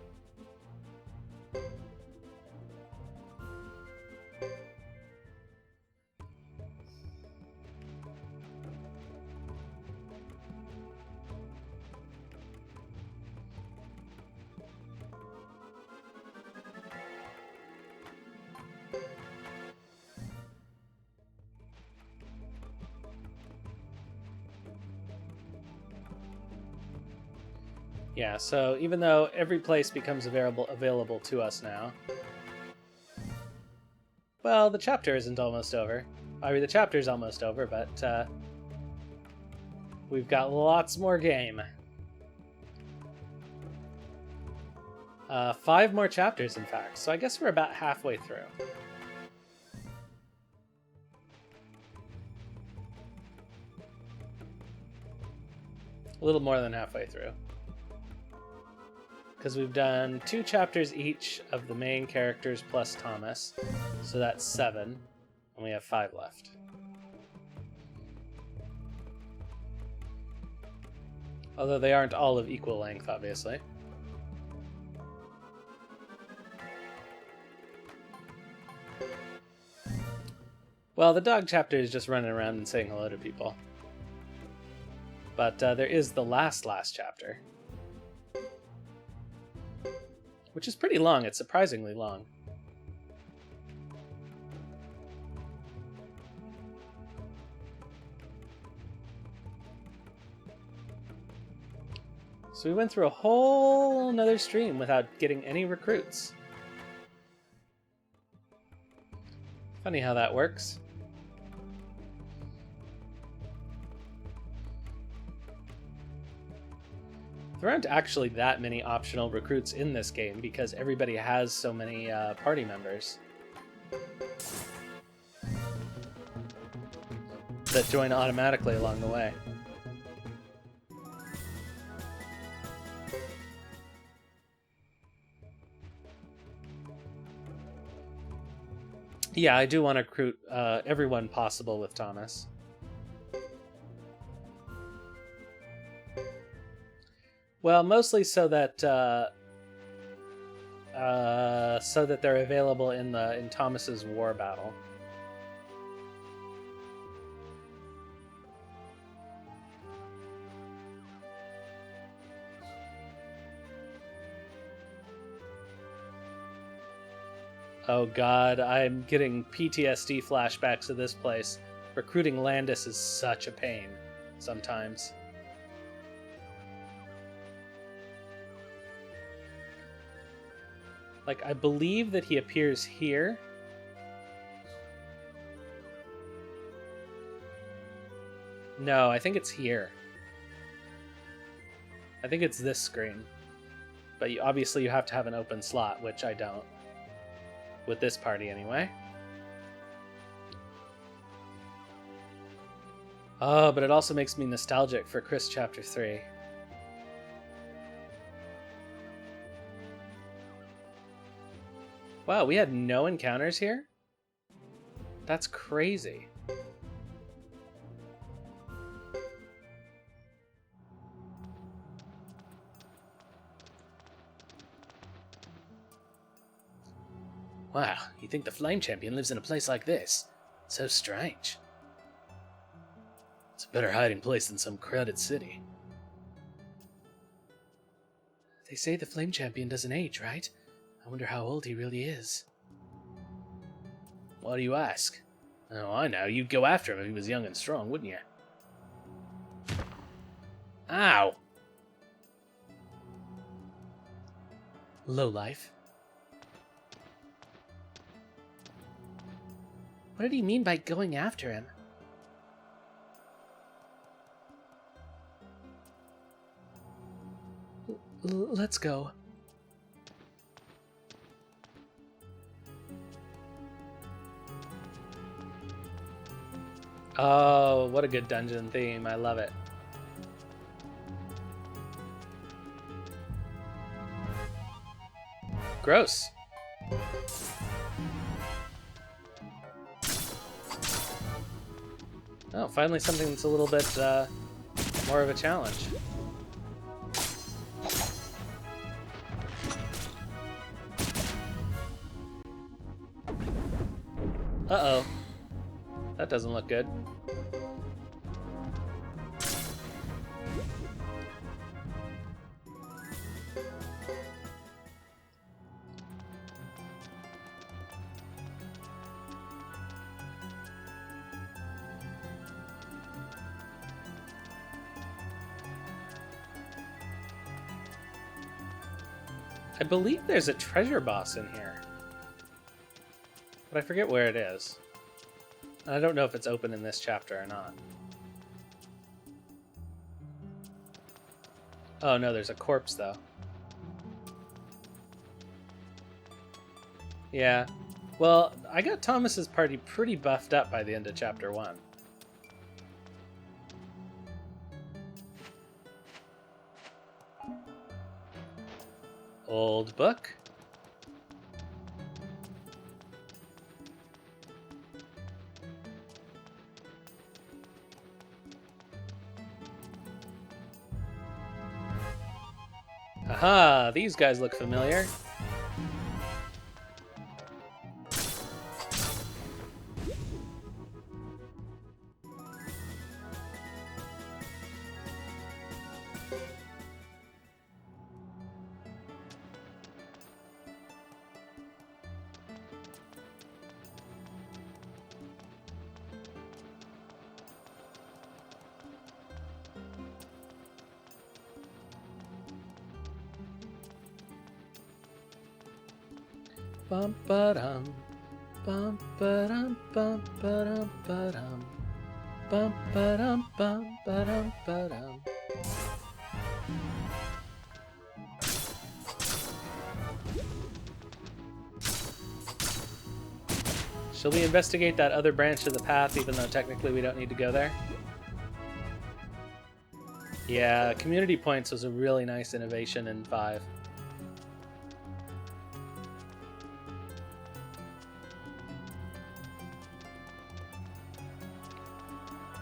Yeah, so even though every place becomes available to us now, well, the chapter isn't almost over. I mean, the chapter's almost over, but we've got lots more game. 5 more chapters, in fact, so I guess we're about halfway through. A little more than halfway through. Because we've done 2 chapters each of the main characters plus Thomas. So that's 7. And we have 5 left. Although they aren't all of equal length, obviously. Well, the dog chapter is just running around and saying hello to people. But there is the last chapter. Which is pretty long. It's surprisingly long. So we went through a whole nother stream without getting any recruits. Funny how that works. There aren't actually that many optional recruits in this game because everybody has so many party members that join automatically along the way. Yeah, I do want to recruit everyone possible with Thomas. Well, mostly so that they're available in Thomas's war battle. Oh god, I'm getting PTSD flashbacks of this place. Recruiting Landis is such a pain sometimes. Like, I believe that he appears here. No, I think it's here. I think it's this screen. But obviously you have to have an open slot, which I don't. With this party, anyway. Oh, but it also makes me nostalgic for Chris Chapter 3. Wow, we had no encounters here? That's crazy. Wow, you think the Flame Champion lives in a place like this? So strange. It's a better hiding place than some crowded city. They say the Flame Champion doesn't age, right? I wonder how old he really is. Why do you ask? Oh, I know. You'd go after him if he was young and strong, wouldn't you? Ow! Lowlife. What did he mean by going after him? Let's go. Oh, what a good dungeon theme. I love it. Gross. Oh, finally something that's a little bit more of a challenge. Uh-oh. That doesn't look good. I believe there's a treasure boss in here, but I forget where it is. I don't know if it's open in this chapter or not. Oh no, there's a corpse though. Yeah. Well, I got Thomas's party pretty buffed up by the end of chapter 1. Old book. Aha, these guys look familiar. Bum ba-dum, bum ba-dum, bum ba-dum ba-dum, bum ba-dum, bum ba-dum ba-dum. Shall we investigate that other branch of the path, even though technically we don't need to go there? Yeah, community points was a really nice innovation in 5.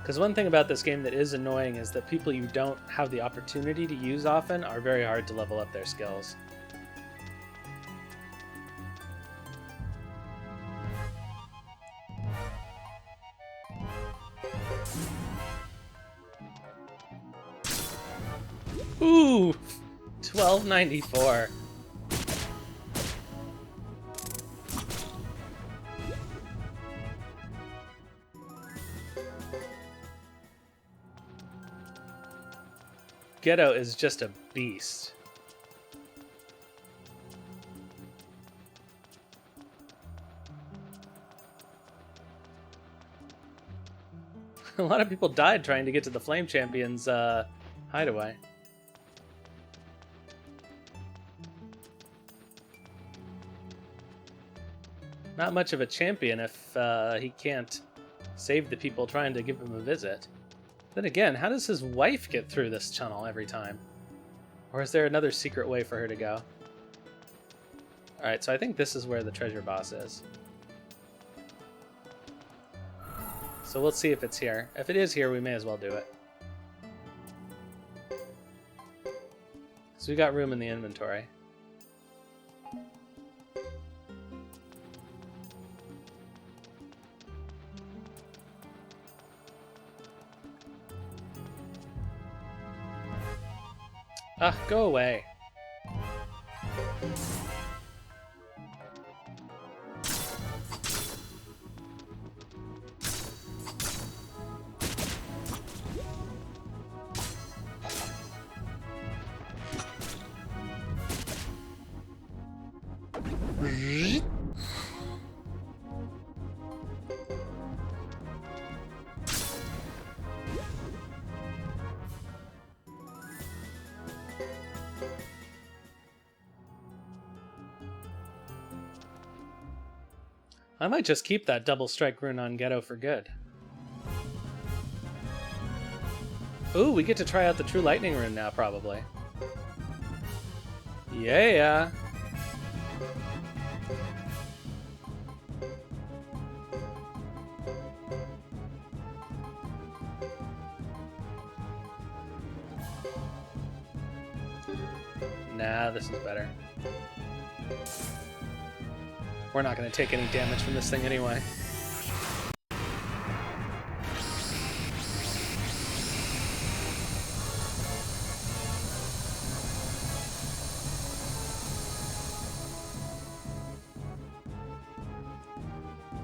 Because one thing about this game that is annoying is that people you don't have the opportunity to use often are very hard to level up their skills. Ooh! 1294. Geddoe is just a beast. A lot of people died trying to get to the Flame Champion's hideaway. Not much of a champion if he can't save the people trying to give him a visit. Then again, how does his wife get through this tunnel every time? Or is there another secret way for her to go? Alright, so I think this is where the treasure boss is. So we'll see if it's here. If it is here, we may as well do it. So we got room in the inventory. Ah, go away. I might just keep that double strike rune on Geddoe for good. Ooh, we get to try out the True Lightning rune now, probably. Yeah. Nah, this is better. We're not going to take any damage from this thing anyway.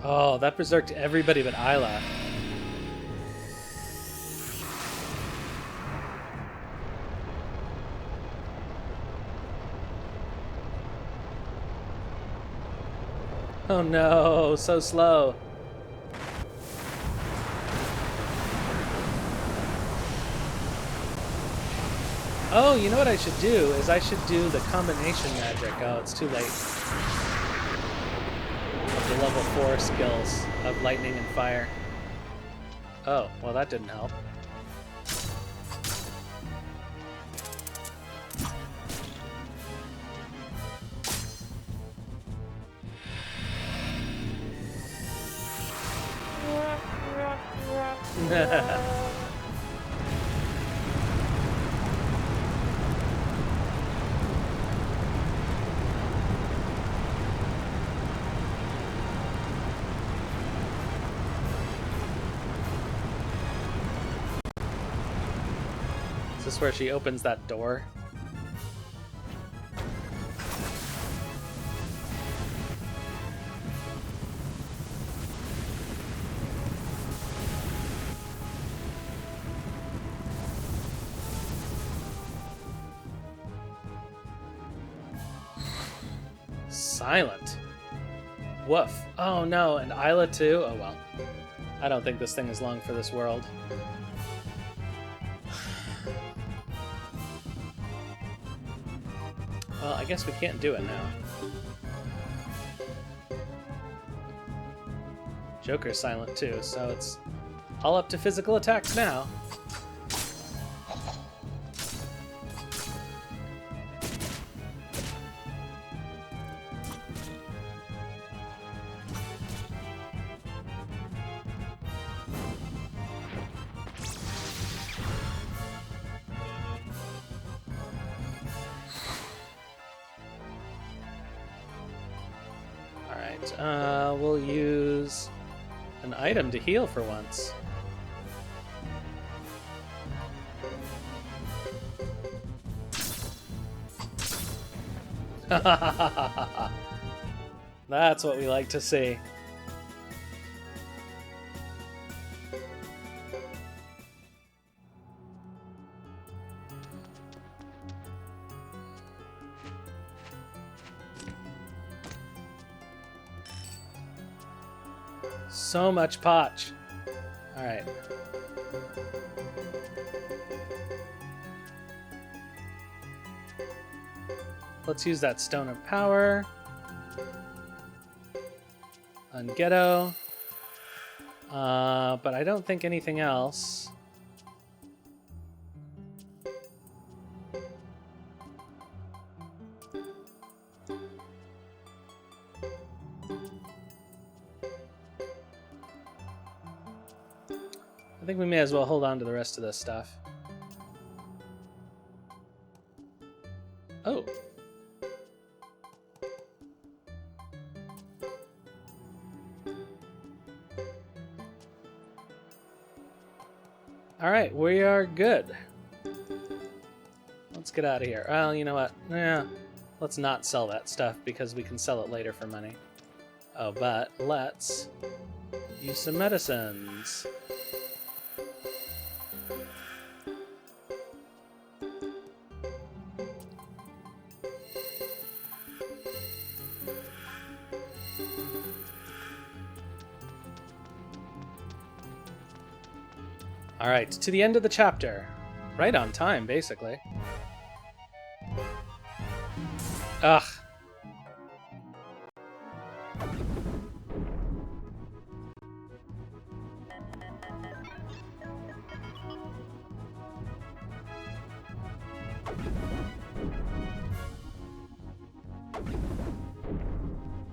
Oh, that berserked everybody but Isla. Oh no, so slow. Oh, you know what I should do is I should do the combination magic. Oh, it's too late. Of the level 4 skills of lightning and fire. Oh, well that didn't help. Is this where she opens that door? Silent. Woof. Oh no, and Isla too? Oh well. I don't think this thing is long for this world. Well, I guess we can't do it now. Joker's silent too, so it's all up to physical attacks now. We'll use an item to heal for once. That's what we like to see. So much potch. All right. Let's use that Stone of Power on Geddoe. But I don't think anything else. I think we may as well hold on to the rest of this stuff. Oh. Alright, we are good. Let's get out of here. Well, you know what? Yeah, let's not sell that stuff because we can sell it later for money. Oh, but let's use some medicines. Alright, to the end of the chapter. Right on time, basically. Ugh.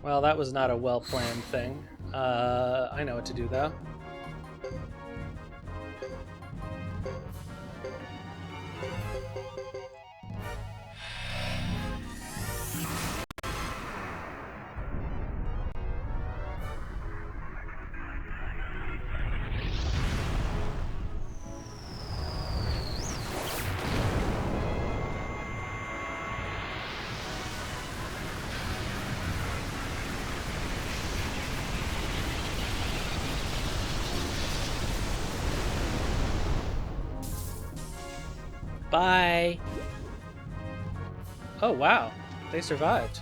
Well, that was not a well-planned thing. I know what to do, though. Bye! Oh, wow. They survived.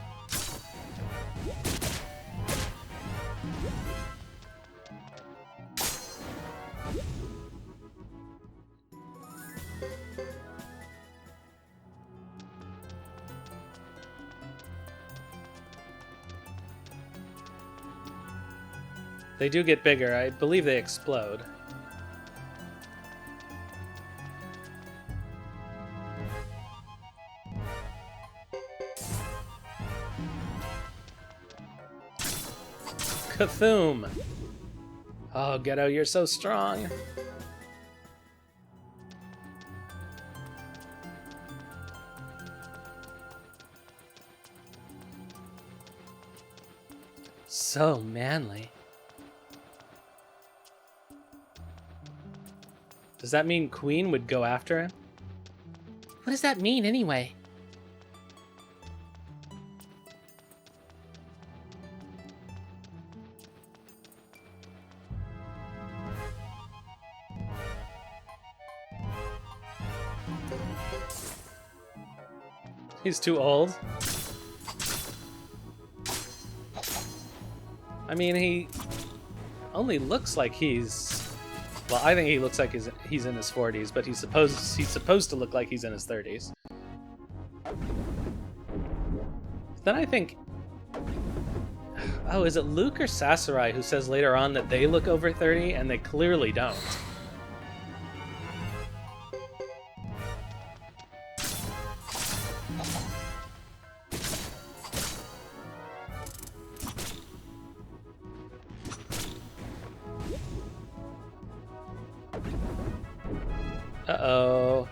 They do get bigger. I believe they explode. Cthulhu! Oh, Geddoe, you're so strong. So manly. Does that mean Queen would go after him? What does that mean, anyway? He's too old. I mean, he only looks like he's... Well, I think he looks like he's in his 40s, but he's supposed to look like he's in his 30s. Then I think... Oh, is it Luke or Sasarai who says later on that they look over 30, and they clearly don't? Uh-oh.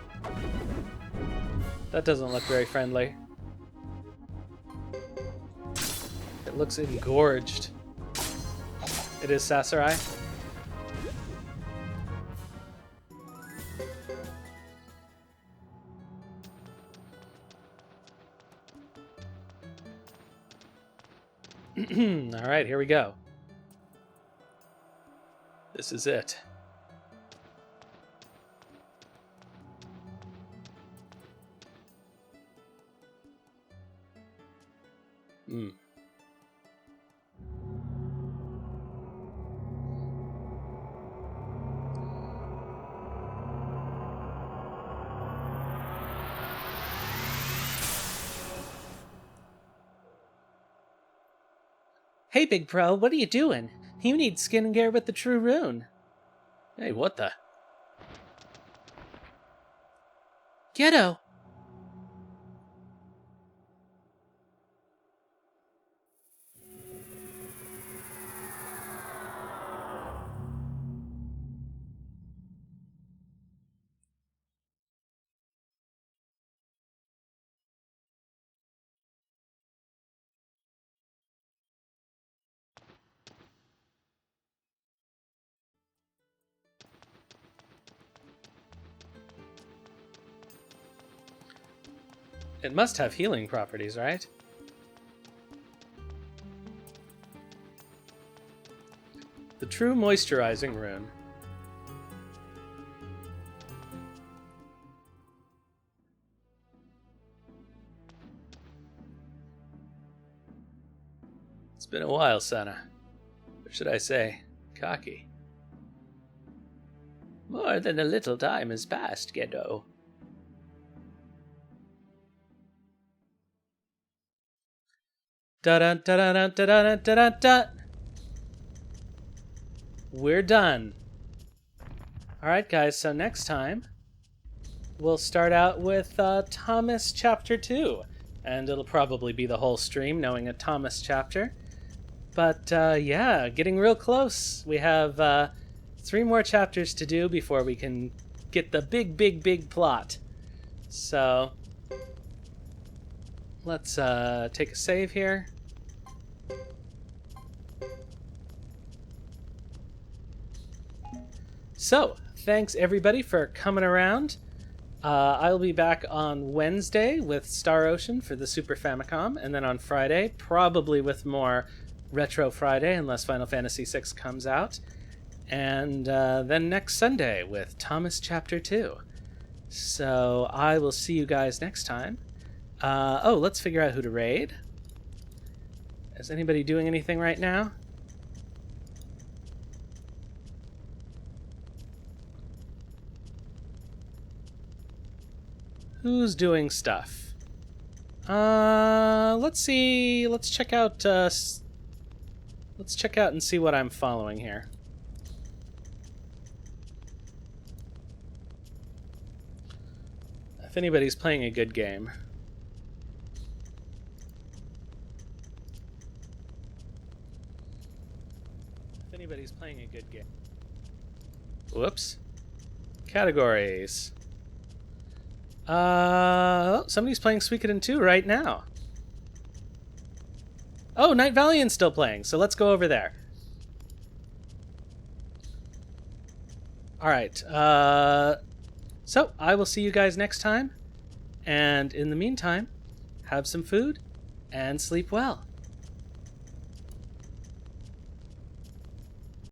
That doesn't look very friendly. It looks engorged. It is Sasarai. Alright, here we go. This is it. Hey, big bro, what are you doing? You need skin and gear with the true rune. Hey, what the? Geddoe! It must have healing properties, right? The true moisturizing rune. It's been a while, Sana. Or should I say, cocky. More than a little time has passed, Geddoe. Da-da-da-da-da-da-da-da-da. We're done. Alright, guys, so next time we'll start out with Thomas Chapter 2. And it'll probably be the whole stream, knowing a Thomas chapter. But yeah, getting real close. We have 3 more chapters to do before we can get the big plot. So let's take a save here. So, thanks everybody for coming around. I'll be back on Wednesday with Star Ocean for the Super Famicom, and then on Friday, probably with more Retro Friday, unless Final Fantasy VI comes out. And then next Sunday with Thomas Chapter 2. So I will see you guys next time. Oh, let's figure out who to raid. Is anybody doing anything right now? Who's doing stuff? Let's see. Let's check out. Let's check out and see what I'm following here. If anybody's playing a good game. If anybody's playing a good game. Whoops. Categories. Somebody's playing Suikoden 2 right now. Oh, Night Valiant's still playing, so let's go over there. Alright, so I will see you guys next time, and in the meantime, have some food and sleep well.